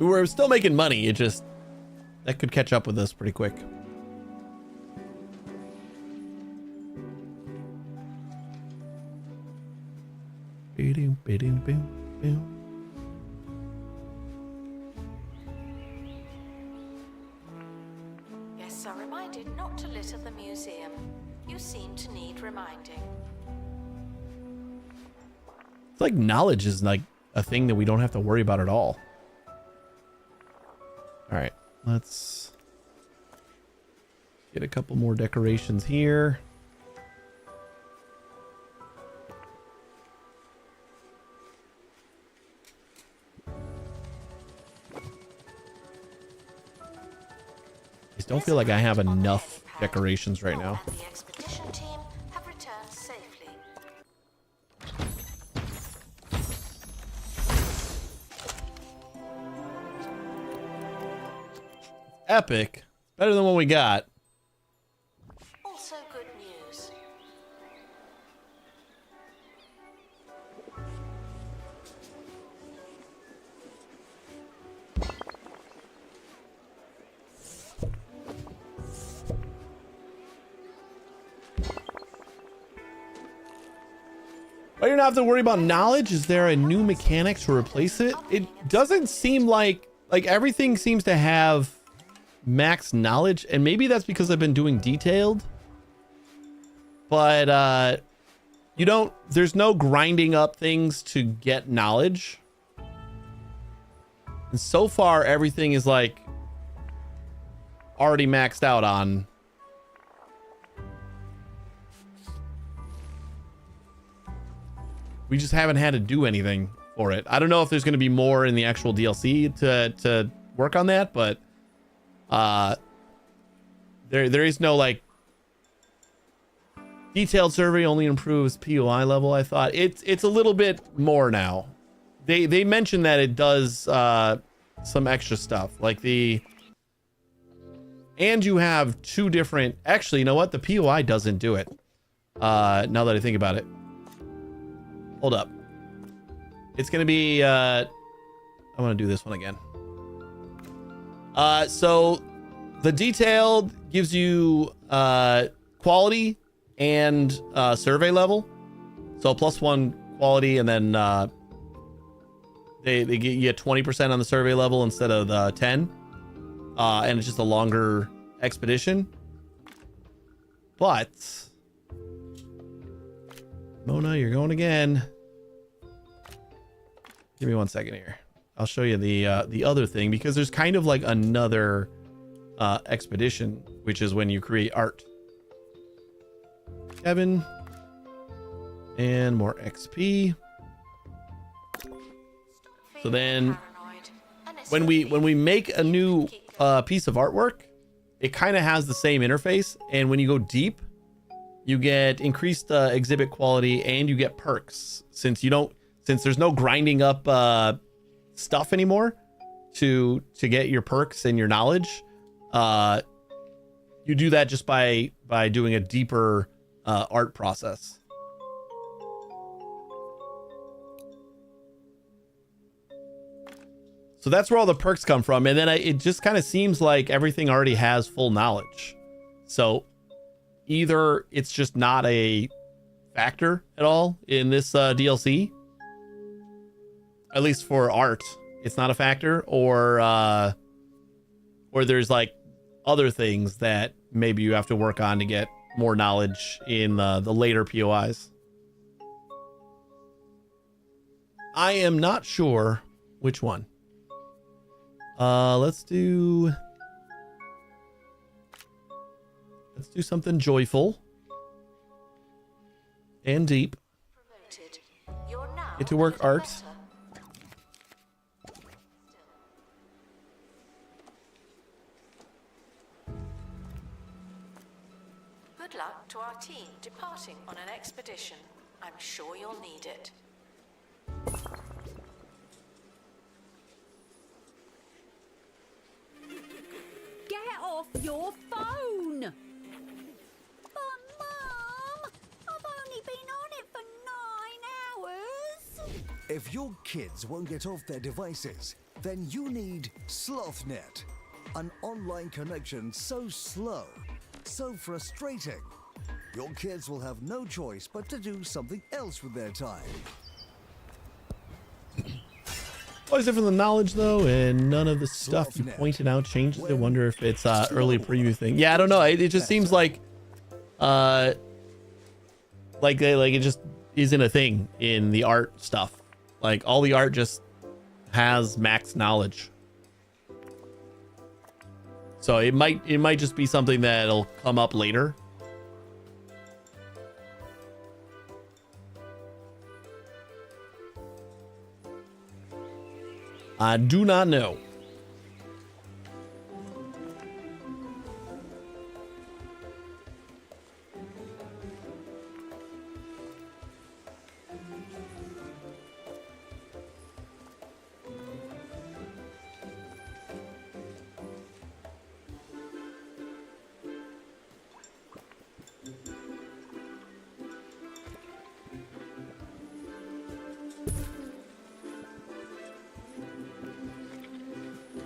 We're still making money. It just, that could catch up with us pretty quick. Guests are reminded not to litter the museum. You seem to need reminding. It's like knowledge is like a thing that we don't have to worry about at all. All right, let's get a couple more decorations here. I don't feel like I have enough decorations right now. And the expedition team have returned safely. Epic. Better than what we got. Also good news. But you don't have to worry about knowledge. Is there a new mechanic to replace it? It doesn't seem like everything seems to have max knowledge, and maybe that's because I've been doing detailed. But you don't, there's no grinding up things to get knowledge. And so far everything is like already maxed out on. We just haven't had to do anything for it. I don't know if there's going to be more in the actual DLC to work on that, but there is no like detailed survey only improves POI level. I thought it's a little bit more now. They mentioned that it does some extra stuff like and you have two different, actually, you know what? The POI doesn't do it. Now that I think about it. Hold up. It's going to be, I want to do this one again. So the detailed gives you quality and survey level. So +1 quality, and then they get 20% on the survey level instead of the 10. And it's just a longer expedition. But Mona, you're going again. Give me 1 second here. I'll show you the other thing, because there's kind of like another expedition, which is when you create art. Kevin, and more XP. So then when we make a new piece of artwork, it kind of has the same interface, and when you go deep, you get increased exhibit quality, and you get perks since there's no grinding up stuff anymore to get your perks and your knowledge. You do that just by doing a deeper art process. So that's where all the perks come from, and then it just kind of seems like everything already has full knowledge. So either it's just not a factor at all in this DLC, at least for art, it's not a factor, or there's like other things that maybe you have to work on to get more knowledge in the later POIs. I am not sure which one. Let's do something joyful and deep. Get to work art. Good luck to our team departing on an expedition. I'm sure you'll need it. Get off your phone! But Mum, I've only been on it for 9 hours. If your kids won't get off their devices, then you need SlothNet. An online connection so slow, so frustrating. Your kids will have no choice but to do something else with their time. Always different than knowledge, though, and none of the stuff you pointed out changes. I wonder if it's early preview thing. Yeah, I don't know. It just seems like it just isn't a thing in the art stuff. Like all the art just has max knowledge. So it might just be something that'll come up later. I do not know.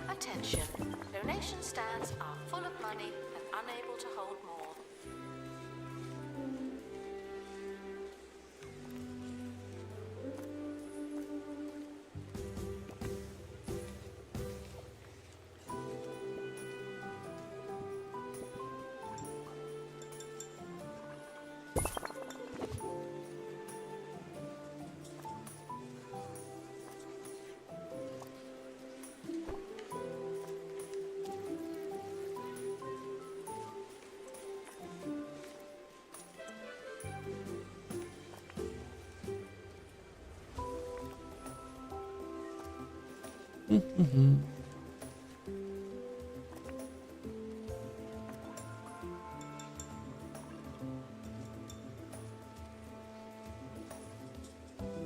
Attention. Donation stands are full of money and unable to hold more.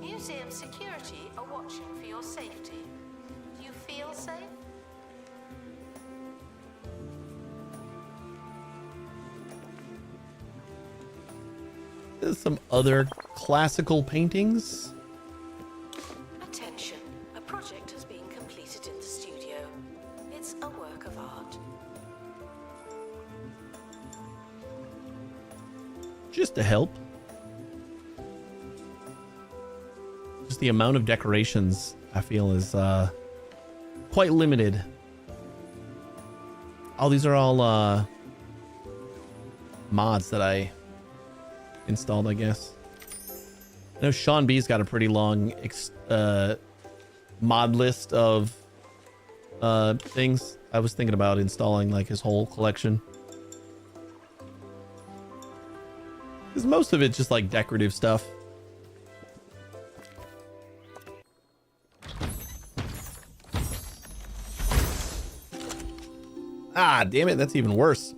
Museum security are watching for your safety. Do you feel safe? There's some other classical paintings. Attention, a project has been completed in the studio. It's a work of art. Just to help. Just the amount of decorations I feel is quite limited. Oh, these are all mods that I installed, I guess. I know Sean B's got a pretty long mod list of things. I was thinking about installing like his whole collection. Because most of it's just like decorative stuff. Ah, damn it. That's even worse.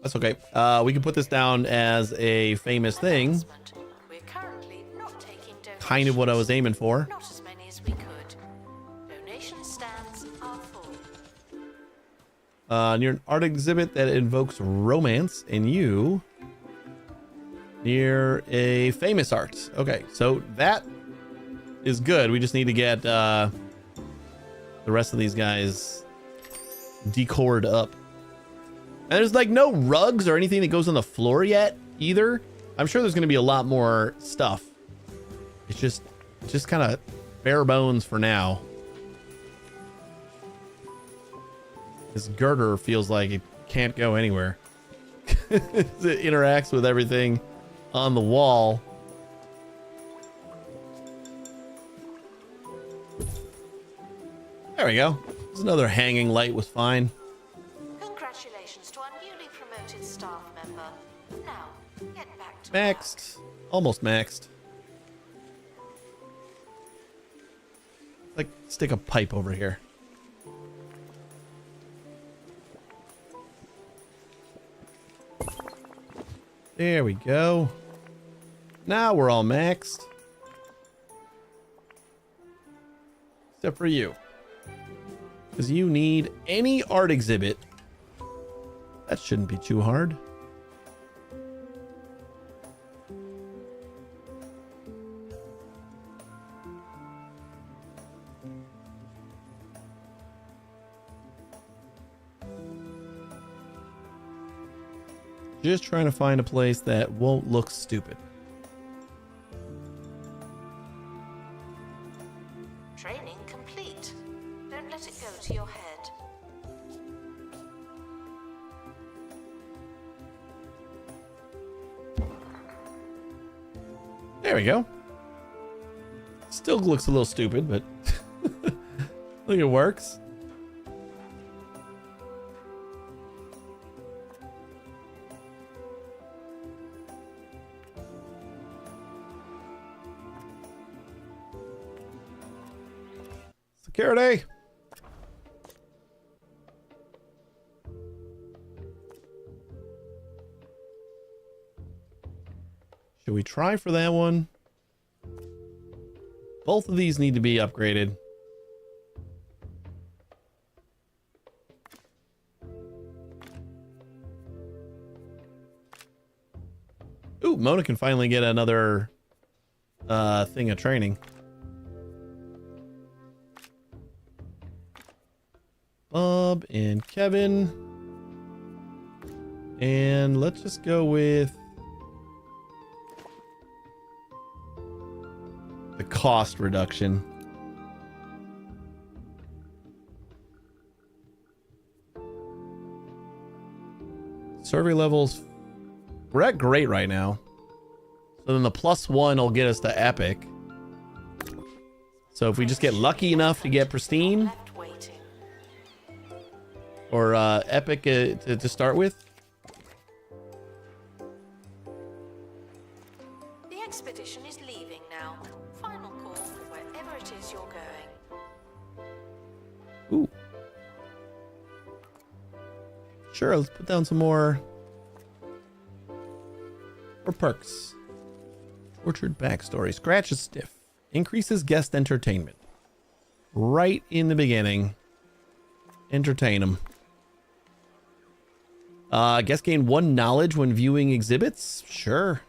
That's okay. We can put this down as a famous thing. We're currently not taking donations. Kind of what I was aiming for. Not as many as we could. Donation stands are full. Near an art exhibit that invokes romance, and you near a famous art. Okay, so that is good. We just need to get the rest of these guys decored up. And there's like no rugs or anything that goes on the floor yet either. I'm sure there's going to be a lot more stuff. It's just kind of bare bones for now. This girder feels like it can't go anywhere. It interacts with everything on the wall. There we go. There's another hanging light was fine. Congratulations to our newly promoted staff member. Now, get back to Maxed. Almost maxed. Like, stick a pipe over here. There we go. Now we're all maxed. Except for you. Because you need any art exhibit. That shouldn't be too hard. Just trying to find a place that won't look stupid. training complete. Don't let it go to your head. There we go. Still looks a little stupid, but I think it works. Security. Should we try for that one? Both of these need to be upgraded. Ooh, Mona can finally get another thing of training. Bob and Kevin. And let's just go with the cost reduction. Survey levels. We're at great right now. So then the +1 will get us to epic. So if we just get lucky enough to get pristine Left waiting. or epic to start with. The expedition is leaving now. Final call for wherever it is you're going. Ooh. Sure, let's put down some more perks. Tortured backstory. Scratch is stiff. Increases guest entertainment. Right in the beginning. Entertain them. Guests gain 1 knowledge when viewing exhibits. Sure.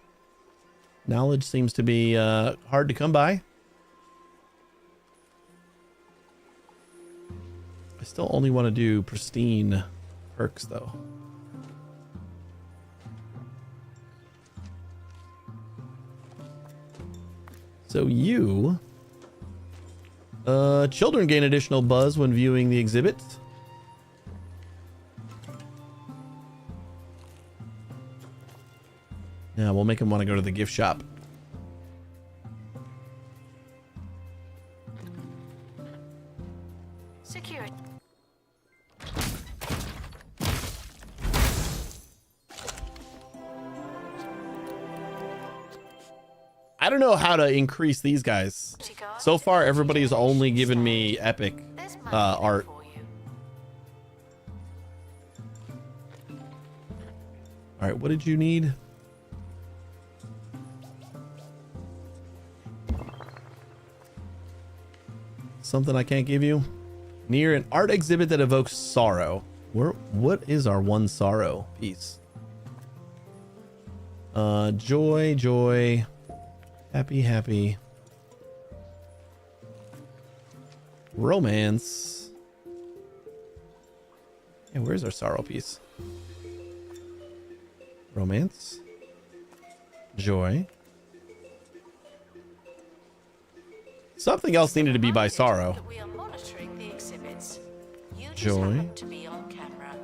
Knowledge seems to be hard to come by. I still only want to do pristine perks though. So you, children gain additional buzz when viewing the exhibit. Yeah, we'll make them want to go to the gift shop. Security. I don't know how to increase these guys. So far, everybody's only given me epic art. All right, what did you need? Something I can't give you? Near an art exhibit that evokes sorrow. What is our 1 sorrow piece? Joy, joy. Happy, happy. Romance. Hey, where's our sorrow piece? Romance. Joy. Something else needed to be by sorrow. We are monitoring the exhibits. You just Joy. happen to be on camera.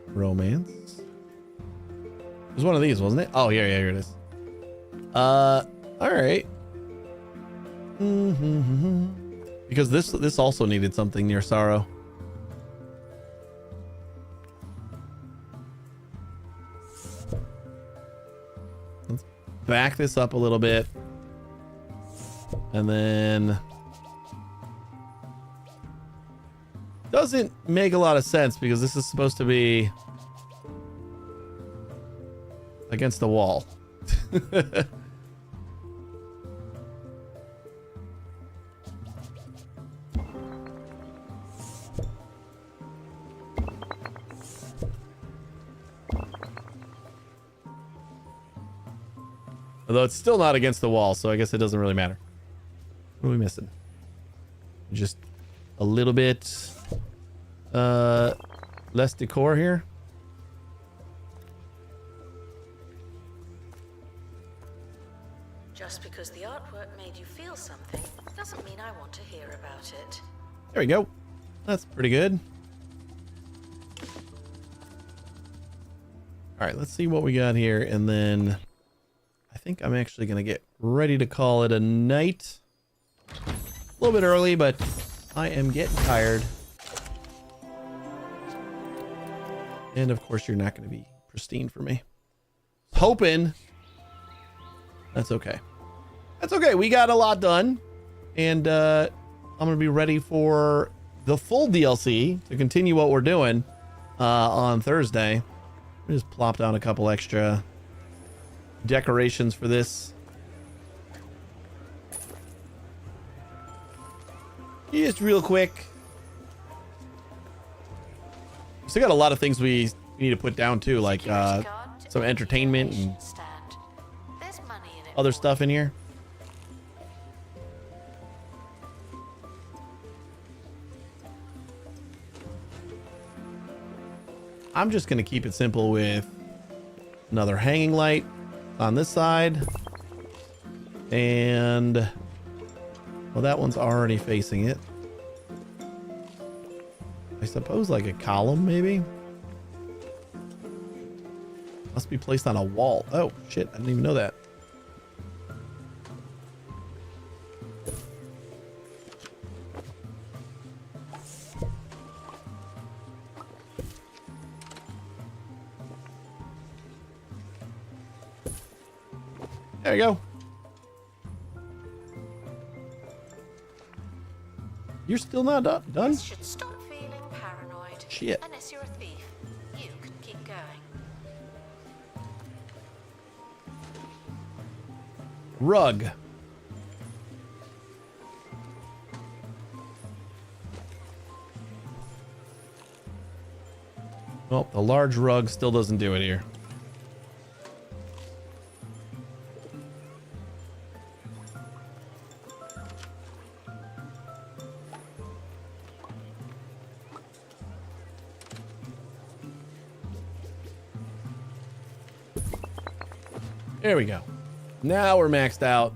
Romance. It was one of these, wasn't it? Oh, yeah, here it is. All right. Because this also needed something near sorrow. Let's back this up a little bit. And then doesn't make a lot of sense because this is supposed to be against the wall. Although it's still not against the wall, so I guess it doesn't really matter. What are we missing? Just a little bit less decor here. Just because the artwork made you feel something doesn't mean I want to hear about it. There we go. That's pretty good. All right, let's see what we got here. And then I think I'm actually going to get ready to call it a night. A little bit early, but I am getting tired. And of course, you're not going to be pristine for me. Hoping. That's okay. That's okay. We got a lot done. And I'm going to be ready for the full DLC to continue what we're doing on Thursday. Just plop down a couple extra decorations for this. Just real quick. Still got a lot of things we need to put down too, like some entertainment and other stuff in here. I'm just going to keep it simple with another hanging light on this side. And, well, that one's already facing it. I suppose like a column, maybe? Must be placed on a wall. Oh, shit. I didn't even know that. There you go. You're still not done? This should stop feeling paranoid. Shit. Unless you're a thief. You can keep going. Rug. Well, the large rug still doesn't do it here. There we go. Now we're maxed out.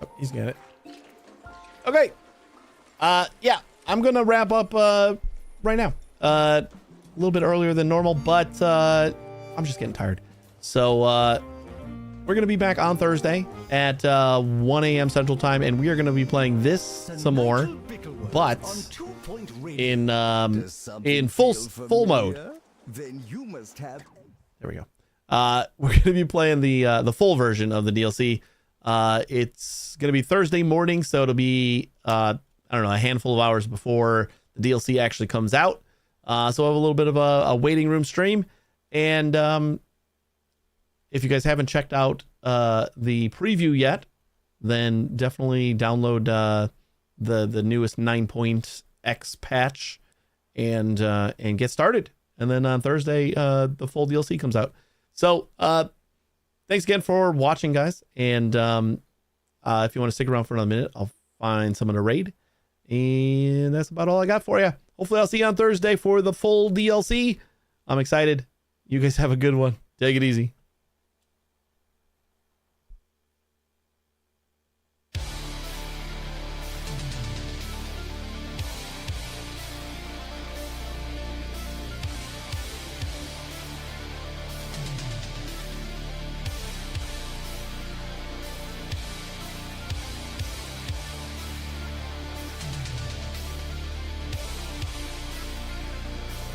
Oh, he's got it. Okay. Yeah, I'm gonna wrap up right now. A little bit earlier than normal, but I'm just getting tired. So we're going to be back on Thursday at 1 a.m. Central Time, and we are going to be playing this some more, but in full mode. Then you must have. There we go. We're going to be playing the full version of the DLC. It's going to be Thursday morning, so it'll be I don't know, a handful of hours before the DLC actually comes out. So I have a little bit of a waiting room stream, and if you guys haven't checked out the preview yet, then definitely download the newest 9.x patch and get started. And then on Thursday, the full DLC comes out. So thanks again for watching, guys. And if you want to stick around for another minute, I'll find someone to raid. And that's about all I got for you. Hopefully I'll see you on Thursday for the full DLC. I'm excited. You guys have a good one. Take it easy.